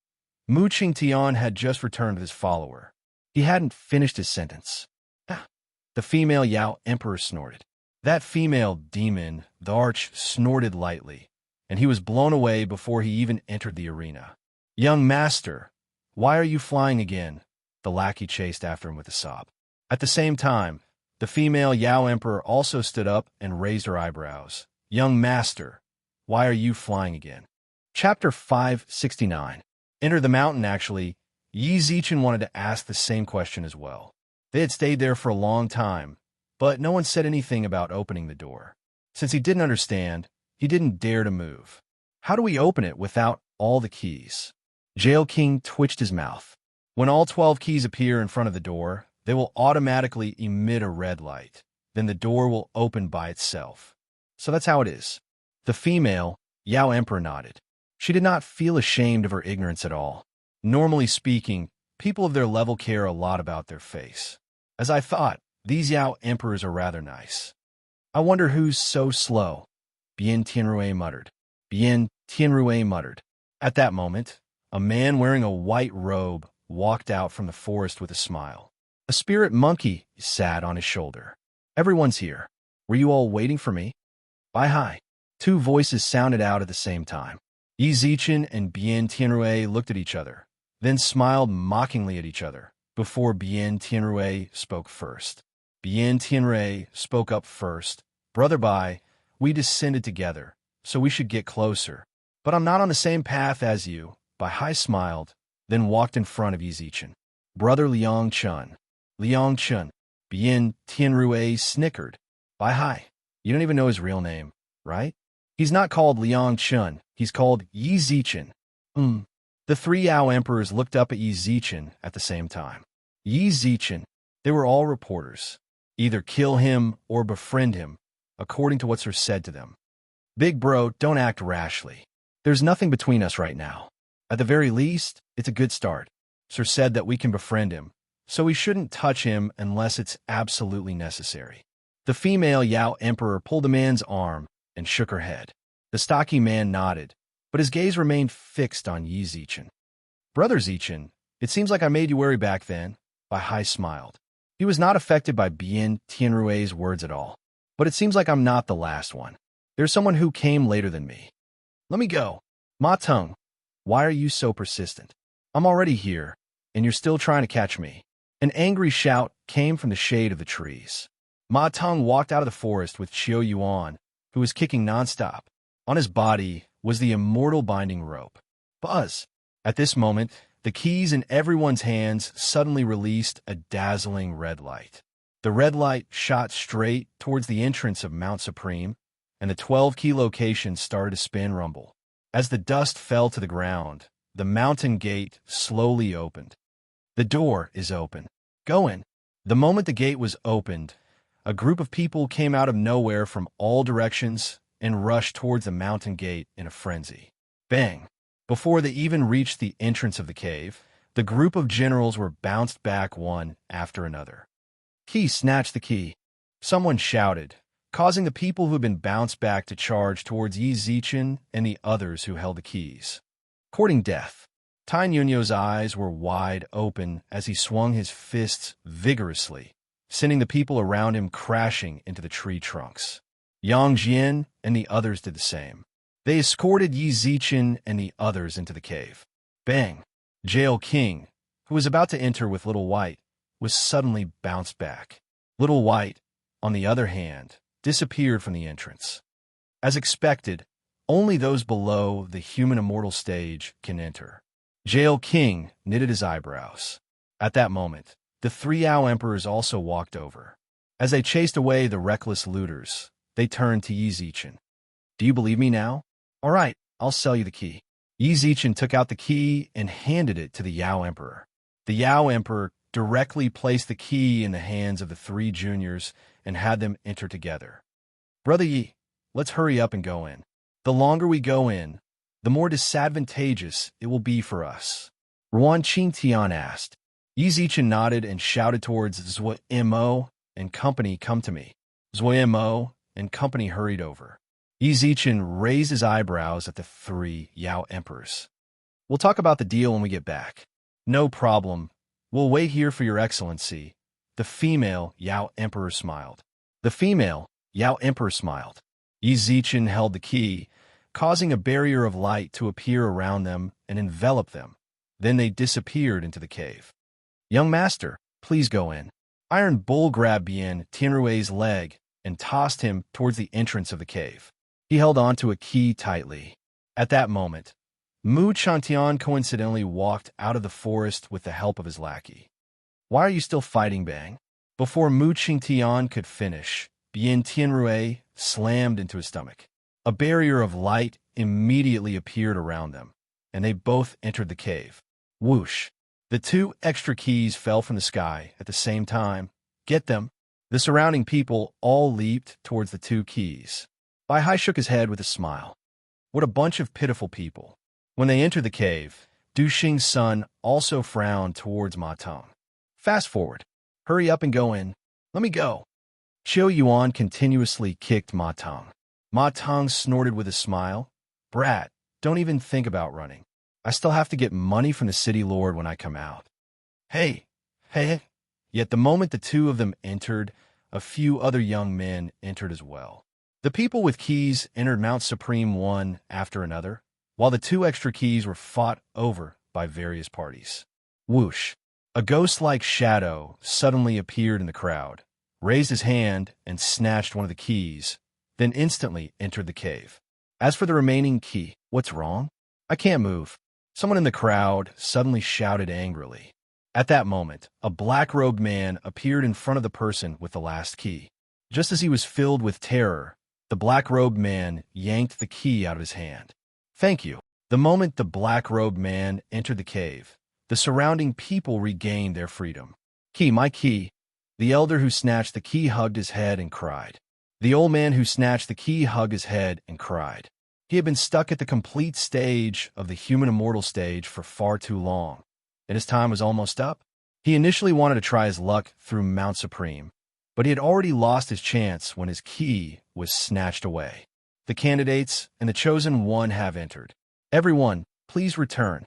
Mu Qingtian had just returned with his follower. He hadn't finished his sentence. The female Yao Emperor snorted. That female demon, the arch, snorted lightly, and he was blown away before he even entered the arena. Young master, why are you flying again? The lackey chased after him with a sob. At the same time, the female Yao Emperor also stood up and raised her eyebrows. Young master, why are you flying again? Chapter 569. Enter the mountain, actually. Yi Zichen wanted to ask the same question as well. They had stayed there for a long time, but no one said anything about opening the door. Since he didn't understand, he didn't dare to move. How do we open it without all the keys? Jail King twitched his mouth. When all 12 keys appear in front of the door, they will automatically emit a red light. Then the door will open by itself. So that's how it is. The female, Yao Emperor, nodded. She did not feel ashamed of her ignorance at all. Normally speaking, people of their level care a lot about their face. As I thought, these Yao Emperors are rather nice. I wonder who's so slow. Bien Tianrui muttered. Bien Tianrui muttered. At that moment, a man wearing a white robe walked out from the forest with a smile. A spirit monkey sat on his shoulder. Everyone's here. Were you all waiting for me? Bye hi. 2 voices sounded out at the same time. Yi Zichen and Bien Tianrui looked at each other, then smiled mockingly at each other, before Bien Tianrui spoke first. Bien Tianrui spoke up first. Brother Bai, we descended together, so we should get closer. But I'm not on the same path as you. Bai Hai smiled, then walked in front of Yi Zichen. Brother Liang Chun. Liang Chun. Bien Tianrui snickered. Bai Hai, you don't even know his real name, right? He's not called Liang Chun, he's called Yi Zichen. The 3 Yao Emperors looked up at Yi Zichen at the same time. Yi Zichen, they were all reporters. Either kill him or befriend him, according to what's said to them. Big bro, don't act rashly. There's nothing between us right now. At the very least, it's a good start. Sir said that we can befriend him, so we shouldn't touch him unless it's absolutely necessary. The female Yao Emperor pulled the man's arm and shook her head. The stocky man nodded, but his gaze remained fixed on Yi Zichen. Brother Zichen, it seems like I made you worry back then. Bai Hai smiled. He was not affected by Bian Tianrui's words at all. But it seems like I'm not the last one. There's someone who came later than me. Let me go. Ma Teng, why are you so persistent? I'm already here, and you're still trying to catch me. An angry shout came from the shade of the trees. Ma Teng walked out of the forest with Qiu Yuan, who was kicking nonstop. On his body was the immortal binding rope. Buzz! At this moment, the keys in everyone's hands suddenly released a dazzling red light. The red light shot straight towards the entrance of Mount Supreme, and the 12-key location started to spin rumble. As the dust fell to the ground, the mountain gate slowly opened. The door is open. Go in. The moment the gate was opened, a group of people came out of nowhere from all directions and rushed towards the mountain gate in a frenzy. Bang! Before they even reached the entrance of the cave, the group of generals were bounced back one after another. He snatched the key. Someone shouted, causing the people who had been bounced back to charge towards Yi Zichen and the others who held the keys. Courting death. Tai Nunyo's eyes were wide open as he swung his fists vigorously, sending the people around him crashing into the tree trunks. Yang Jian and the others did the same. They escorted Yi Zichen and the others into the cave. Bang! Jail King, who was about to enter with Little White, was suddenly bounced back. Little White, on the other hand, disappeared from the entrance. As expected, only those below the human immortal stage can enter. Jail King knitted his eyebrows. At that moment, the 3 Yao Emperors also walked over. As they chased away the reckless looters, they turned to Yi Zichen. Do you believe me now? All right, I'll sell you the key. Yi Zichen took out the key and handed it to the Yao Emperor. The Yao Emperor directly placed the key in the hands of the 3 juniors and had them enter together. Brother Yi, let's hurry up and go in. The longer we go in, the more disadvantageous it will be for us. Ruan Qingtian asked. Yi Zichen nodded and shouted towards Zhuo Mo and company, come to me. Zhuo Mo and company hurried over. Yi Zichen raised his eyebrows at the 3 Yao Emperors. We'll talk about the deal when we get back. No problem. We'll wait here for your excellency. The female Yao Emperor smiled. The female Yao Emperor smiled. Yi Zichen held the key, causing a barrier of light to appear around them and envelop them. Then they disappeared into the cave. Young master, please go in. Iron Bull grabbed Bian Tianrui's leg and tossed him towards the entrance of the cave. He held onto a key tightly. At that moment, Mu Chantian coincidentally walked out of the forest with the help of his lackey. Why are you still fighting, Bang? Before Mu Qingtian could finish, Bian Tianrui slammed into his stomach. A barrier of light immediately appeared around them, and they both entered the cave. Whoosh! The 2 extra keys fell from the sky at the same time. Get them! The surrounding people all leaped towards the 2 keys. Bai Hai shook his head with a smile. What a bunch of pitiful people. When they entered the cave, Du Xing's son also frowned towards Ma Teng. Fast forward. Hurry up and go in. Let me go. Qiu Yuan continuously kicked Ma Teng. Ma Teng snorted with a smile. Brat, don't even think about running. I still have to get money from the city lord when I come out. Hey. Yet the moment the 2 of them entered, a few other young men entered as well. The people with keys entered Mount Supreme one after another, while the 2 extra keys were fought over by various parties. Whoosh! A ghost-like shadow suddenly appeared in the crowd, raised his hand and snatched one of the keys, then instantly entered the cave. As for the remaining key, what's wrong? I can't move. Someone in the crowd suddenly shouted angrily. At that moment, a black-robed man appeared in front of the person with the last key. Just as he was filled with terror, the black-robed man yanked the key out of his hand. Thank you. The moment the black-robed man entered the cave, the surrounding people regained their freedom. Key, my key. The elder who snatched the key hugged his head and cried. The old man who snatched the key hugged his head and cried. He had been stuck at the complete stage of the human immortal stage for far too long, and his time was almost up. He initially wanted to try his luck through Mount Supreme, but he had already lost his chance when his key was snatched away. The candidates and the chosen one have entered. Everyone, please return.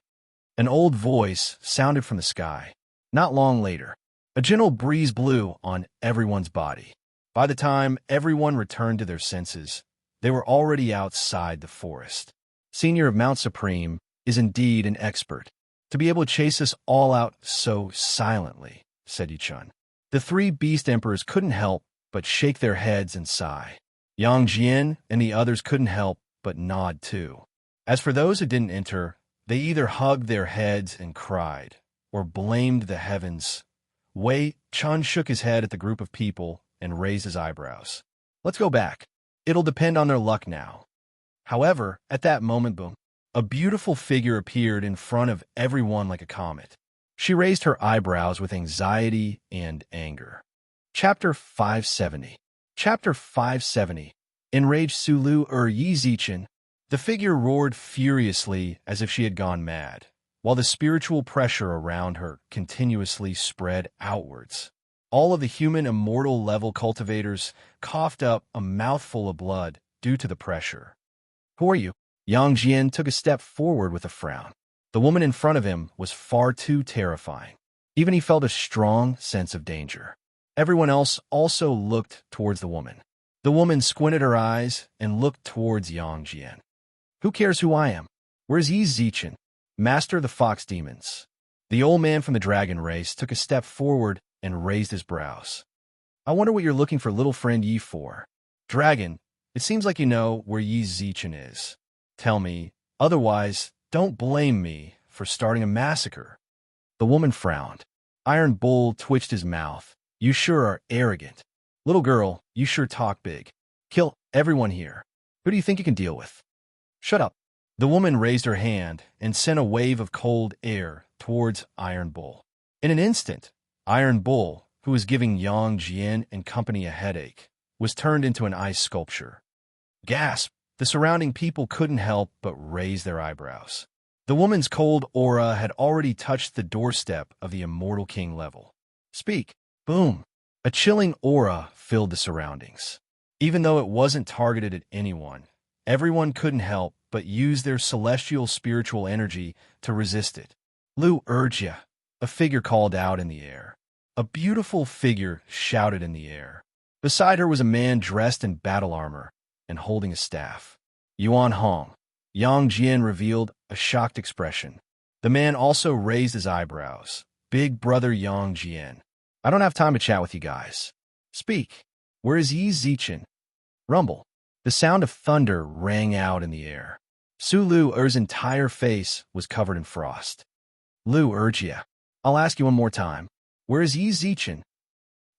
An old voice sounded from the sky. Not long later, a gentle breeze blew on everyone's body. By the time everyone returned to their senses, they were already outside the forest. Senior of Mount Supreme is indeed an expert. To be able to chase us all out so silently, said Yichun. The three beast emperors couldn't help but shake their heads and sigh. Yang Jian and the others couldn't help but nod too. As for those who didn't enter, they either hugged their heads and cried, or blamed the heavens. Wei Chun shook his head at the group of people and raised his eyebrows. Let's go back. It'll depend on their luck now. However, at that moment, boom, a beautiful figure appeared in front of everyone like a comet. She raised her eyebrows with anxiety and anger. Chapter 570. Chapter 570. Enraged Sulu Yi Zichen. The figure roared furiously as if she had gone mad, while the spiritual pressure around her continuously spread outwards. All of the human immortal level cultivators coughed up a mouthful of blood due to the pressure. Who are you? Yang Jian took a step forward with a frown. The woman in front of him was far too terrifying. Even he felt a strong sense of danger. Everyone else also looked towards the woman. The woman squinted her eyes and looked towards Yang Jian. Who cares who I am? Where's Yi Zichen, master of the fox demons? The old man from the dragon race took a step forward and raised his brows. I wonder what you're looking for little friend Yi for. Dragon, it seems like you know where Yi Zichen is. Tell me, otherwise, don't blame me for starting a massacre. The woman frowned. Iron Bull twitched his mouth. You sure are arrogant. Little girl, you sure talk big. Kill everyone here. Who do you think you can deal with? Shut up. The woman raised her hand and sent a wave of cold air towards Iron Bull. In an instant, Iron Bull, who was giving Yang Jian and company a headache, was turned into an ice sculpture. Gasp! The surrounding people couldn't help but raise their eyebrows. The woman's cold aura had already touched the doorstep of the Immortal King level. Speak! Boom! A chilling aura filled the surroundings. Even though it wasn't targeted at anyone, everyone couldn't help but use their celestial spiritual energy to resist it. Lu Urjia, a figure called out in the air. A beautiful figure shouted in the air. Beside her was a man dressed in battle armor and holding a staff. Yuan Hong. Yang Jian revealed a shocked expression. The man also raised his eyebrows. Big brother Yang Jian. I don't have time to chat with you guys. Speak. Where is Yi Zichen? Rumble. The sound of thunder rang out in the air. Su Lu Er's entire face was covered in frost. Lu Urjia. I'll ask you one more time. Where is Yi Zichen?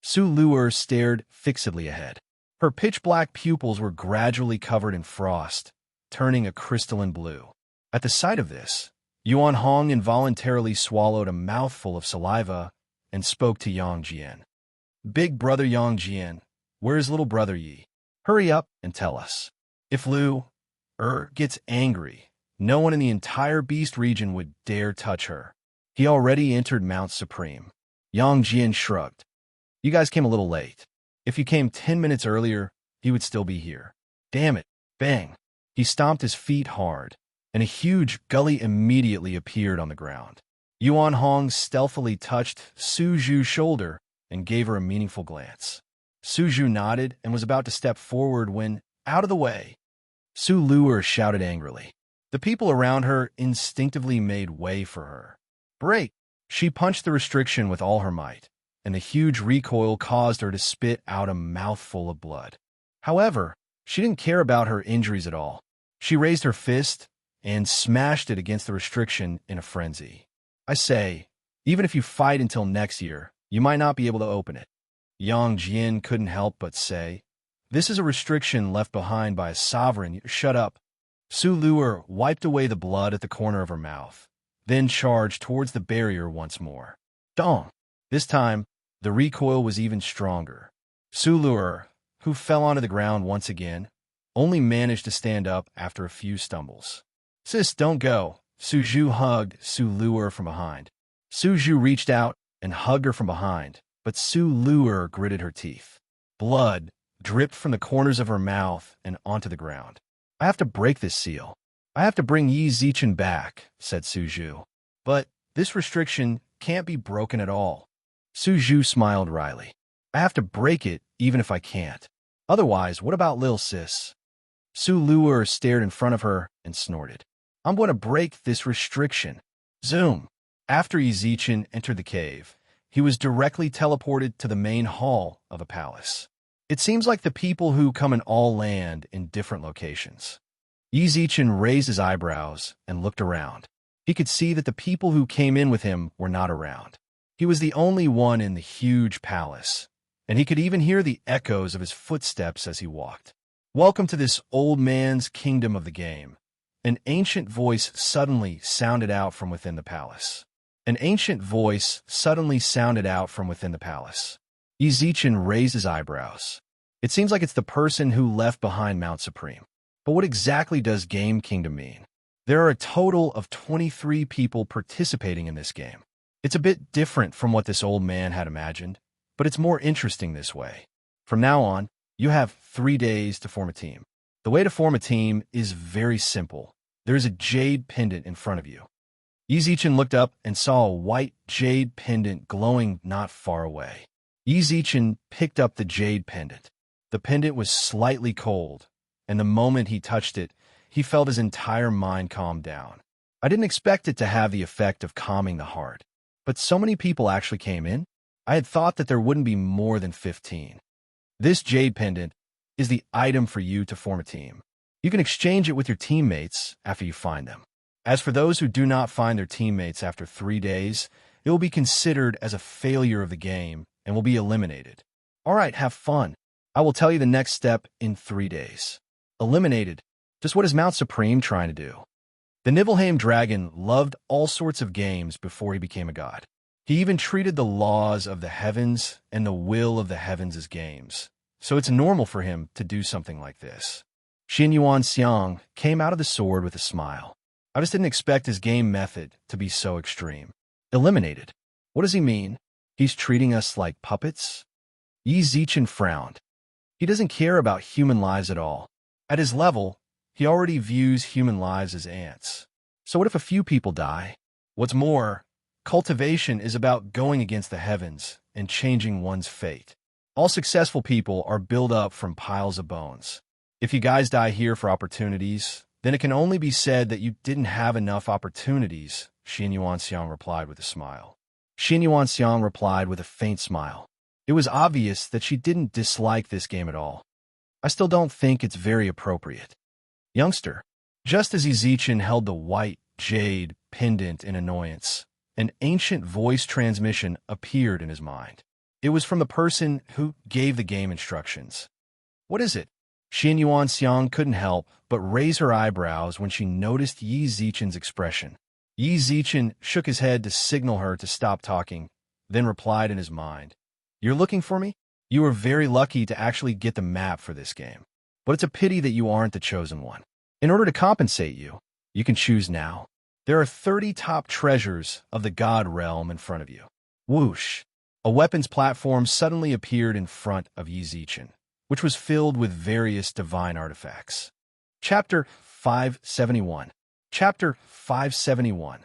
Su Lu Er stared fixedly ahead. Her pitch-black pupils were gradually covered in frost, turning a crystalline blue. At the sight of this, Yuan Hong involuntarily swallowed a mouthful of saliva and spoke to Yang Jian. Big brother Yang Jian, where is little brother Yi? Hurry up and tell us. If Lu gets angry, no one in the entire beast region would dare touch her. He already entered Mount Supreme. Yang Jian shrugged. You guys came a little late. If you came 10 minutes earlier, he would still be here. Damn it. Bang. He stomped his feet hard, and a huge gully immediately appeared on the ground. Yuan Hong stealthily touched Su Zhu's shoulder and gave her a meaningful glance. Su Zhu nodded and was about to step forward when, out of the way, Su Luer shouted angrily. The people around her instinctively made way for her. Break! She punched the restriction with all her might, and the huge recoil caused her to spit out a mouthful of blood. However, she didn't care about her injuries at all. She raised her fist and smashed it against the restriction in a frenzy. I say, even if you fight until next year, you might not be able to open it. Yang Jian couldn't help but say, this is a restriction left behind by a sovereign. Shut up. Su Luer wiped away the blood at the corner of her mouth, then charged towards the barrier once more. Dong! This time, the recoil was even stronger. Su Luer, who fell onto the ground once again, only managed to stand up after a few stumbles. "Sis, don't go." Suju hugged Su Luer from behind. Suju reached out and hugged her from behind, but Su Luer gritted her teeth. Blood dripped from the corners of her mouth and onto the ground. "I have to break this seal. I have to bring Yi Zichen back," said Suju. "But this restriction can't be broken at all." Suju smiled wryly. "I have to break it even if I can't. Otherwise, what about Lil Sis?" Su Luer stared in front of her and snorted. "I'm going to break this restriction." Zoom. After Yi Zichen entered the cave, he was directly teleported to the main hall of a palace. It seems like the people who come in all land in different locations. Yi Zichen raised his eyebrows and looked around. He could see that the people who came in with him were not around. He was the only one in the huge palace, and he could even hear the echoes of his footsteps as he walked. "Welcome to this old man's kingdom of the game." An ancient voice suddenly sounded out from within the palace. An ancient voice suddenly sounded out from within the palace. Yi Zichen raised his eyebrows. It seems like it's the person who left behind Mount Supreme. But what exactly does Game Kingdom mean? There are a total of 23 people participating in this game. It's a bit different from what this old man had imagined, but it's more interesting this way. From now on, you have 3 days to form a team. The way to form a team is very simple. There is a jade pendant in front of you. Yi Zichen looked up and saw a white jade pendant glowing not far away. Yi Zichen picked up the jade pendant. The pendant was slightly cold, and the moment he touched it, he felt his entire mind calm down. I didn't expect it to have the effect of calming the heart, but so many people actually came in. I had thought that there wouldn't be more than 15. This jade pendant is the item for you to form a team. You can exchange it with your teammates after you find them. As for those who do not find their teammates after 3 days, it will be considered as a failure of the game and will be eliminated. All right, have fun. I will tell you the next step in 3 days. Eliminated. Just what is Mount Supreme trying to do? The Nibelheim dragon loved all sorts of games before he became a god. He even treated the laws of the heavens and the will of the heavens as games. So it's normal for him to do something like this. Xin Yuan Xiang came out of the sword with a smile. I just didn't expect his game method to be so extreme. Eliminated. What does he mean? He's treating us like puppets? Yi Zichen frowned. He doesn't care about human lives at all. At his level, he already views human lives as ants. So what if a few people die? What's more, cultivation is about going against the heavens and changing one's fate. All successful people are built up from piles of bones. If you guys die here for opportunities, then it can only be said that you didn't have enough opportunities, Xin Yuan Xiang replied with a smile. Xin Yuan Xiang replied with a faint smile. It was obvious that she didn't dislike this game at all. I still don't think it's very appropriate. Youngster. Just as Yi Zichen held the white jade pendant in annoyance, an ancient voice transmission appeared in his mind. It was from the person who gave the game instructions. What is it? Xin Yuan Xiang couldn't help but raise her eyebrows when she noticed Yi Zichen's expression. Yi Zichen shook his head to signal her to stop talking, then replied in his mind, "You're looking for me? You were very lucky to actually get the map for this game. But it's a pity that you aren't the chosen one. In order to compensate you, you can choose now. There are 30 top treasures of the God realm in front of you." Whoosh! A weapons platform suddenly appeared in front of Yi Zichen, which was filled with various divine artifacts. Chapter 571. Chapter 571.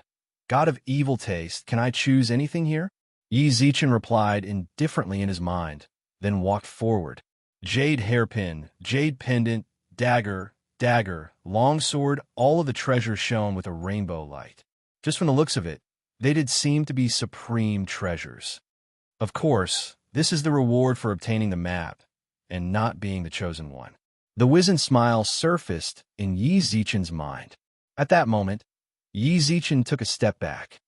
God of evil taste, can I choose anything here? Yi Zichen replied indifferently in his mind, then walked forward. Jade hairpin, jade pendant, dagger, longsword, all of the treasures shone with a rainbow light. Just from the looks of it, they did seem to be supreme treasures. Of course, this is the reward for obtaining the map and not being the chosen one. The wizened smile surfaced in Yi Zichen's mind. At that moment, Yi Zichen took a step back.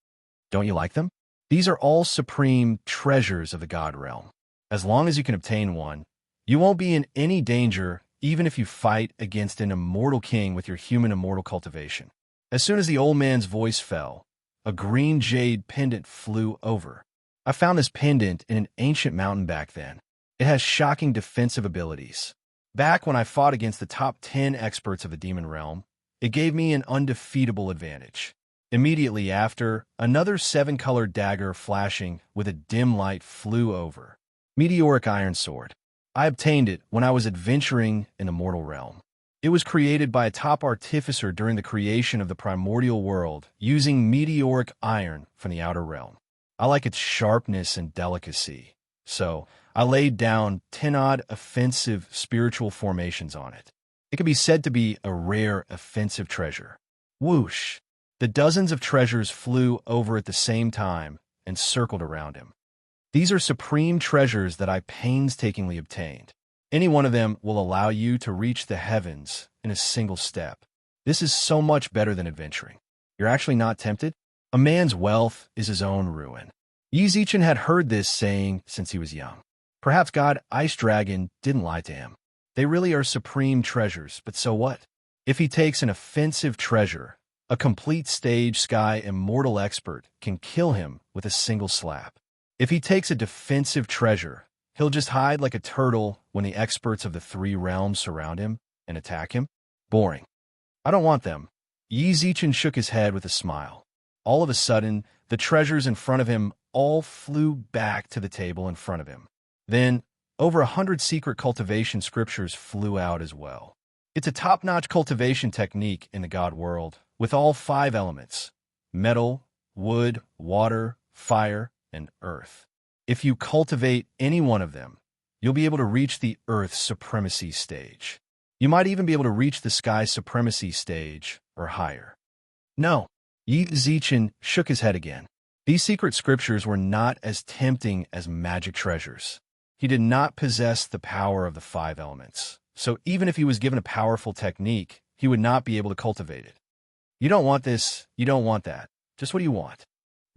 Don't you like them? These are all supreme treasures of the God realm. As long as you can obtain one, you won't be in any danger even if you fight against an immortal king with your human immortal cultivation. As soon as the old man's voice fell, a green jade pendant flew over. I found this pendant in an ancient mountain back then. It has shocking defensive abilities. Back when I fought against the top 10 experts of the demon realm, it gave me an undefeatable advantage. Immediately after, another 7-colored dagger flashing with a dim light flew over. Meteoric Iron Sword. I obtained it when I was adventuring in the mortal realm. It was created by a top artificer during the creation of the primordial world, using meteoric iron from the outer realm. I like its sharpness and delicacy, so I laid down 10-odd offensive spiritual formations on it. It can be said to be a rare offensive treasure. Whoosh! The dozens of treasures flew over at the same time and circled around him. These are supreme treasures that I painstakingly obtained. Any one of them will allow you to reach the heavens in a single step. This is so much better than adventuring. You're actually not tempted? A man's wealth is his own ruin. Yi Zichen had heard this saying since he was young. Perhaps God Ice Dragon didn't lie to him. They really are supreme treasures, but so what? If he takes an offensive treasure, a complete stage sky immortal expert can kill him with a single slap. If he takes a defensive treasure, he'll just hide like a turtle when the experts of the 3 realms surround him and attack him. Boring. I don't want them. Yi Zichen shook his head with a smile. All of a sudden, the treasures in front of him all flew back to the table in front of him. Then, over 100 secret cultivation scriptures flew out as well. It's a top-notch cultivation technique in the god world, with all 5 elements: metal, wood, water, fire, and earth. If you cultivate any one of them, you'll be able to reach the Earth's supremacy stage. You might even be able to reach the sky's supremacy stage or higher. No. Yi Zichen shook his head again. These secret scriptures were not as tempting as magic treasures. He did not possess the power of the 5 elements, so even if he was given a powerful technique, he would not be able to cultivate it. You don't want this, you don't want that. Just what do you want?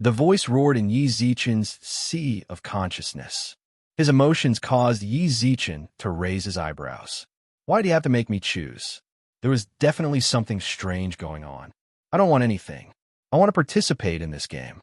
The voice roared in Yi Zichen's sea of consciousness. His emotions caused Yi Zichen to raise his eyebrows. Why do you have to make me choose? There was definitely something strange going on. I don't want anything. I want to participate in this game.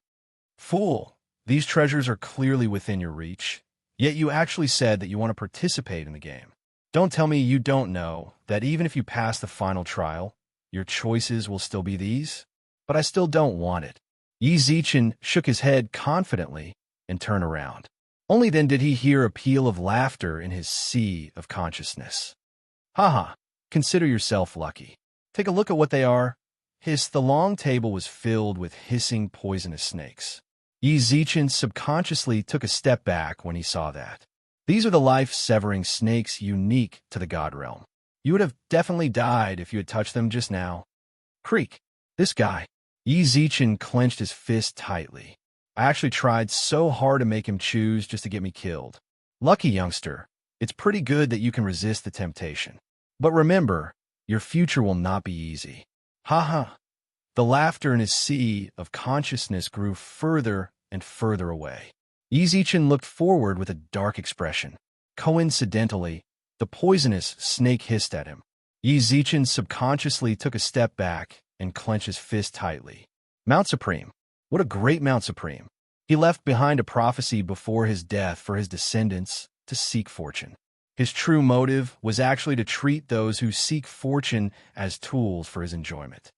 Fool, these treasures are clearly within your reach, yet you actually said that you want to participate in the game. Don't tell me you don't know that even if you pass the final trial, your choices will still be these? But I still don't want it. Yi Zichen shook his head confidently and turned around. Only then did he hear a peal of laughter in his sea of consciousness. Haha, consider yourself lucky. Take a look at what they are. The long table was filled with hissing poisonous snakes. Yi Zichen subconsciously took a step back when he saw that. These are the life-severing snakes unique to the god realm. You would have definitely died if you had touched them just now. Creak. This guy. Yi Zichen clenched his fist tightly. I actually tried so hard to make him choose just to get me killed. Lucky youngster. It's pretty good that you can resist the temptation. But remember, your future will not be easy. Ha. The laughter in his sea of consciousness grew further and further away. Yi Zichen looked forward with a dark expression. Coincidentally, the poisonous snake hissed at him. Yi Zichen subconsciously took a step back and clenched his fist tightly. Mount Supreme. What a great Mount Supreme. He left behind a prophecy before his death for his descendants to seek fortune. His true motive was actually to treat those who seek fortune as tools for his enjoyment.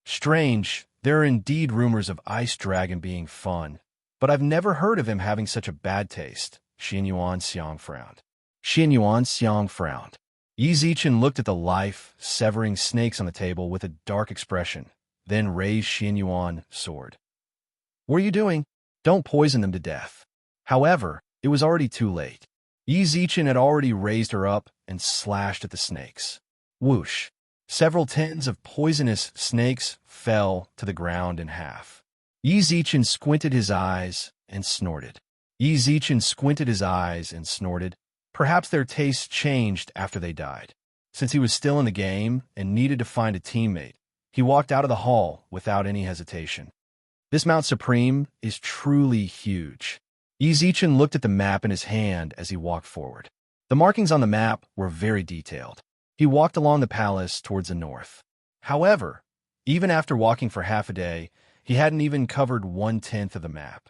Strange, there are indeed rumors of Ice Dragon being fun, but I've never heard of him having such a bad taste. Xianyuan Xiang frowned. Xianyuan Xiang frowned. Yi Zichen looked at the life-severing snakes on the table with a dark expression, then raised Xianyuan's sword. What are you doing? Don't poison them to death. However, it was already too late. Yi Zichen had already raised her up and slashed at the snakes. Whoosh! Several tens of poisonous snakes fell to the ground in half. Yi Zichen squinted his eyes and snorted. Yi Zichen squinted his eyes and snorted. Perhaps their tastes changed after they died. Since he was still in the game and needed to find a teammate, he walked out of the hall without any hesitation. This Mount Supreme is truly huge. Yi Zichen looked at the map in his hand as he walked forward. The markings on the map were very detailed. He walked along the palace towards the north. However, even after walking for half a day, he hadn't even covered 1/10 of the map.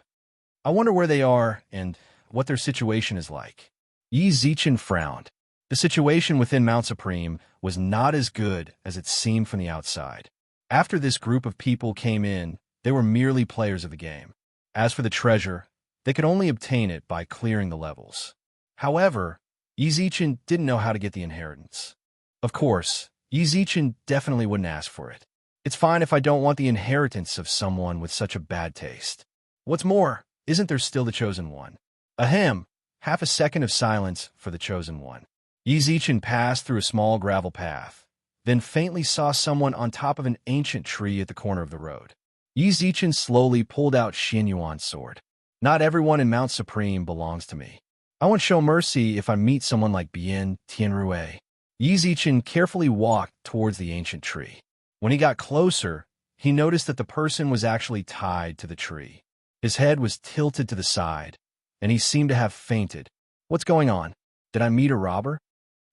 I wonder where they are and what their situation is like. Yi Zichen frowned. The situation within Mount Supreme was not as good as it seemed from the outside. After this group of people came in, they were merely players of the game. As for the treasure, they could only obtain it by clearing the levels. However, Yizichin didn't know how to get the inheritance. Of course, Yizichin definitely wouldn't ask for it. It's fine if I don't want the inheritance of someone with such a bad taste. What's more, isn't there still the Chosen One? Ahem, half a second of silence for the Chosen One. Yizichin passed through a small gravel path, then faintly saw someone on top of an ancient tree at the corner of the road. Yizichin slowly pulled out Xin Yuan's sword. Not everyone in Mount Supreme belongs to me. I won't show mercy if I meet someone like Bien Tianrui. Yizichin carefully walked towards the ancient tree. When he got closer, he noticed that the person was actually tied to the tree. His head was tilted to the side, and he seemed to have fainted. What's going on? Did I meet a robber?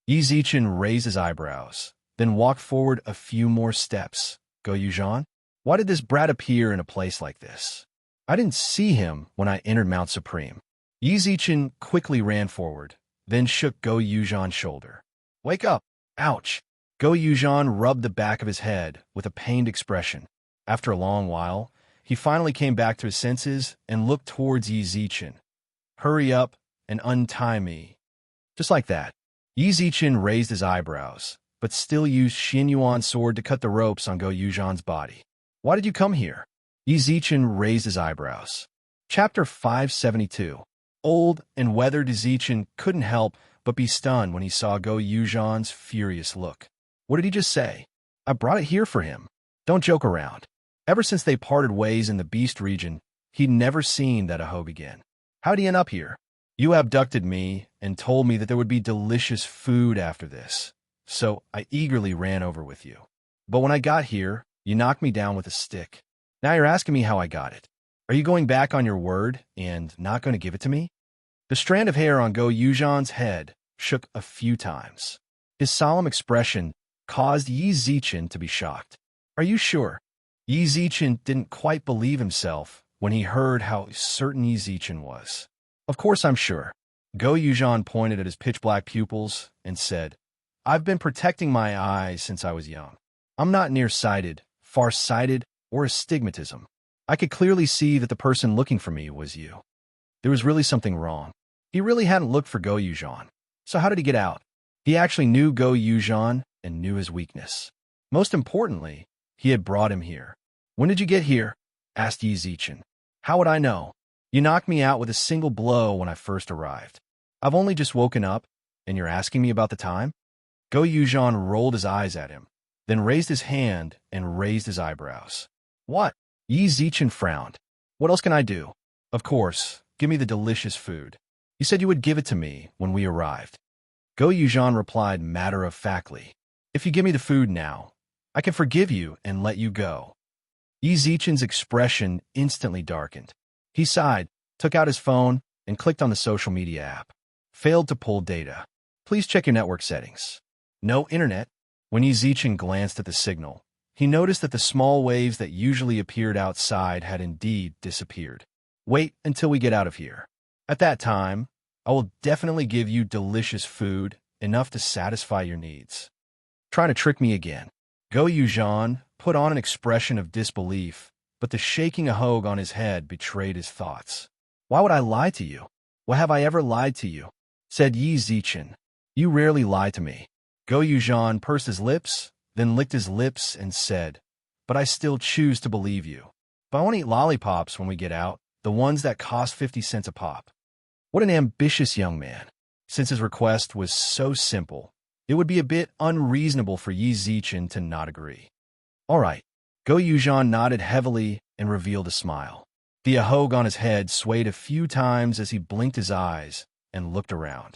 Yizichin raised his eyebrows, then walked forward a few more steps. Go Yuzhan? Why did this brat appear in a place like this? I didn't see him when I entered Mount Supreme. Yizichin quickly ran forward, then shook Go Yuzhan's shoulder. Wake up! Ouch! Go Yuzhan rubbed the back of his head with a pained expression. After a long while, he finally came back to his senses and looked towards Yizichin. Hurry up and untie me. Just like that. Yizichin raised his eyebrows, but still used Xin Yuan's sword to cut the ropes on Go Yuzhan's body. Why did you come here? Yizichin raised his eyebrows. Chapter 572. Old and weathered Yizichin couldn't help but be stunned when he saw Go Yuzhan's furious look. What did he just say? I brought it here for him. Don't joke around. Ever since they parted ways in the Beast region, he'd never seen that Ahog again. How'd he end up here? You abducted me and told me that there would be delicious food after this, so I eagerly ran over with you. But when I got here, you knocked me down with a stick. Now you're asking me how I got it. Are you going back on your word and not going to give it to me? The strand of hair on Go Yuzhan's head shook a few times. His solemn expression caused Yizichin to be shocked. Are you sure? Yizichin didn't quite believe himself when he heard how certain Yizichin was. Of course I'm sure. Go Yuzhan pointed at his pitch-black pupils and said, I've been protecting my eyes since I was young. I'm not nearsighted, farsighted, or astigmatism. I could clearly see that the person looking for me was you. There was really something wrong. He really hadn't looked for Go Yuzhan. So how did he get out? He actually knew Go Yuzhan and knew his weakness. Most importantly, he had brought him here. When did you get here? Asked Yizichin. How would I know? You knocked me out with a single blow when I first arrived. I've only just woken up, and you're asking me about the time? Go Yuzhan rolled his eyes at him, then raised his hand and raised his eyebrows. What? Yizichin frowned. What else can I do? Of course, give me the delicious food. You said you would give it to me when we arrived. Go Yuzhan replied matter-of-factly. If you give me the food now, I can forgive you and let you go. Yizichin's expression instantly darkened. He sighed, took out his phone, and clicked on the social media app. Failed to pull data. Please check your network settings. No internet. When Yizichin glanced at the signal, he noticed that the small waves that usually appeared outside had indeed disappeared. Wait until we get out of here. At that time, I will definitely give you delicious food, enough to satisfy your needs. Trying to trick me again. Go Yuzhan put on an expression of disbelief, but the shaking Ahog on his head betrayed his thoughts. Why would I lie to you? What have I ever lied to you? Said Yizichin. You rarely lie to me. Go Yuzhan pursed his lips, then licked his lips and said, but I still choose to believe you. But I want to eat lollipops when we get out, the ones that cost 50 cents a pop. What an ambitious young man. Since his request was so simple, it would be a bit unreasonable for Yizichin to not agree. All right. Go Yuzhan nodded heavily and revealed a smile. The Ahog on his head swayed a few times as he blinked his eyes and looked around.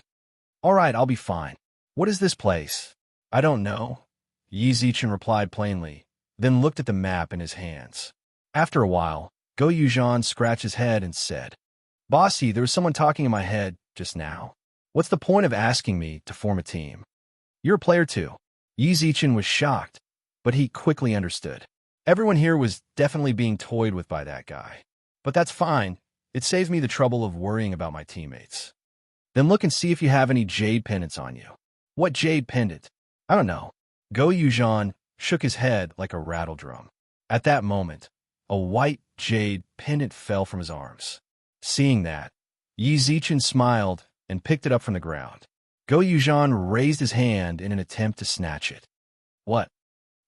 All right, I'll be fine. What is this place? I don't know. Yizichin replied plainly, then looked at the map in his hands. After a while, Go Yuzhan scratched his head and said, Bossy, there was someone talking in my head just now. What's the point of asking me to form a team? You're a player too. Yizichin was shocked, but he quickly understood. Everyone here was definitely being toyed with by that guy. But that's fine. It saves me the trouble of worrying about my teammates. Then look and see if you have any jade pendants on you. What jade pendant? I don't know. Go Yuzhan shook his head like a rattle drum. At that moment, a white jade pendant fell from his arms. Seeing that, Yi Zichen smiled and picked it up from the ground. Go Yuzhan raised his hand in an attempt to snatch it. What?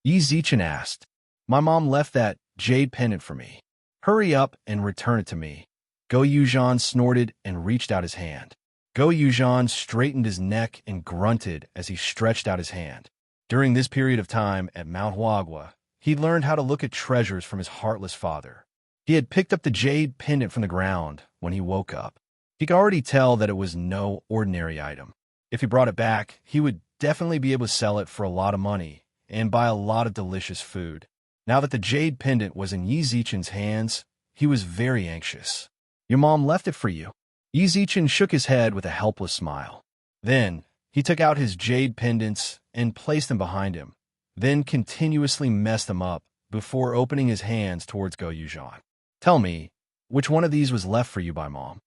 Yi Zichen asked. My mom left that jade pendant for me. Hurry up and return it to me. Go Yuzhan snorted and reached out his hand. Go Yuzhan straightened his neck and grunted as he stretched out his hand. During this period of time at Mount Huagua, he learned how to look at treasures from his heartless father. He had picked up the jade pendant from the ground when he woke up. He could already tell that it was no ordinary item. If he brought it back, he would definitely be able to sell it for a lot of money and buy a lot of delicious food. Now that the jade pendant was in Yi Zichen's hands, he was very anxious. Your mom left it for you. Yi Zichen shook his head with a helpless smile. Then, he took out his jade pendants and placed them behind him, then continuously messed them up before opening his hands towards Go Yuzhan. Tell me, which one of these was left for you by mom?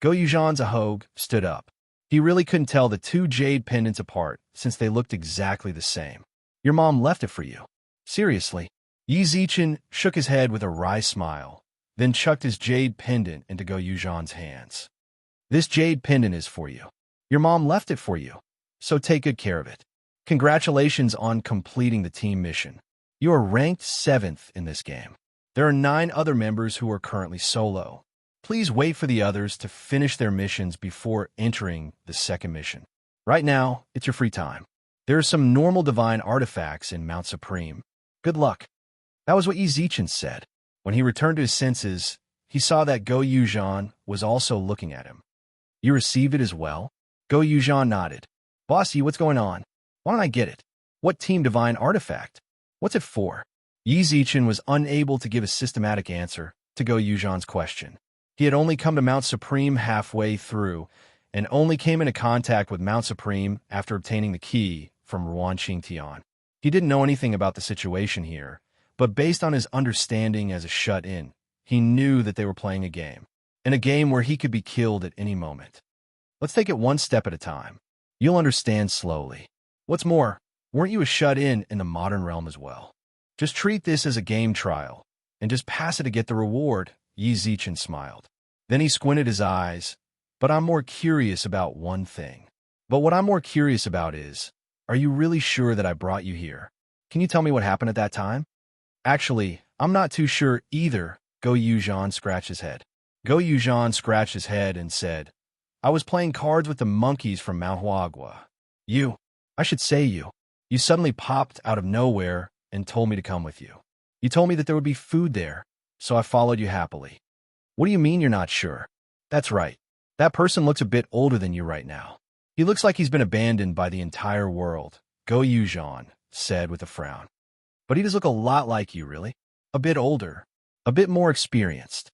Go Yuzhan's Ahog stood up. He really couldn't tell the two jade pendants apart since they looked exactly the same. Your mom left it for you. Seriously? Yi Zichen shook his head with a wry smile, then chucked his jade pendant into Go Yuzhan's hands. This jade pendant is for you. Your mom left it for you, so take good care of it. Congratulations on completing the team mission. You are ranked 7th in this game. There are 9 other members who are currently solo. Please wait for the others to finish their missions before entering the second mission. Right now, it's your free time. There are some normal divine artifacts in Mount Supreme. Good luck. That was what Yi Zichen said. When he returned to his senses, he saw that Go Yuzhan was also looking at him. You received it as well? Go Yuzhan nodded. Bossy, what's going on? Why don't I get it? What team divine artifact? What's it for? Yi Zichen was unable to give a systematic answer to Go Yuzhan's question. He had only come to Mount Supreme halfway through, and only came into contact with Mount Supreme after obtaining the key from Ruan Qingtian. He didn't know anything about the situation here, but based on his understanding as a shut-in, he knew that they were playing a game, and a game where he could be killed at any moment. Let's take it one step at a time. You'll understand slowly. What's more, weren't you a shut-in the modern realm as well? Just treat this as a game trial, and just pass it to get the reward, Yi Zichen smiled. Then he squinted his eyes. But I'm more curious about one thing. But what I'm more curious about is, are you really sure that I brought you here? Can you tell me what happened at that time? Actually, I'm not too sure either, Go Yuzhan scratched his head. Go Yuzhan scratched his head and said, I was playing cards with the monkeys from Mount Huagua. I should say you suddenly popped out of nowhere and told me to come with you. You told me that there would be food there, so I followed you happily. What do you mean you're not sure? That's right. That person looks a bit older than you right now. He looks like he's been abandoned by the entire world, Go Yuzhan said with a frown. But he does look a lot like you, really. A bit older, a bit more experienced.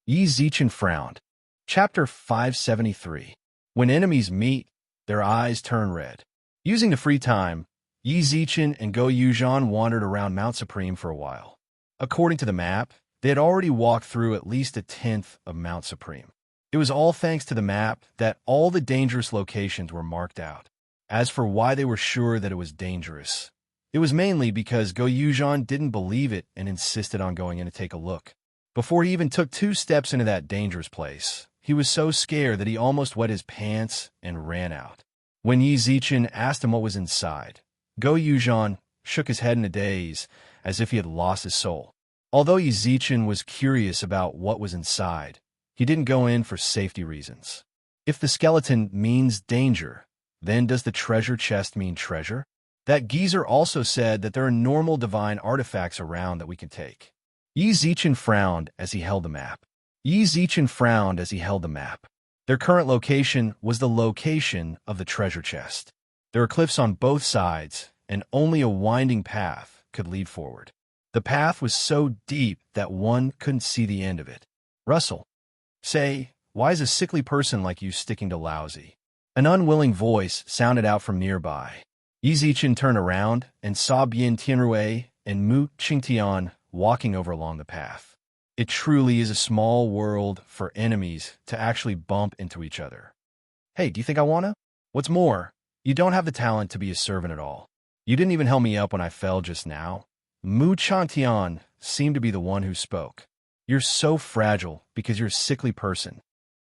Yi Zichen frowned. Chapter 573. When enemies meet, their eyes turn red. Using the free time, Yi Zichen and Go Yuzhan wandered around Mount Supreme for a while. According to the map, they had already walked through at least a tenth of Mount Supreme. It was all thanks to the map that all the dangerous locations were marked out. As for why they were sure that it was dangerous, it was mainly because Go Yuzhan didn't believe it and insisted on going in to take a look. Before he even took 2 steps into that dangerous place, he was so scared that he almost wet his pants and ran out. When Yi Zichen asked him what was inside, Go Yuzhan shook his head in a daze, as if he had lost his soul. Although Yi Zichen was curious about what was inside, he didn't go in for safety reasons. If the skeleton means danger, then does the treasure chest mean treasure? That geezer also said that there are normal divine artifacts around that we can take. Yi Zichen frowned as he held the map. Their current location was the location of the treasure chest. There were cliffs on both sides, and only a winding path could lead forward. The path was so deep that one couldn't see the end of it. Russell, say, why is a sickly person like you sticking to lousy? An unwilling voice sounded out from nearby. Yi Zichen turned around and saw Bian Tianrui and Mu Qingtian walking over along the path. It truly is a small world for enemies to actually bump into each other. Hey, do you think I wanna? What's more, You don't have the talent to be a servant at all. You didn't even help me up when I fell just now. Mu Changtian seemed to be the one who spoke. You're so fragile because you're a sickly person.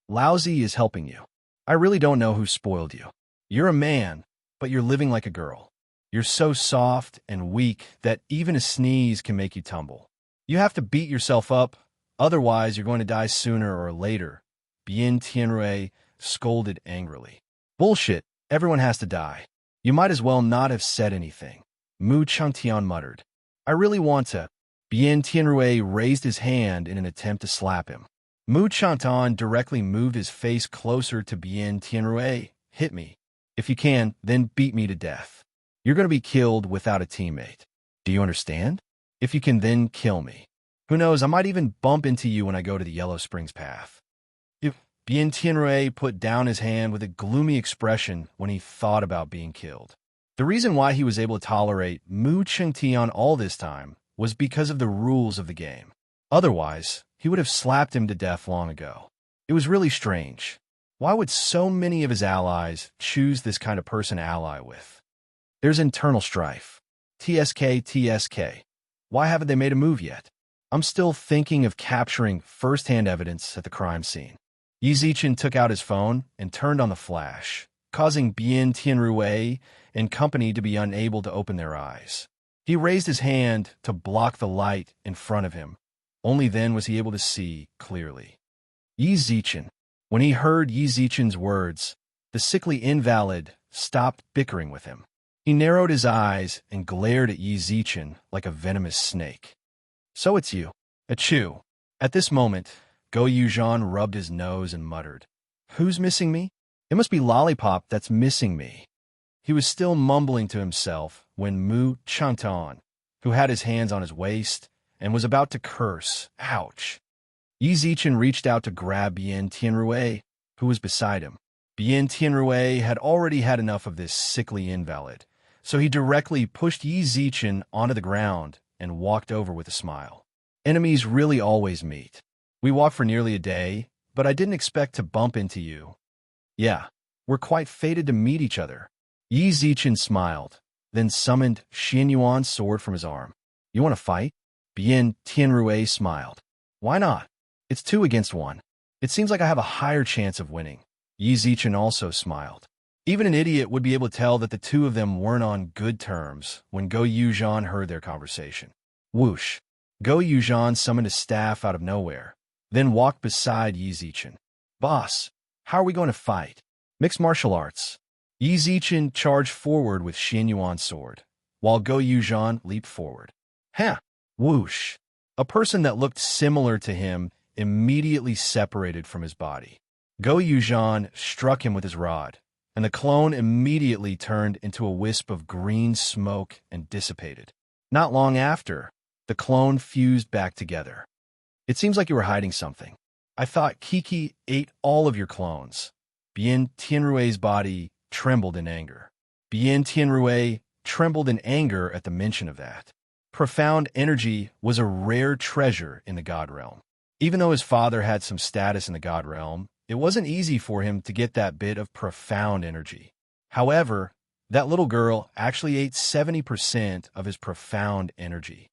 Lousy is helping you. I really don't know who spoiled you. You're a man, but you're living like a girl. You're so soft and weak that even a sneeze can make you tumble. You have to beat yourself up, otherwise you're going to die sooner or later. Bien Tianrui scolded angrily. Bullshit, everyone has to die. You might as well not have said anything. Mu Changtian muttered. I really want to. Bien Tianrui raised his hand in an attempt to slap him. Mu Changtian directly moved his face closer to Bien Tianrui. Hit me. If you can, then beat me to death. You're going to be killed without a teammate. Do you understand? If you can, then kill me. Who knows, I might even bump into you when I go to the Yellow Springs path. Bien Tianrui put down his hand with a gloomy expression when he thought about being killed. The reason why he was able to tolerate Mu Changtian all this time was because of the rules of the game. Otherwise, he would have slapped him to death long ago. It was really strange. Why would so many of his allies choose this kind of person to ally with? There's internal strife. TSK. Why haven't they made a move yet? I'm still thinking of capturing first-hand evidence at the crime scene. Yi Zichen took out his phone and turned on the flash, causing Bien Tianrui and company to be unable to open their eyes. He raised his hand to block the light in front of him. Only then was he able to see clearly. Yi Zichen. When he heard Yi Zichen's words, the sickly invalid stopped bickering with him. He narrowed his eyes and glared at Yi Zichen like a venomous snake. So it's you. Achoo. At this moment, Go Yuzhan rubbed his nose and muttered, Who's missing me? It must be Lollipop that's missing me. He was still mumbling to himself when Mu Changtian, who had his hands on his waist and was about to curse, ouch. Yi Zichen reached out to grab Bien Tianrui, who was beside him. Bien Tianrui had already had enough of this sickly invalid, so he directly pushed Yi Zichen onto the ground and walked over with a smile. Enemies really always meet. We walked for nearly a day, but I didn't expect to bump into you. Yeah, we're quite fated to meet each other. Yi Zichen smiled, then summoned Xian Yuan's sword from his arm. You want to fight? Bien Tianrui smiled. Why not? It's 2 against 1. It seems like I have a higher chance of winning. Yi Zichen also smiled. Even an idiot would be able to tell that the two of them weren't on good terms when Go Yuzhan heard their conversation. Whoosh. Go Yuzhan summoned a staff out of nowhere, then walked beside Yi Zichen. Boss, how are we going to fight? Mixed martial arts. Yi Zichen charged forward with Xian Yuan's sword, while Go Yuzhan leaped forward. Huh! Whoosh! A person that looked similar to him immediately separated from his body. Go Yuzhan struck him with his rod, and the clone immediately turned into a wisp of green smoke and dissipated. Not long after, the clone fused back together. It seems like you were hiding something. I thought Kiki ate all of your clones. Bien Tianrui's body trembled in anger. Bien Tianrui trembled in anger at the mention of that. Profound energy was a rare treasure in the God Realm. Even though his father had some status in the God Realm, it wasn't easy for him to get that bit of profound energy. However, that little girl actually ate 70% of his profound energy.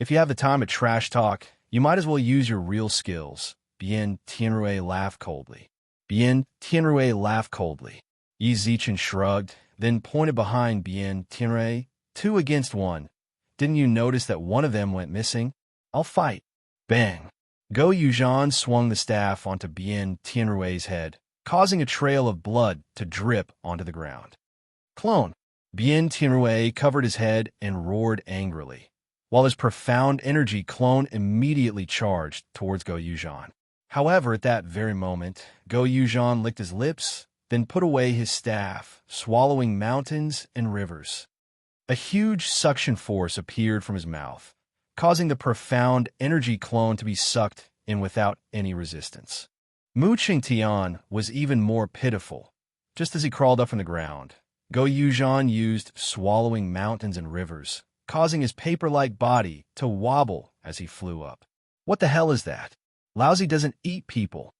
If you have the time to trash talk, you might as well use your real skills. Bien Tianrui laughed coldly. Bien Tianrui laughed coldly. Yi Zichen shrugged, then pointed behind Bien Tianrui. 2 against 1. Didn't you notice that one of them went missing? I'll fight. Bang. Go Yuzhan swung the staff onto Bien Tianrui's head, causing a trail of blood to drip onto the ground. Clone. Bien Tianrui covered his head and roared angrily, while his profound energy clone immediately charged towards Go Yuzhan. However, at that very moment, Go Yuzhan licked his lips, then put away his staff, swallowing mountains and rivers. A huge suction force appeared from his mouth, causing the profound energy clone to be sucked in without any resistance. Mu Changtian was even more pitiful. Just as he crawled up from the ground, Go Yuzhan used swallowing mountains and rivers, causing his paper-like body to wobble as he flew up. What the hell is that? Lousy doesn't eat people.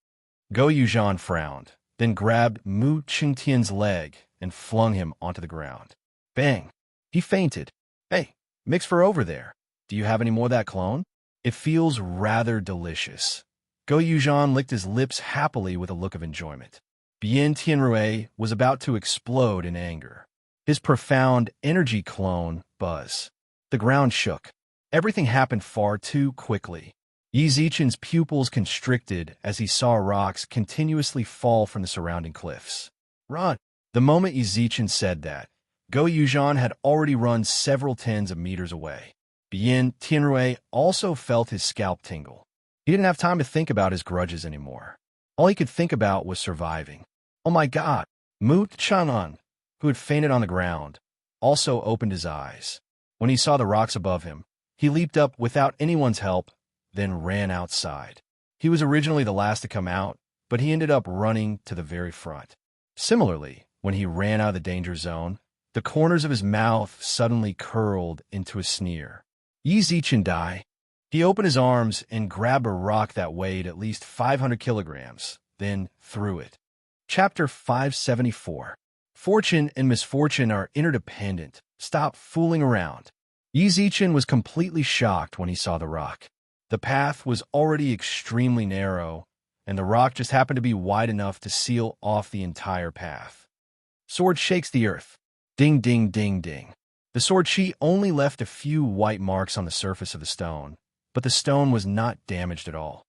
Go Yuzhan frowned, then grabbed Mu Changtian's leg and flung him onto the ground. Bang! He fainted. Hey, mix for over there. Do you have any more of that clone? It feels rather delicious. Go Yuzhan licked his lips happily with a look of enjoyment. Bien Tianrui was about to explode in anger. His profound energy clone, Buzz. The ground shook. Everything happened far too quickly. Yi Zichen's pupils constricted as he saw rocks continuously fall from the surrounding cliffs. Run! The moment Yi Zichen said that, Go Yuzhan had already run several tens of meters away. Bien Tianrui also felt his scalp tingle. He didn't have time to think about his grudges anymore. All he could think about was surviving. Oh my God! Mu Chang'an, who had fainted on the ground, also opened his eyes. When he saw the rocks above him, he leaped up without anyone's help, then ran outside. He was originally the last to come out, but he ended up running to the very front. Similarly, when he ran out of the danger zone, the corners of his mouth suddenly curled into a sneer. Yi Zichen die. He opened his arms and grabbed a rock that weighed at least 500 kilograms, then threw it. Chapter 574. Fortune and misfortune are interdependent. Stop fooling around. Yi Zichen was completely shocked when he saw the rock. The path was already extremely narrow, and the rock just happened to be wide enough to seal off the entire path. Sword shakes the earth. Ding, ding, ding, ding. The sword chi only left a few white marks on the surface of the stone, but the stone was not damaged at all.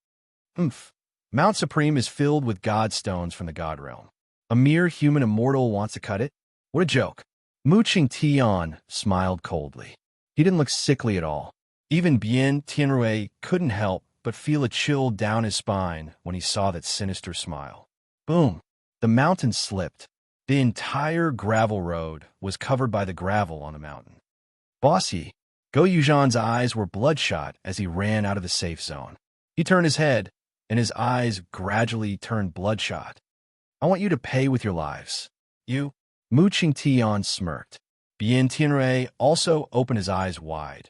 Mount Supreme is filled with god stones from the god realm. A mere human immortal wants to cut it? What a joke. Mu Qingtian smiled coldly. He didn't look sickly at all. Even Bien Tianrui couldn't help but feel a chill down his spine when he saw that sinister smile. Boom! The mountain slipped. The entire gravel road was covered by the gravel on the mountain. Bossy, Go Yuzhan's eyes were bloodshot as he ran out of the safe zone. He turned his head, and his eyes gradually turned bloodshot. I want you to pay with your lives. You? Mu Qingtian smirked. Bien Tianrui also opened his eyes wide,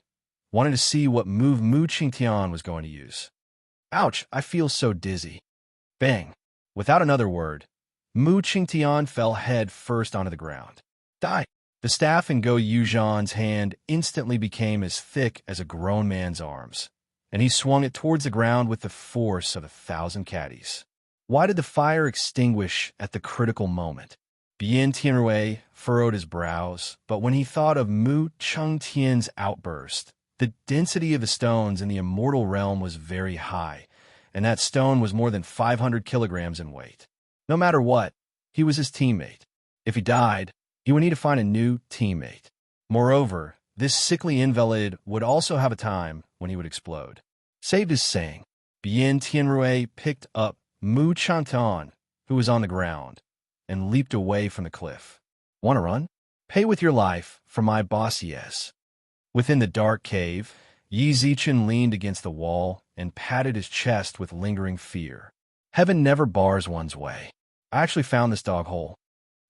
wanting to see what move Mu Qingtian was going to use. Ouch, I feel so dizzy. Bang! Without another word, Mu Qingtian fell head first onto the ground. Die! The staff in Go Yuzhan's hand instantly became as thick as a grown man's arms, and he swung it towards the ground with the force of 1,000 caddies. Why did the fire extinguish at the critical moment? Bien Tianrui furrowed his brows, but when he thought of Mu Qingtian's outburst, the density of the stones in the immortal realm was very high, and that stone was more than 500 kilograms in weight. No matter what, he was his teammate. If he died, he would need to find a new teammate. Moreover, this sickly invalid would also have a time when he would explode. Saved his saying, Bien Tianrui picked up Mu Qingtian, who was on the ground, and leaped away from the cliff. Want to run? Pay with your life for my bossies. Within the dark cave, Yi Zichen leaned against the wall and patted his chest with lingering fear. Heaven never bars one's way. I actually found this dog whole.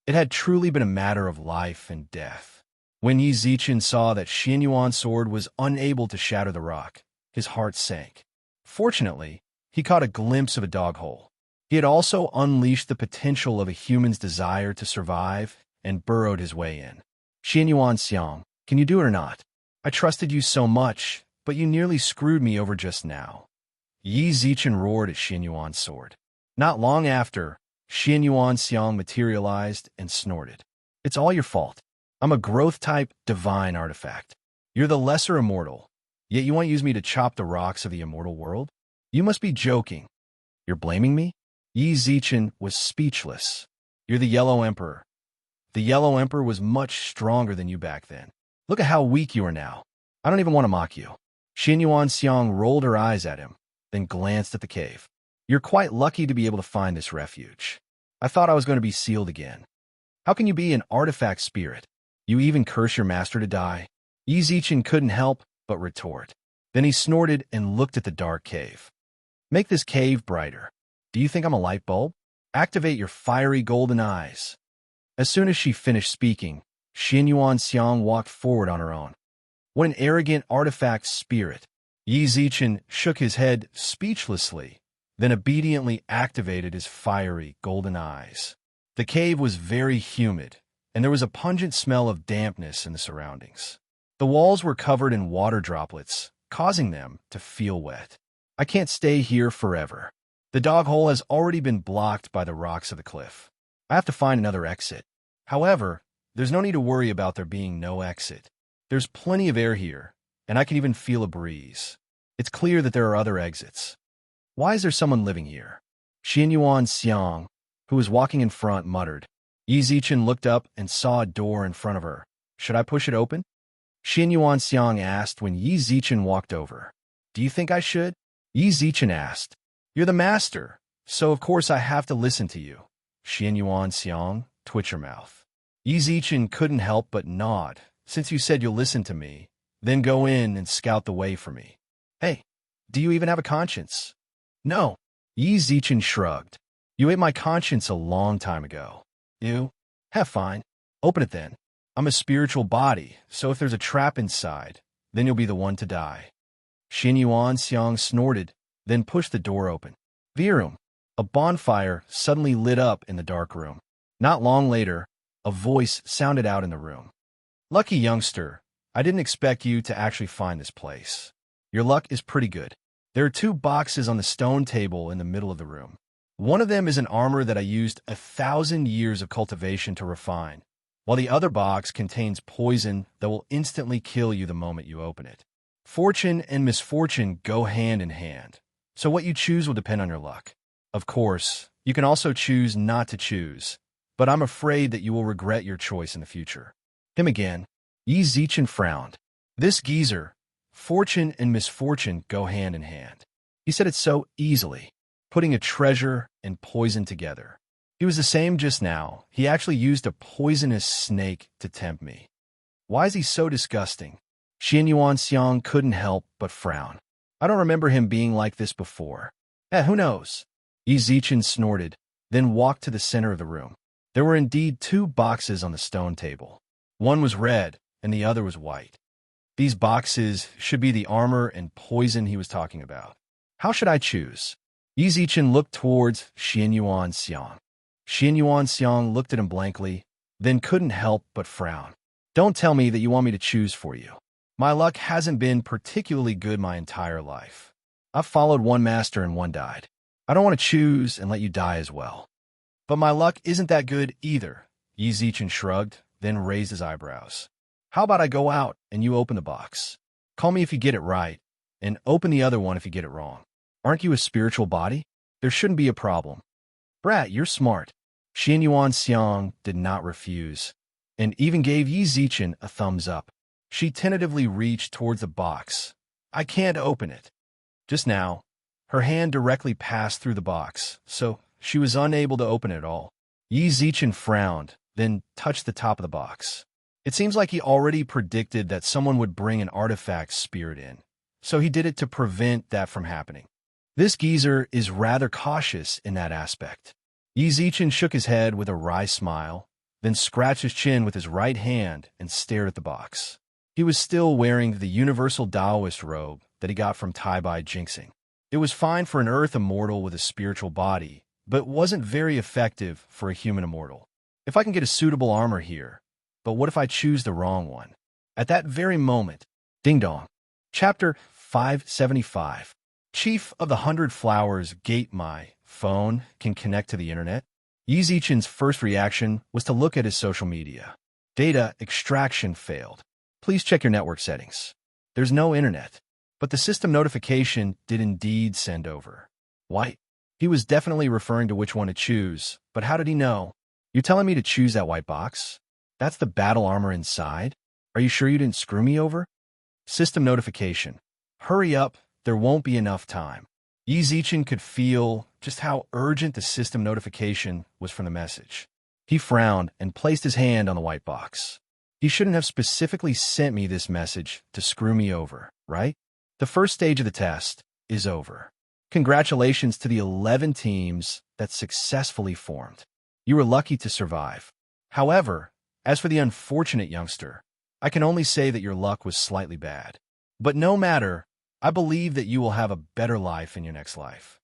It had truly been a matter of life and death. When Yi Zichen saw that Xianyuan's sword was unable to shatter the rock, his heart sank. Fortunately, he caught a glimpse of a dog hole. He had also unleashed the potential of a human's desire to survive and burrowed his way in. Xianyuan Xiang, can you do it or not? I trusted you so much, but you nearly screwed me over just now. Yi Zichen roared at Xianyuan's sword. Not long after, Xianyuan Xiang materialized and snorted. It's all your fault. I'm a growth-type divine artifact. You're the lesser immortal, yet you want to use me to chop the rocks of the immortal world? You must be joking. You're blaming me? Yi Zichen was speechless. You're the Yellow Emperor. The Yellow Emperor was much stronger than you back then. Look at how weak you are now. I don't even want to mock you. Xianyuan Xiang rolled her eyes at him, then glanced at the cave. You're quite lucky to be able to find this refuge. I thought I was going to be sealed again. How can you be an artifact spirit? You even curse your master to die? Yi Zichen couldn't help but retort. Then he snorted and looked at the dark cave. Make this cave brighter. Do you think I'm a light bulb? Activate your fiery golden eyes. As soon as she finished speaking, Xianyuan Xiang walked forward on her own. What an arrogant artifact spirit. Yi Zichen shook his head speechlessly, then obediently activated his fiery golden eyes. The cave was very humid, and there was a pungent smell of dampness in the surroundings. The walls were covered in water droplets, causing them to feel wet. I can't stay here forever. The dog hole has already been blocked by the rocks of the cliff. I have to find another exit. However, there's no need to worry about there being no exit. There's plenty of air here, and I can even feel a breeze. It's clear that there are other exits. Why is there someone living here? Xianyuan Xiang, who was walking in front, muttered. Yi Zichen looked up and saw a door in front of her. Should I push it open? Xianyuan Xiang asked when Yi Zichen walked over. Do you think I should? Yi Zichen asked. You're the master, so of course I have to listen to you. Xianyuan Xiang, twitch your mouth. Yi Zichen couldn't help but nod. Since you said you'll listen to me, then go in and scout the way for me. Hey, do you even have a conscience? No. Yi Zichen shrugged. You ate my conscience a long time ago. You? Have fine. Open it then. I'm a spiritual body, so if there's a trap inside, then you'll be the one to die. Xianyuan Xiang snorted, then pushed the door open. Virum. A bonfire suddenly lit up in the dark room. Not long later, a voice sounded out in the room. Lucky youngster, I didn't expect you to actually find this place. Your luck is pretty good. There are 2 boxes on the stone table in the middle of the room. One of them is an armor that I used 1,000 years of cultivation to refine, while the other box contains poison that will instantly kill you the moment you open it. Fortune and misfortune go hand in hand, so what you choose will depend on your luck. Of course, you can also choose not to choose, but I'm afraid that you will regret your choice in the future. Him again. Yi Zichen frowned. This geezer, fortune and misfortune go hand in hand. He said it so easily, putting a treasure and poison together. He was the same just now. He actually used a poisonous snake to tempt me. Why is he so disgusting? Xianyuan Xiang couldn't help but frown. I don't remember him being like this before. Who knows? Yi Zichen snorted, then walked to the center of the room. There were indeed 2 boxes on the stone table. One was red, and the other was white. These boxes should be the armor and poison he was talking about. How should I choose? Yi Zichen looked towards Xianyuan Xiang. Xianyuan Xiang looked at him blankly, then couldn't help but frown. Don't tell me that you want me to choose for you. My luck hasn't been particularly good my entire life. I've followed one master and one died. I don't want to choose and let you die as well. But my luck isn't that good either. Yi Zichen shrugged, then raised his eyebrows. How about I go out and you open the box? Call me if you get it right, and open the other one if you get it wrong. Aren't you a spiritual body? There shouldn't be a problem. Brat, you're smart. Xianyuan Xiang did not refuse, and even gave Yi Zichen a thumbs up. She tentatively reached towards the box. I can't open it. Just now, her hand directly passed through the box, so she was unable to open it at all. Yi Zichen frowned, then touched the top of the box. It seems like he already predicted that someone would bring an artifact spirit in, so he did it to prevent that from happening. This geezer is rather cautious in that aspect. Yi Zichen shook his head with a wry smile, then scratched his chin with his right hand and stared at the box. He was still wearing the universal Taoist robe that he got from Tai Bai Jinxing. It was fine for an earth immortal with a spiritual body, but wasn't very effective for a human immortal. If I can get a suitable armor here, but what if I choose the wrong one? At that very moment, ding dong. Chapter 575. Chief of the 100 Flowers Gate. My phone can connect to the internet. Yi Zichen's first reaction was to look at his social media. Data extraction failed. Please check your network settings. There's no internet, but the system notification did indeed send over. White. He was definitely referring to which one to choose, but how did he know? You're telling me to choose that white box? That's the battle armor inside? Are you sure you didn't screw me over? System notification. Hurry up, there won't be enough time. Yi Zichen could feel just how urgent the system notification was from the message. He frowned and placed his hand on the white box. He shouldn't have specifically sent me this message to screw me over, right? The first stage of the test is over. Congratulations to the 11 teams that successfully formed. You were lucky to survive. However, as for the unfortunate youngster, I can only say that your luck was slightly bad. But no matter, I believe that you will have a better life in your next life.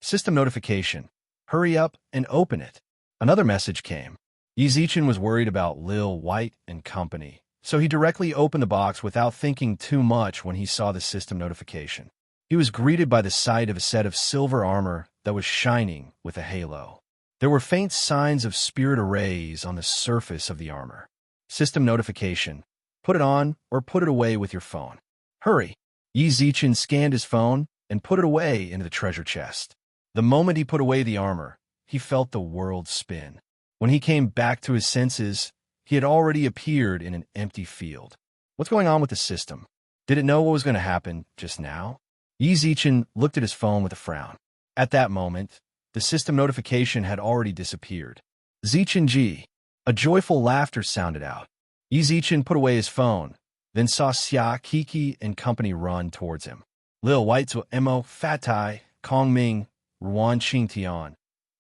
System notification. Hurry up and open it. Another message came. Yi Zichen was worried about Lil White and company, so he directly opened the box without thinking too much when he saw the system notification. He was greeted by the sight of a set of silver armor that was shining with a halo. There were faint signs of spirit arrays on the surface of the armor. System notification. Put it on or put it away with your phone. Hurry. Yi Zichen scanned his phone and put it away into the treasure chest. The moment he put away the armor, he felt the world spin. When he came back to his senses, he had already appeared in an empty field. What's going on with the system? Did it know what was going to happen just now? Yi Zichen looked at his phone with a frown. At that moment, the system notification had already disappeared. Zichen Ji. A joyful laughter sounded out. Yi Zichen put away his phone, then saw Xia Kiki and company run towards him. Lil White to Mo Fatai, Kong Ming, Ruan Qingtian.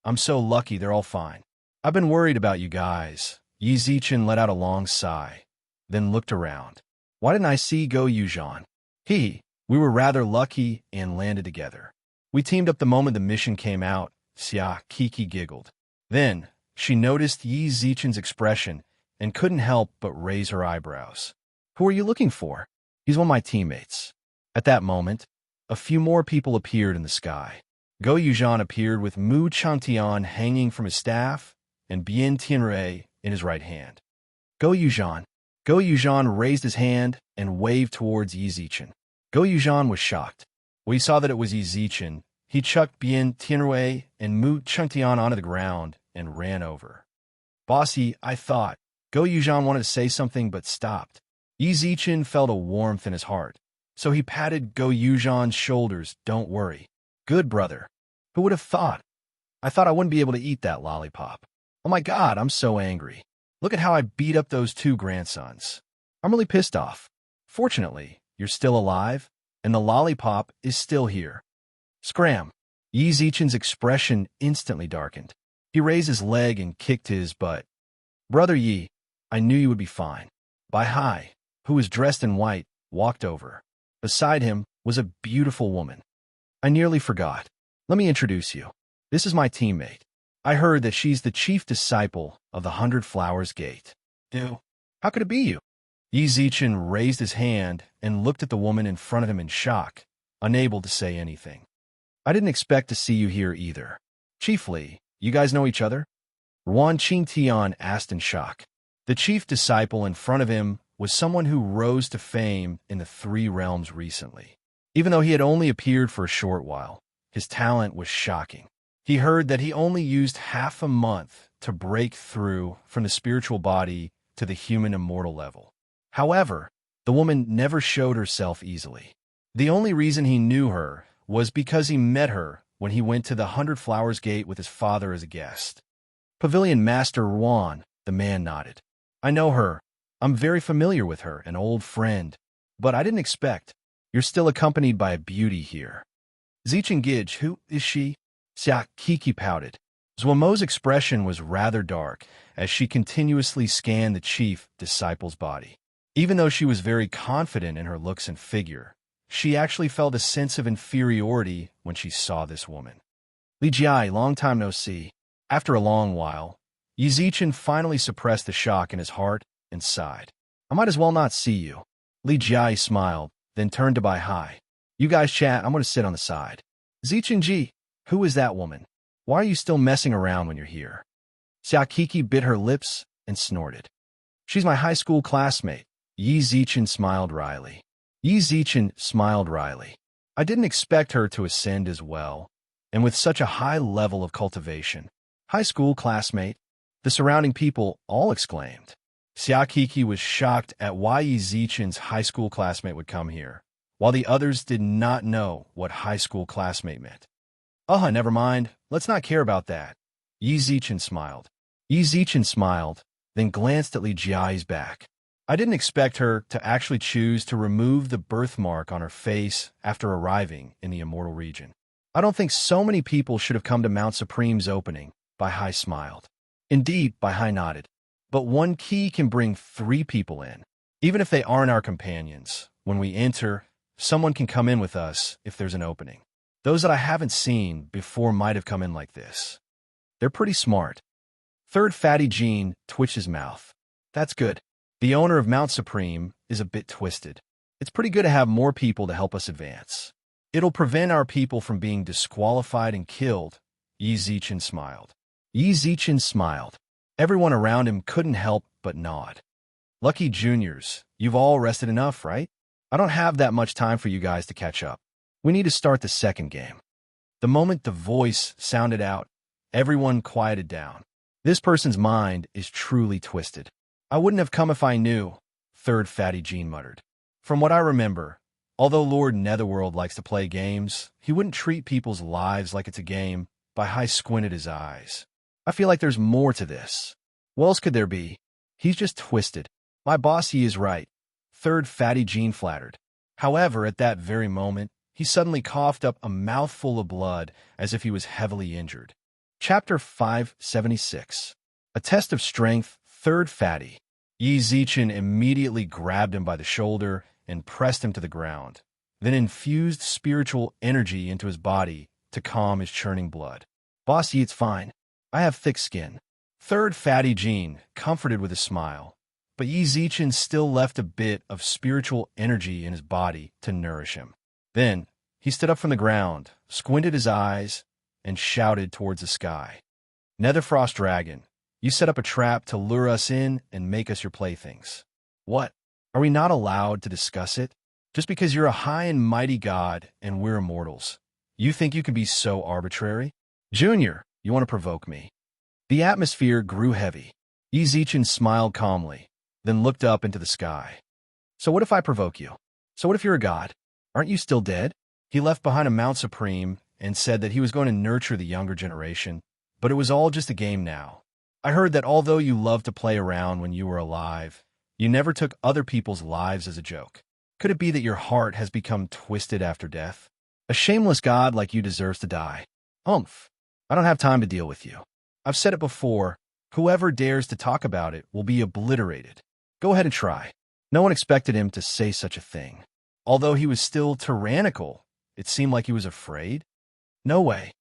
I'm so lucky they're all fine. I've been worried about you guys. Yi Zichen let out a long sigh, then looked around. Why didn't I see Go Yuzhan? We were rather lucky and landed together. We teamed up the moment the mission came out, Xia Kiki giggled. Then, she noticed Yi Zichen's expression and couldn't help but raise her eyebrows. Who are you looking for? He's one of my teammates. At that moment, a few more people appeared in the sky. Go Yuzhan appeared with Mu Changtian hanging from his staff and Bian Tianrui in his right hand. Go Yuzhan. Go Yuzhan raised his hand and waved towards Yi Zichen. Go Yuzhan was shocked. When he saw that it was Yi Zichen, he chucked Bian Tianrui and Mu Changtian onto the ground and ran over. Bossy, I thought. Go Yuzhan wanted to say something but stopped. Yi Zichen felt a warmth in his heart, so he patted Go Yuzhan's shoulders. Don't worry. Good brother. Who would have thought? I thought I wouldn't be able to eat that lollipop. Oh my God, I'm so angry. Look at how I beat up those two grandsons. I'm really pissed off. Fortunately, you're still alive, and the lollipop is still here. Scram. Yi Zichen's expression instantly darkened. He raised his leg and kicked his butt. Brother Yi, I knew you would be fine. Bai Hai, who was dressed in white, walked over. Beside him was a beautiful woman. I nearly forgot. Let me introduce you. This is my teammate. I heard that she's the chief disciple of the 100 Flowers Gate. How could it be you? Yi Zichen raised his hand and looked at the woman in front of him in shock, unable to say anything. I didn't expect to see you here either. Chief Li, you guys know each other? Ruan Qingtian asked in shock. The chief disciple in front of him was someone who rose to fame in the Three Realms recently. Even though he had only appeared for a short while, his talent was shocking. He heard that he only used half a month to break through from the spiritual body to the human immortal level. However, the woman never showed herself easily. The only reason he knew her was because he met her when he went to the 100 Flowers Gate with his father as a guest. Pavilion Master Ruan, the man nodded. I know her. I'm very familiar with her, an old friend. But I didn't expect. You're still accompanied by a beauty here. Zichen Gij, who is she? Xia Kiki pouted. Zuomo's expression was rather dark as she continuously scanned the chief disciple's body. Even though she was very confident in her looks and figure, she actually felt a sense of inferiority when she saw this woman. Li Jiai, long time no see. After a long while, Yi Zichen finally suppressed the shock in his heart and sighed. I might as well not see you. Li Jiai smiled, then turned to Bai Hai. You guys chat, I'm going to sit on the side. Zichen Ji, who is that woman? Why are you still messing around when you're here? Xia Kiki bit her lips and snorted. She's my high school classmate. Yi Zichen smiled wryly. I didn't expect her to ascend as well, and with such a high level of cultivation. High school classmate, the surrounding people all exclaimed. Xia Kiki was shocked at why Yi Zichen's high school classmate would come here, while the others did not know what high school classmate meant. Never mind. Let's not care about that. Yi Zichen smiled, then glanced at Li Jiai's back. I didn't expect her to actually choose to remove the birthmark on her face after arriving in the immortal region. I don't think so many people should have come to Mount Supreme's opening. Bai Hai smiled. Indeed, Bai Hai nodded. But one key can bring 3 people in. Even if they aren't our companions, when we enter, someone can come in with us if there's an opening. Those that I haven't seen before might have come in like this. They're pretty smart. Third Fatty Jean twitched his mouth. That's good. The owner of Mount Supreme is a bit twisted. It's pretty good to have more people to help us advance. It'll prevent our people from being disqualified and killed. Yi Zichen smiled. Yi Zichen smiled. Everyone around him couldn't help but nod. Lucky juniors, you've all rested enough, right? I don't have that much time for you guys to catch up. We need to start the second game. The moment the voice sounded out, everyone quieted down. This person's mind is truly twisted. I wouldn't have come if I knew, Third Fatty Jean muttered. From what I remember, although Lord Netherworld likes to play games, he wouldn't treat people's lives like it's a game. Bahai squinted his eyes. I feel like there's more to this. What else could there be? He's just twisted. My boss, he is right. Third Fatty Jean flattered. However, at that very moment, he suddenly coughed up a mouthful of blood as if he was heavily injured. Chapter 576. A Test of Strength, Third Fatty. Yi Zichen immediately grabbed him by the shoulder and pressed him to the ground, then infused spiritual energy into his body to calm his churning blood. Boss Yi, it's fine. I have thick skin. Third Fatty Jean comforted with a smile, but Yi Zichen still left a bit of spiritual energy in his body to nourish him. Then, he stood up from the ground, squinted his eyes, and shouted towards the sky. Netherfrost Dragon, you set up a trap to lure us in and make us your playthings. What? Are we not allowed to discuss it? Just because you're a high and mighty god and we're immortals, you think you can be so arbitrary? Junior, you want to provoke me? The atmosphere grew heavy. Yi Zichen smiled calmly, then looked up into the sky. So what if I provoke you? So what if you're a god? Aren't you still dead? He left behind a Mount Supreme and said that he was going to nurture the younger generation, but it was all just a game now. I heard that although you loved to play around when you were alive, you never took other people's lives as a joke. Could it be that your heart has become twisted after death? A shameless god like you deserves to die. Umph. I don't have time to deal with you. I've said it before, whoever dares to talk about it will be obliterated. Go ahead and try. No one expected him to say such a thing. Although he was still tyrannical, it seemed like he was afraid. No way.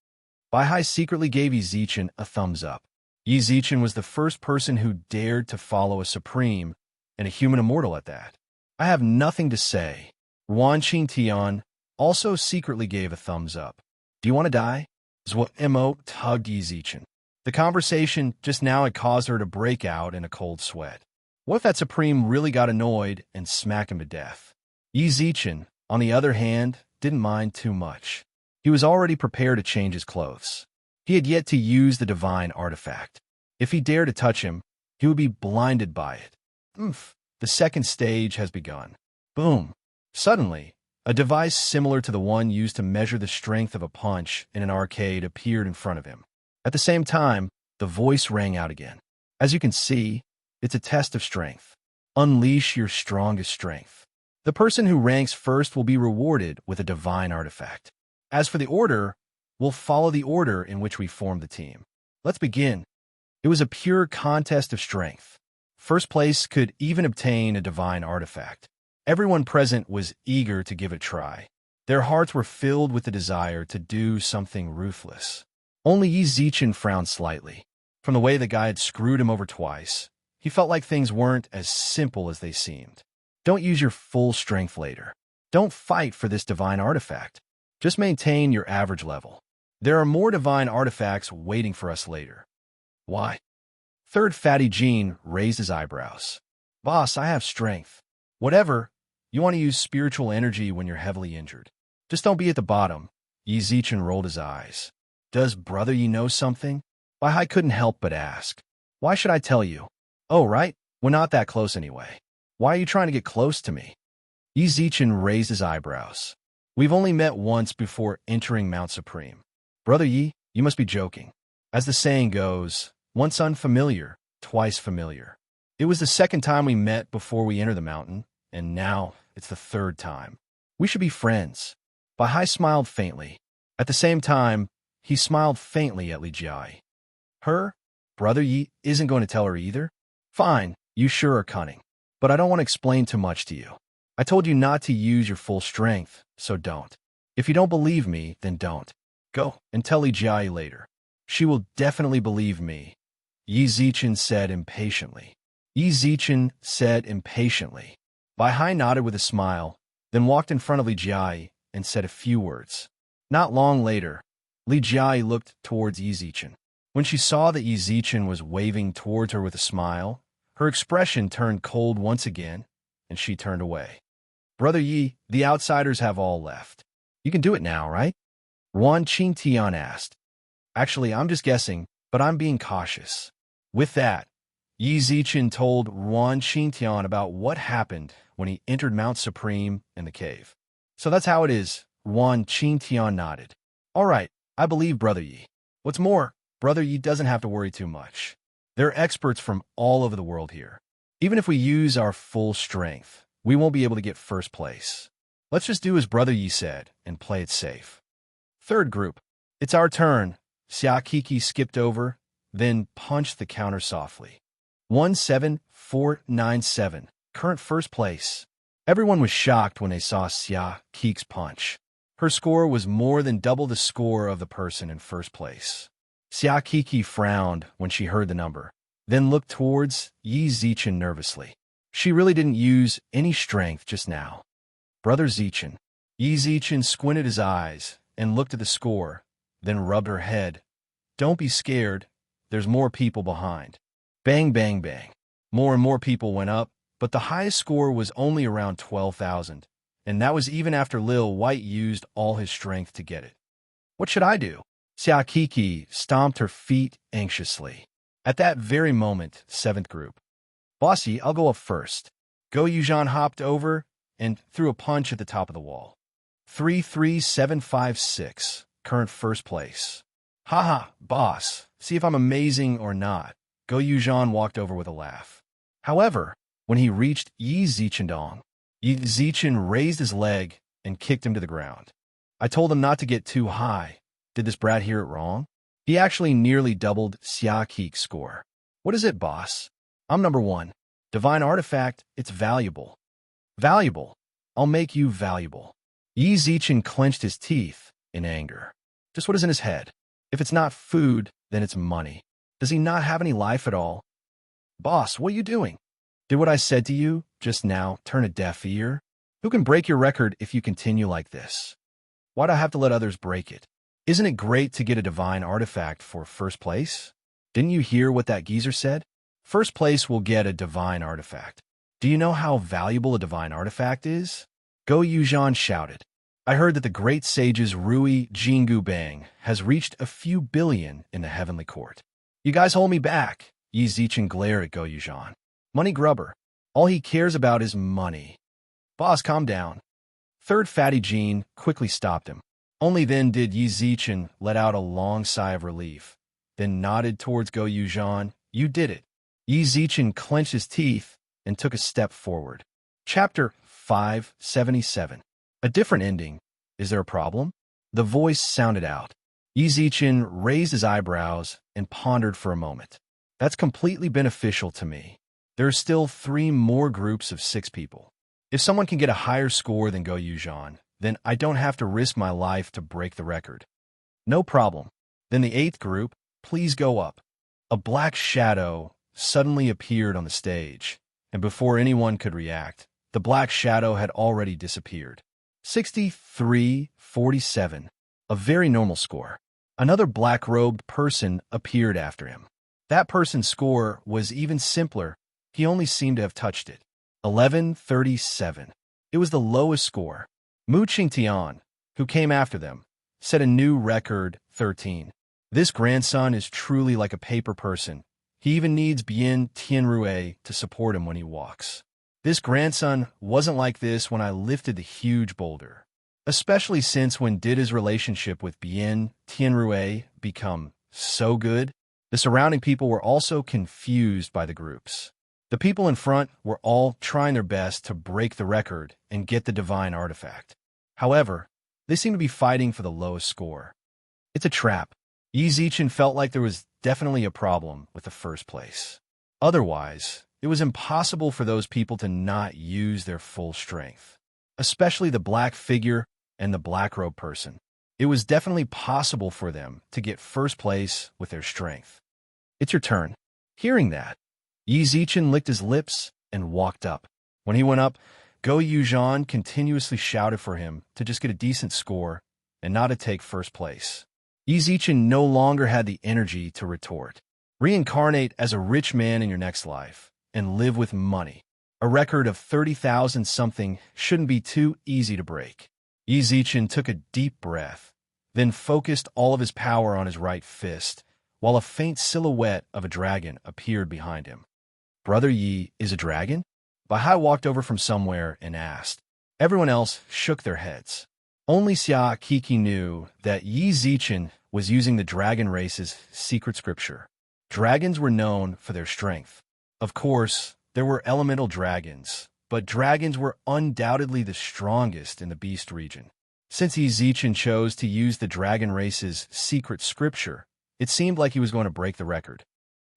Baihai secretly gave Yi Zichen a thumbs up. Yi Zichen was the first person who dared to follow a supreme, and a human immortal at that. I have nothing to say. Wan Qing Tian also secretly gave a thumbs up. Do you want to die? Zwo tugged Yi Zichen. The conversation just now had caused her to break out in a cold sweat. What if that supreme really got annoyed and smacked him to death? Yi Zichen, on the other hand, didn't mind too much. He was already prepared to change his clothes. He had yet to use the divine artifact. If he dared to touch him, he would be blinded by it. Oomph! The second stage has begun. Boom! Suddenly, a device similar to the one used to measure the strength of a punch in an arcade appeared in front of him. At the same time, the voice rang out again. As you can see, it's a test of strength. Unleash your strongest strength. The person who ranks first will be rewarded with a divine artifact. As for the order, we'll follow the order in which we formed the team. Let's begin. It was a pure contest of strength. First place could even obtain a divine artifact. Everyone present was eager to give it a try. Their hearts were filled with the desire to do something ruthless. Only Yi Zichen frowned slightly. From the way the guy had screwed him over twice, he felt like things weren't as simple as they seemed. Don't use your full strength later. Don't fight for this divine artifact. Just maintain your average level. There are more divine artifacts waiting for us later. Why? Third Fatty Jean raised his eyebrows. Boss, I have strength. Whatever, you want to use spiritual energy when you're heavily injured. Just don't be at the bottom. Yi Zichen rolled his eyes. Does brother Yi know something? I couldn't help but ask. Why should I tell you? Oh, right, we're not that close anyway. Why are you trying to get close to me? Yi Zichen raised his eyebrows. We've only met once before entering Mount Supreme. Brother Yi, you must be joking. As the saying goes, once unfamiliar, twice familiar. It was the second time we met before we entered the mountain, and now it's the third time. We should be friends. Baihai smiled faintly. At the same time, he smiled faintly at Li Jiai. Her? Brother Yi isn't going to tell her either? Fine, you sure are cunning. But I don't want to explain too much to you. I told you not to use your full strength, so don't. If you don't believe me, then don't. Go and tell Li Jiai later. She will definitely believe me. Yi Zichen said impatiently. Yi Zichen said impatiently. Bai Hai nodded with a smile, then walked in front of Li Jiai and said a few words. Not long later, Li Jiai looked towards Yi Zichen. When she saw that Yi Zichen was waving towards her with a smile, her expression turned cold once again, and she turned away. Brother Yi, the outsiders have all left. You can do it now, right? Wan Qingtian asked. Actually, I'm just guessing, but I'm being cautious. With that, Yi Zichen told Wan Qingtian about what happened when he entered Mount Supreme in the cave. So that's how it is, Wan Qingtian nodded. All right, I believe Brother Yi. What's more, Brother Yi doesn't have to worry too much. There are experts from all over the world here. Even if we use our full strength, we won't be able to get first place. Let's just do as Brother Yi said and play it safe. Third group. It's our turn. Xia Kiki skipped over, then punched the counter softly. 17497. Current first place. Everyone was shocked when they saw Xia Kiki's punch. Her score was more than double the score of the person in first place. Xia Kiki frowned when she heard the number, then looked towards Yi Zichen nervously. She really didn't use any strength just now. Brother Zichen. Yi Zichen squinted his eyes and looked at the score, then rubbed her head. Don't be scared. There's more people behind. Bang, bang, bang. More and more people went up, but the highest score was only around 12,000, and that was even after Lil White used all his strength to get it. What should I do? Xia Kiki stomped her feet anxiously. At that very moment, seventh group. Bossy, I'll go up first. Go Yuzhan hopped over and threw a punch at the top of the wall. 33756, current first place. Haha, boss, see if I'm amazing or not. Go Yuzhan walked over with a laugh. However, when he reached Yi Zichendong, Yi Zichen raised his leg and kicked him to the ground. I told him not to get too high. Did this brat hear it wrong? He actually nearly doubled Xia Kiki's score. What is it, boss? I'm number 1. Divine artifact, it's valuable. Valuable. I'll make you valuable. Yi Zichen clenched his teeth in anger. Just what is in his head? If it's not food, then it's money. Does he not have any life at all? Boss, what are you doing? Did what I said to you just now turn a deaf ear? Who can break your record if you continue like this? Why'd I have to let others break it? Isn't it great to get a divine artifact for first place? Didn't you hear what that geezer said? First place will get a divine artifact. Do you know how valuable a divine artifact is? Go Yuzhan shouted. I heard that the great sage's Rui Jingu Bang has reached a few billion in the heavenly court. You guys hold me back. Yi Zichen glared at Go Yuzhan. Money grubber. All he cares about is money. Boss, calm down. Third Fatty Jean quickly stopped him. Only then did Yi Zichen let out a long sigh of relief, then nodded towards Go Yuzhan. You did it. Yi Zichen clenched his teeth and took a step forward. Chapter 577. A different ending. Is there a problem? The voice sounded out. Yi Zichen raised his eyebrows and pondered for a moment. That's completely beneficial to me. There are still 3 more groups of 6 people. If someone can get a higher score than Go Yuzhan, then I don't have to risk my life to break the record. No problem. Then the 8th group, please go up. A black shadow suddenly appeared on the stage, and before anyone could react, the black shadow had already disappeared. 6347, a very normal score. Another black-robed person appeared after him. That person's score was even simpler. He only seemed to have touched it. 1137. It was the lowest score. Mu Qingtian, who came after them, set a new record, 13. This grandson is truly like a paper person. He even needs Bien Tianrue to support him when he walks. This grandson wasn't like this when I lifted the huge boulder. Especially since when did his relationship with Bien Tianrue become so good? The surrounding people were also confused by the groups. The people in front were all trying their best to break the record and get the divine artifact. However, they seemed to be fighting for the lowest score. It's a trap. Yi Zichen felt like there was definitely a problem with the first place. Otherwise, it was impossible for those people to not use their full strength, especially the black figure and the black-robed person. It was definitely possible for them to get first place with their strength. It's your turn. Hearing that, Yi Zichen licked his lips and walked up. When he went up, Go Yuzhan continuously shouted for him to just get a decent score and not to take first place. Yi Zichen no longer had the energy to retort. Reincarnate as a rich man in your next life and live with money. A record of 30,000 something shouldn't be too easy to break. Yi Zichen took a deep breath, then focused all of his power on his right fist, while a faint silhouette of a dragon appeared behind him. Brother Yi is a dragon? Bahai walked over from somewhere and asked. Everyone else shook their heads. Only Xia Kiki knew that Yi Zichen was using the dragon race's secret scripture. Dragons were known for their strength. Of course, there were elemental dragons, but dragons were undoubtedly the strongest in the beast region. Since Yi Zichen chose to use the dragon race's secret scripture, it seemed like he was going to break the record.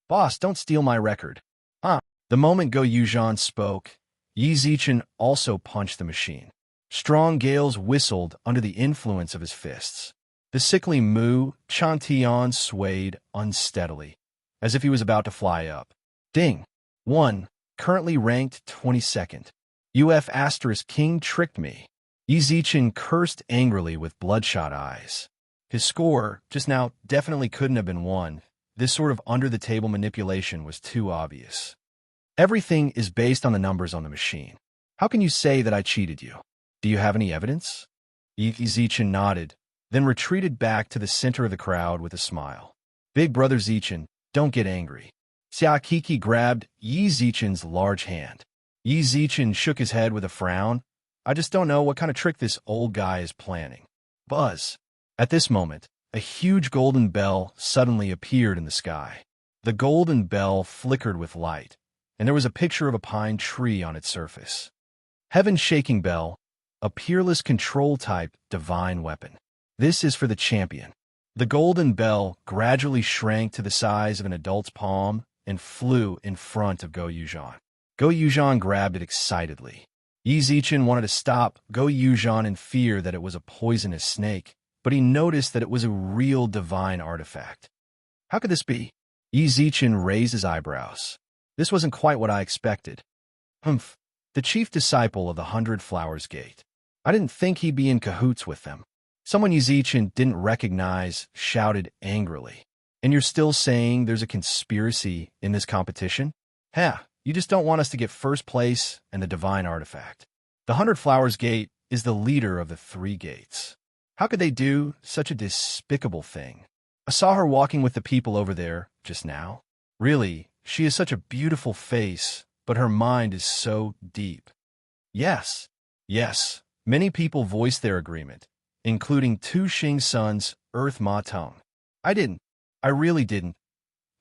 Boss, don't steal my record. Huh? The moment Go Yuzhan spoke, Yi Zichen also punched the machine. Strong gales whistled under the influence of his fists. The sickly Mu Chantian swayed unsteadily, as if he was about to fly up. Ding! 1, currently ranked 22nd. UF** King tricked me. Yi Zichen cursed angrily with bloodshot eyes. His score just now definitely couldn't have been 1. This sort of under-the-table manipulation was too obvious. Everything is based on the numbers on the machine. How can you say that I cheated you? Do you have any evidence? Yi Zichen nodded, then retreated back to the center of the crowd with a smile. Big brother Zichen, don't get angry. Xia Kiki grabbed Yi Zichen's large hand. Yi Zichen shook his head with a frown. I just don't know what kind of trick this old guy is planning. Buzz. At this moment, a huge golden bell suddenly appeared in the sky. The golden bell flickered with light, and there was a picture of a pine tree on its surface. Heaven-shaking bell, a peerless control-type divine weapon. This is for the champion. The golden bell gradually shrank to the size of an adult's palm and flew in front of Go Yuzhan. Go Yuzhan grabbed it excitedly. Yi Zichen wanted to stop Go Yuzhan in fear that it was a poisonous snake, but he noticed that it was a real divine artifact. How could this be? Yi Zichen raised his eyebrows. This wasn't quite what I expected. Humph, the chief disciple of the 100 Flowers Gate. I didn't think he'd be in cahoots with them. Someone Yi Zichen didn't recognize shouted angrily. And you're still saying there's a conspiracy in this competition? You just don't want us to get first place and the divine artifact. The 100 Flowers Gate is the leader of the 3 gates. How could they do such a despicable thing? I saw her walking with the people over there just now. Really, she has such a beautiful face, but her mind is so deep. Yes, many people voiced their agreement, including Tu Xing's sons, Earth Ma Tong. I really didn't.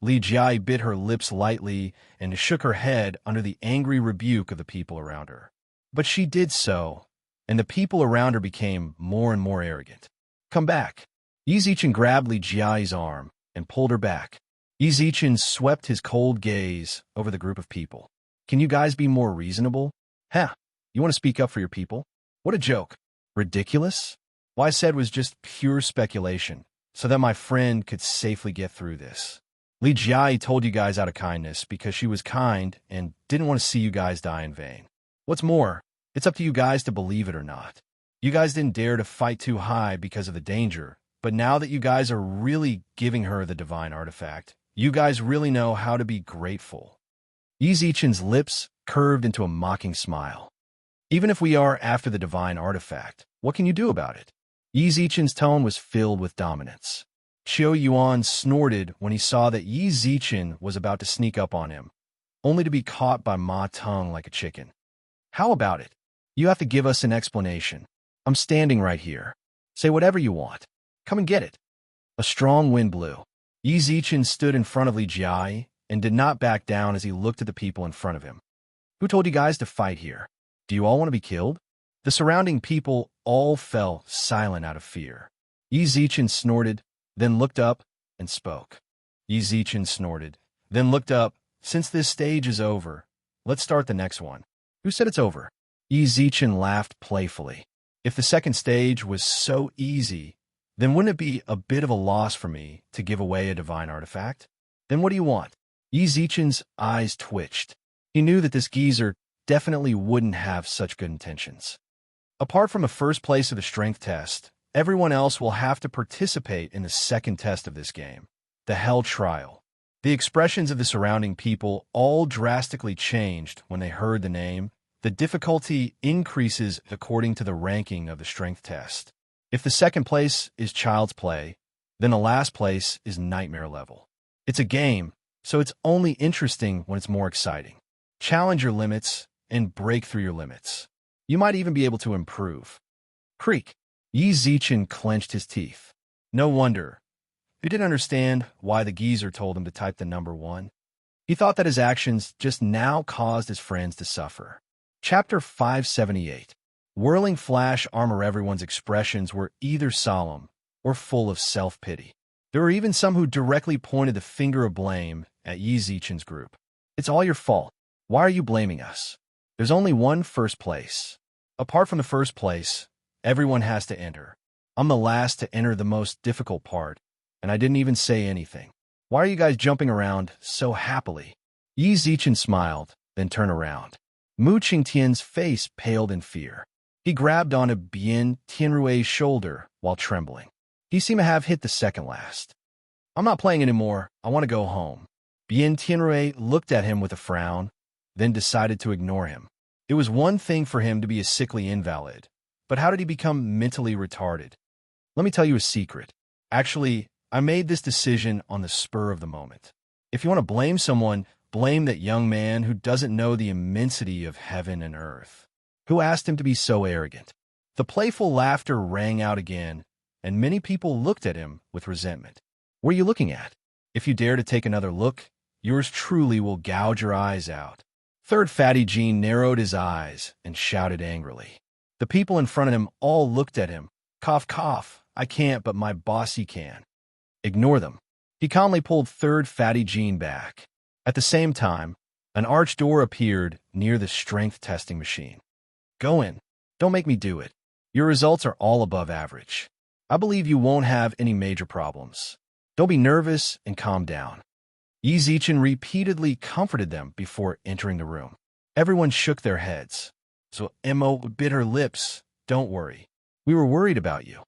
Li Jiai bit her lips lightly and shook her head under the angry rebuke of the people around her. But she did so, and the people around her became more and more arrogant. Come back. Yi Zichen grabbed Li Jiai's arm and pulled her back. Yi Zichen swept his cold gaze over the group of people. Can you guys be more reasonable? You want to speak up for your people? What a joke. Ridiculous? What I said was just pure speculation, so that my friend could safely get through this. Li Jiai told you guys out of kindness because she was kind and didn't want to see you guys die in vain. What's more, it's up to you guys to believe it or not. You guys didn't dare to fight too high because of the danger, but now that you guys are really giving her the divine artifact, you guys really know how to be grateful. Yi Zichen's lips curved into a mocking smile. Even if we are after the divine artifact, what can you do about it? Yi Zichen's tone was filled with dominance. Qiu Yuan snorted when he saw that Yi Zichen was about to sneak up on him, only to be caught by Ma Teng like a chicken. How about it? You have to give us an explanation. I'm standing right here. Say whatever you want. Come and get it. A strong wind blew. Yi Zichen stood in front of Li Jiai and did not back down as he looked at the people in front of him. Who told you guys to fight here? Do you all want to be killed? The surrounding people all fell silent out of fear. Yi Zichen snorted, then looked up and spoke. Yi Zichen snorted, then looked up. Since this stage is over, let's start the next one. Who said it's over? Yi Zichen laughed playfully. If the second stage was so easy, then wouldn't it be a bit of a loss for me to give away a divine artifact? Then what do you want? Yi Zichen's eyes twitched. He knew that this geezer definitely wouldn't have such good intentions. Apart from the first place of the strength test, everyone else will have to participate in the second test of this game, the Hell Trial. The expressions of the surrounding people all drastically changed when they heard the name. The difficulty increases according to the ranking of the strength test. If the second place is Child's Play, then the last place is Nightmare level. It's a game, so it's only interesting when it's more exciting. Challenge your limits and break through your limits. You might even be able to improve. Creak. Yi Zichen clenched his teeth. No wonder. He didn't understand why the geezer told him to type the number 1. He thought that his actions just now caused his friends to suffer. Chapter 578. Whirling flash armor. Everyone's expressions were either solemn or full of self-pity. There were even some who directly pointed the finger of blame at Yi Zichen's group. It's all your fault. Why are you blaming us? There's only one first place. Apart from the first place, everyone has to enter. I'm the last to enter the most difficult part, and I didn't even say anything. Why are you guys jumping around so happily? Yi Zichen smiled, then turned around. Mu Qingtian's face paled in fear. He grabbed onto Bian Tianrui's shoulder while trembling. He seemed to have hit the second last. I'm not playing anymore. I want to go home. Bian Tianrui looked at him with a frown, then decided to ignore him. It was one thing for him to be a sickly invalid, but how did he become mentally retarded? Let me tell you a secret. Actually, I made this decision on the spur of the moment. If you want to blame someone, blame that young man who doesn't know the immensity of heaven and earth. Who asked him to be so arrogant? The playful laughter rang out again, and many people looked at him with resentment. What are you looking at? If you dare to take another look, yours truly will gouge your eyes out. Third Fatty Jean narrowed his eyes and shouted angrily. The people in front of him all looked at him. Cough, cough. I can't, but my bossy can. Ignore them. He calmly pulled Third Fatty Jean back. At the same time, an arched door appeared near the strength testing machine. Go in. Don't make me do it. Your results are all above average. I believe you won't have any major problems. Don't be nervous and calm down. Yi Zichen repeatedly comforted them before entering the room. Everyone shook their heads. So Mo bit her lips. Don't worry. We were worried about you.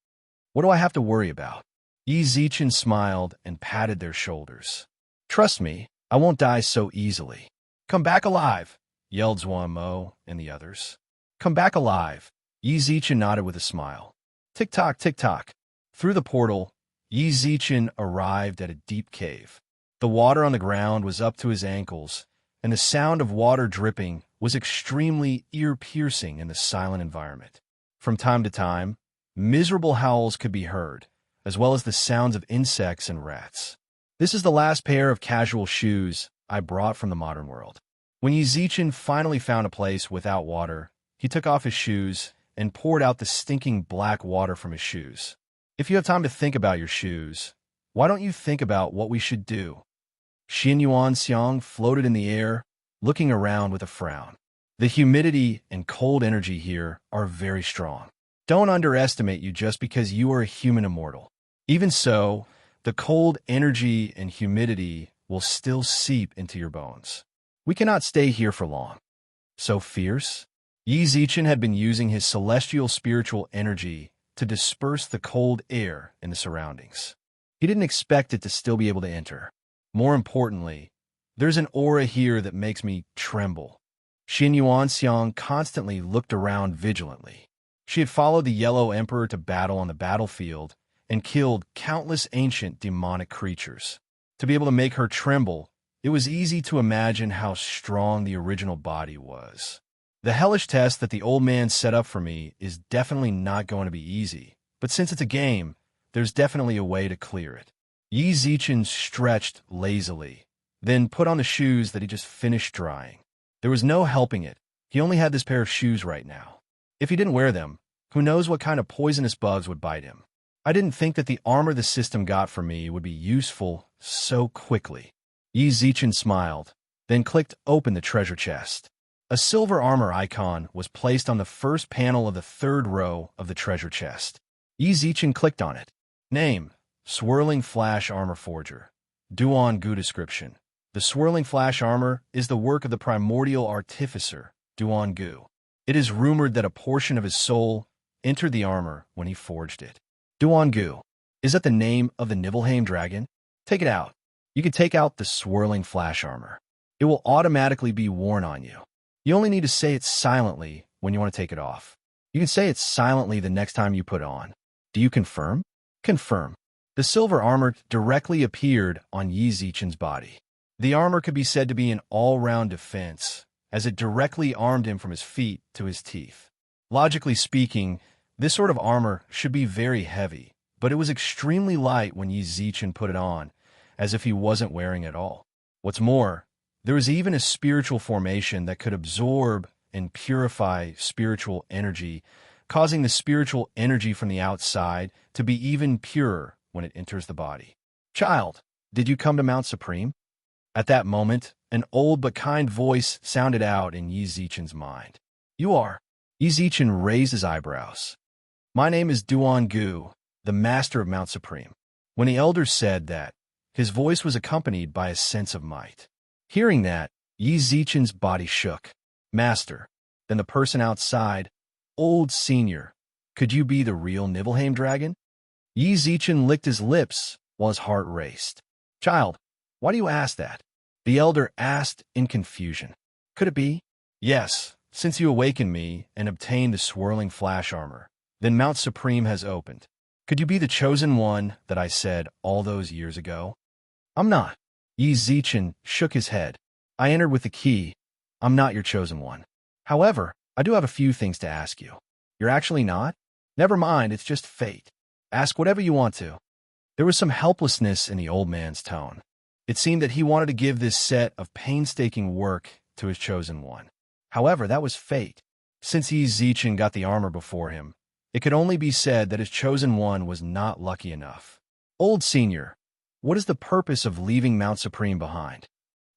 What do I have to worry about? Yi Zichen smiled and patted their shoulders. Trust me, I won't die so easily. Come back alive, yelled Zhuan Mo and the others. Come back alive. Yi Zichen nodded with a smile. Tick-tock, tick-tock. Through the portal, Yi Zichen arrived at a deep cave. The water on the ground was up to his ankles, and the sound of water dripping was extremely ear-piercing in the silent environment. From time to time, miserable howls could be heard, as well as the sounds of insects and rats. This is the last pair of casual shoes I brought from the modern world. When Yi Zichen finally found a place without water, he took off his shoes and poured out the stinking black water from his shoes. If you have time to think about your shoes, why don't you think about what we should do? Xin Yuanxiang floated in the air, looking around with a frown. The humidity and cold energy here are very strong. Don't underestimate you just because you are a human immortal. Even so, the cold energy and humidity will still seep into your bones. We cannot stay here for long. So fierce? Yi Zichen had been using his celestial spiritual energy to disperse the cold air in the surroundings. He didn't expect it to still be able to enter. More importantly, there's an aura here that makes me tremble. Xin Yuanxiang constantly looked around vigilantly. She had followed the Yellow Emperor to battle on the battlefield and killed countless ancient demonic creatures. To be able to make her tremble, it was easy to imagine how strong the original body was. The hellish test that the old man set up for me is definitely not going to be easy, but since it's a game, there's definitely a way to clear it. Yi Zichen stretched lazily, then put on the shoes that he just finished drying. There was no helping it. He only had this pair of shoes right now. If he didn't wear them, who knows what kind of poisonous bugs would bite him. I didn't think that the armor the system got for me would be useful so quickly. Yi Zichen smiled, then clicked open the treasure chest. A silver armor icon was placed on the first panel of the third row of the treasure chest. Yi Zichen clicked on it. Name: Swirling Flash Armor Forger. Duan Gu description: The swirling flash armor is the work of the primordial artificer, Duan Gu. It is rumored that a portion of his soul entered the armor when he forged it. Duan Gu. Is that the name of the Nibelheim dragon? Take it out. You can take out the swirling flash armor. It will automatically be worn on you. You only need to say it silently when you want to take it off. You can say it silently the next time you put it on. Do you confirm? Confirm. The silver armor directly appeared on Yi Zichen's body. The armor could be said to be an all-round defense, as it directly armed him from his feet to his teeth. Logically speaking, this sort of armor should be very heavy, but it was extremely light when Yi Zichen put it on, as if he wasn't wearing it at all. What's more, there was even a spiritual formation that could absorb and purify spiritual energy, causing the spiritual energy from the outside to be even purer when it enters the body. Child, did you come to Mount Supreme? At that moment, an old but kind voice sounded out in Yi Zichen's mind. You are. Yi Zichen raised his eyebrows. My name is Duan Gu, the master of Mount Supreme. When the elder said that, his voice was accompanied by a sense of might. Hearing that, Yi Zichen's body shook. Master, then the person outside, old senior, could you be the real Nibelheim dragon? Yi Zichen licked his lips while his heart raced. Child, why do you ask that? The elder asked in confusion. Could it be? Yes, since you awakened me and obtained the swirling flash armor, then Mount Supreme has opened. Could you be the chosen one that I said all those years ago? I'm not. Yi Zichen shook his head. I entered with the key. I'm not your chosen one. However, I do have a few things to ask you. You're actually not? Never mind, it's just fate. Ask whatever you want to. There was some helplessness in the old man's tone. It seemed that he wanted to give this set of painstaking work to his chosen one. However, that was fate. Since Yi Zichen got the armor before him, it could only be said that his chosen one was not lucky enough. Old senior, what is the purpose of leaving Mount Supreme behind?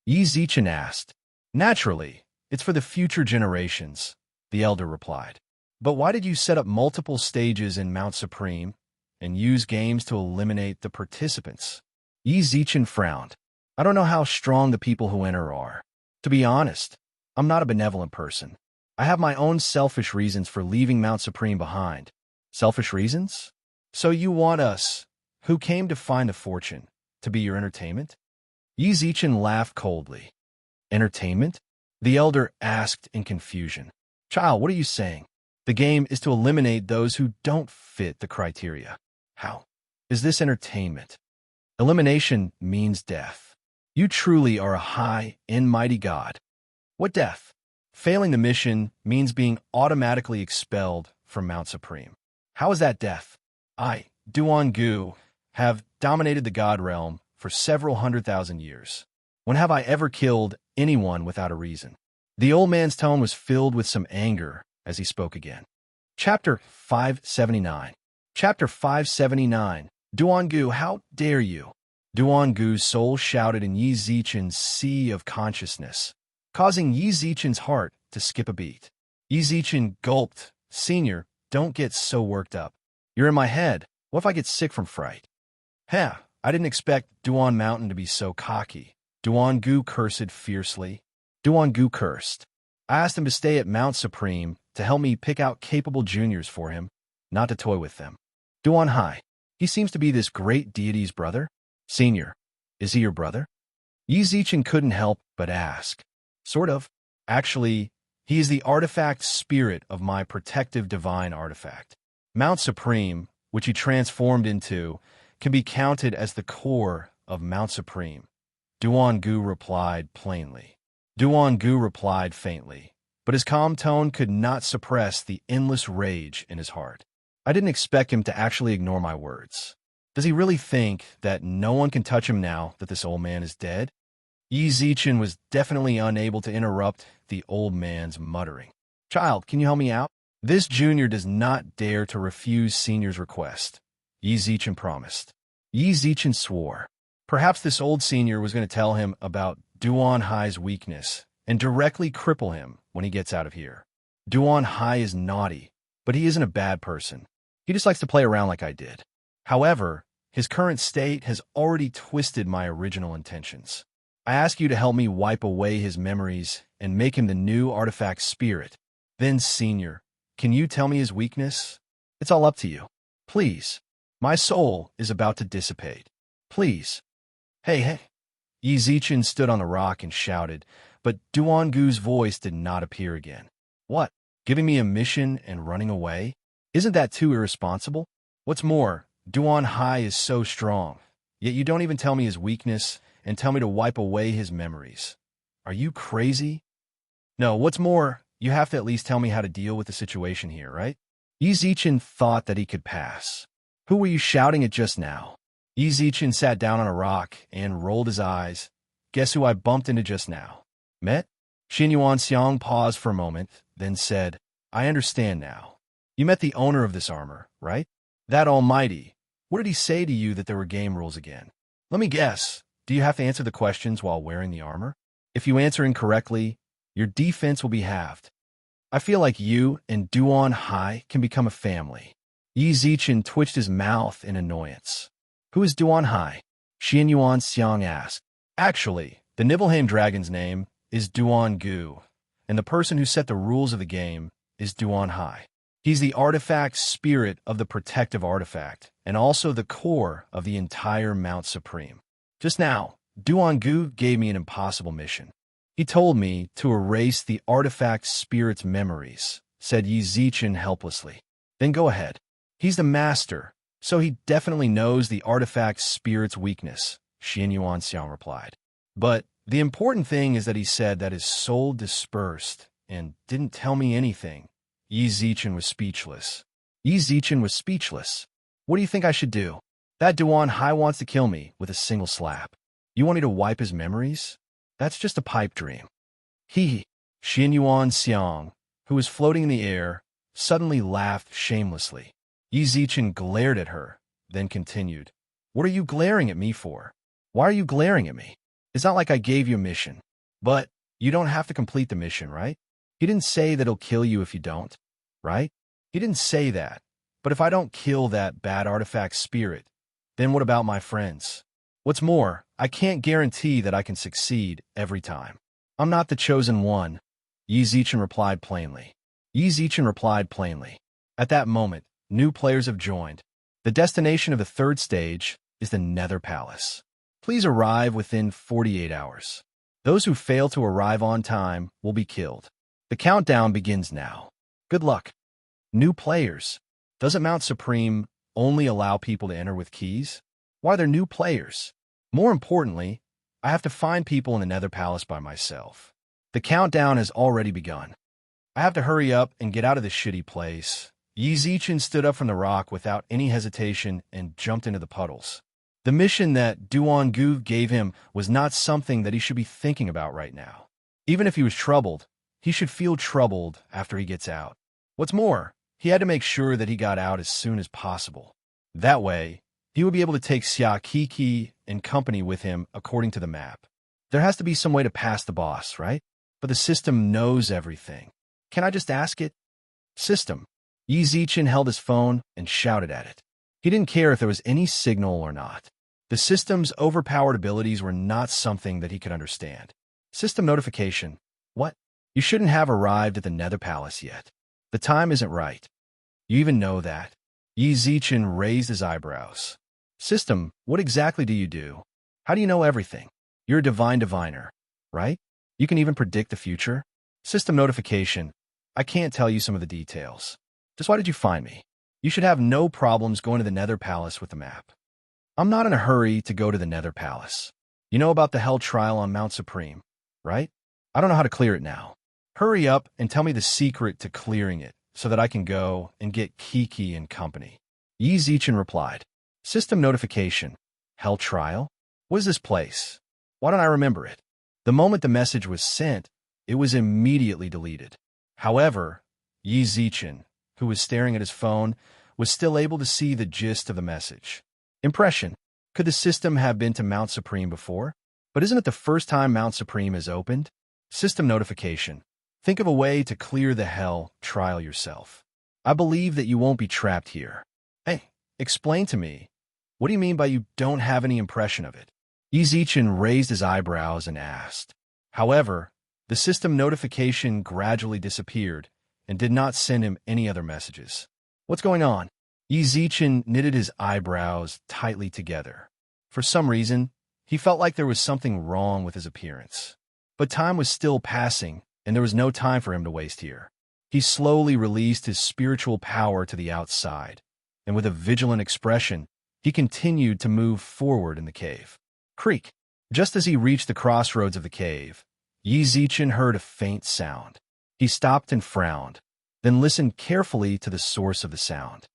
Yi Zichen asked. Naturally, it's for the future generations, the elder replied. But why did you set up multiple stages in Mount Supreme and use games to eliminate the participants? Yi Zichen frowned. I don't know how strong the people who enter are. To be honest, I'm not a benevolent person. I have my own selfish reasons for leaving Mount Supreme behind. Selfish reasons? So you want us, who came to find the fortune, to be your entertainment? Yi Zichen laughed coldly. Entertainment? The elder asked in confusion. Child, what are you saying? The game is to eliminate those who don't fit the criteria. How? Is this entertainment? Elimination means death. You truly are a high and mighty god. What death? Failing the mission means being automatically expelled from Mount Supreme. How is that death? I, Duan Gu, have dominated the god realm for several 100,000 years. When have I ever killed anyone without a reason? The old man's tone was filled with some anger as he spoke again. Chapter 579. Chapter 579. Duan Gu, how dare you? Duan Gu's soul shouted in Yi Zichen's sea of consciousness, causing Yi Zichen's heart to skip a beat. Yi Zichen gulped. Senior, don't get so worked up. You're in my head. What if I get sick from fright? Heh, I didn't expect Duan Mountain to be so cocky. Duan Gu cursed fiercely. Duan Gu cursed. I asked him to stay at Mount Supreme to help me pick out capable juniors for him, not to toy with them. Duan Hai, he seems to be this great deity's brother. Senior, is he your brother? Yi Zichen couldn't help but ask. Sort of. Actually, he is the artifact spirit of my protective divine artifact. Mount Supreme, which he transformed into, can be counted as the core of Mount Supreme. Duan Gu replied plainly. Duan Gu replied faintly, but his calm tone could not suppress the endless rage in his heart. I didn't expect him to actually ignore my words. Does he really think that no one can touch him now that this old man is dead? Yi Zichen was definitely unable to interrupt the old man's muttering. Child, can you help me out? This junior does not dare to refuse senior's request. Yi Zichen promised. Yi Zichen swore. Perhaps this old senior was going to tell him about Duan Hai's weakness and directly cripple him when he gets out of here. Duan Hai is naughty, but he isn't a bad person. He just likes to play around like I did. However, his current state has already twisted my original intentions. I ask you to help me wipe away his memories and make him the new artifact spirit. Then, Senior, can you tell me his weakness? It's all up to you. Please. My soul is about to dissipate. Please. Hey, hey. Yi Zichen stood on the rock and shouted, but Duangu's voice did not appear again. What? Giving me a mission and running away? Isn't that too irresponsible? What's more, Duan Hai is so strong, yet you don't even tell me his weakness and tell me to wipe away his memories. Are you crazy? No, what's more, you have to at least tell me how to deal with the situation here, right? Yi Zichen thought that he could pass. Who were you shouting at just now? Yi Zichen sat down on a rock and rolled his eyes. Guess who I bumped into just now? Met? Xin Yuanxiang paused for a moment, then said, I understand now. You met the owner of this armor, right? That almighty. What did he say to you that there were game rules again? Let me guess. Do you have to answer the questions while wearing the armor? If you answer incorrectly, your defense will be halved. I feel like you and Duan Hai can become a family. Yi Zichen twitched his mouth in annoyance. Who is Duan Hai? Xin Yuanxiang asked. Actually, the Nibelheim dragon's name is Duan Gu, and the person who set the rules of the game is Duan Hai. He's the artifact spirit of the protective artifact, and also the core of the entire Mount Supreme. Just now, Duan Gu gave me an impossible mission. He told me to erase the artifact spirit's memories, said Yi Zichen helplessly. Then go ahead. He's the master, so he definitely knows the artifact spirit's weakness, Xin Yuanxiang replied. But the important thing is that he said that his soul dispersed and didn't tell me anything. Yi Zichen was speechless. Yi Zichen was speechless. What do you think I should do? That Duan Hai wants to kill me with a single slap. You want me to wipe his memories? That's just a pipe dream. He, Xin Yuanxiang, who was floating in the air, suddenly laughed shamelessly. Yi Zichen glared at her, then continued. What are you glaring at me for? Why are you glaring at me? It's not like I gave you a mission. But you don't have to complete the mission, right? He didn't say that he'll kill you if you don't, right? He didn't say that. But if I don't kill that bad artifact spirit, then what about my friends? What's more, I can't guarantee that I can succeed every time. I'm not the chosen one, Yi Zichen replied plainly. Yi Zichen replied plainly. At that moment, new players have joined. The destination of the third stage is the Nether Palace. Please arrive within 48 hours. Those who fail to arrive on time will be killed. The countdown begins now. Good luck. New players. Doesn't Mount Supreme only allow people to enter with keys? Why are there new players? More importantly, I have to find people in the Nether Palace by myself. The countdown has already begun. I have to hurry up and get out of this shitty place. Yi Zichen stood up from the rock without any hesitation and jumped into the puddles. The mission that Duan Gu gave him was not something that he should be thinking about right now. Even if he was troubled, he should feel troubled after he gets out. What's more, he had to make sure that he got out as soon as possible. That way, he would be able to take Xia Kiki and company with him according to the map. There has to be some way to pass the boss, right? But the system knows everything. Can I just ask it? System. Yi Zichen held his phone and shouted at it. He didn't care if there was any signal or not. The system's overpowered abilities were not something that he could understand. System notification. What? You shouldn't have arrived at the Nether Palace yet. The time isn't right. You even know that. Yi Zichen raised his eyebrows. System, what exactly do you do? How do you know everything? You're a divine diviner, right? You can even predict the future? System notification. I can't tell you some of the details. Just why did you find me? You should have no problems going to the Nether Palace with the map. I'm not in a hurry to go to the Nether Palace. You know about the Hell Trial on Mount Supreme, right? I don't know how to clear it now. Hurry up and tell me the secret to clearing it so that I can go and get Kiki and company. Yi Zichen replied. System notification. Hell Trial? What is this place? Why don't I remember it? The moment the message was sent, it was immediately deleted. However, Yi Zichen, who was staring at his phone, was still able to see the gist of the message. Impression. Could the system have been to Mount Supreme before? But isn't it the first time Mount Supreme has opened? System notification. Think of a way to clear the Hell Trial yourself. I believe that you won't be trapped here. Hey, explain to me. What do you mean by you don't have any impression of it? Yi Zichen raised his eyebrows and asked. However, the system notification gradually disappeared and did not send him any other messages. What's going on? Yi Zichen knitted his eyebrows tightly together. For some reason, he felt like there was something wrong with his appearance. But time was still passing, and there was no time for him to waste here. He slowly released his spiritual power to the outside, and with a vigilant expression, he continued to move forward in the cave. Creak! Just as he reached the crossroads of the cave, Yi Zichen heard a faint sound. He stopped and frowned, then listened carefully to the source of the sound.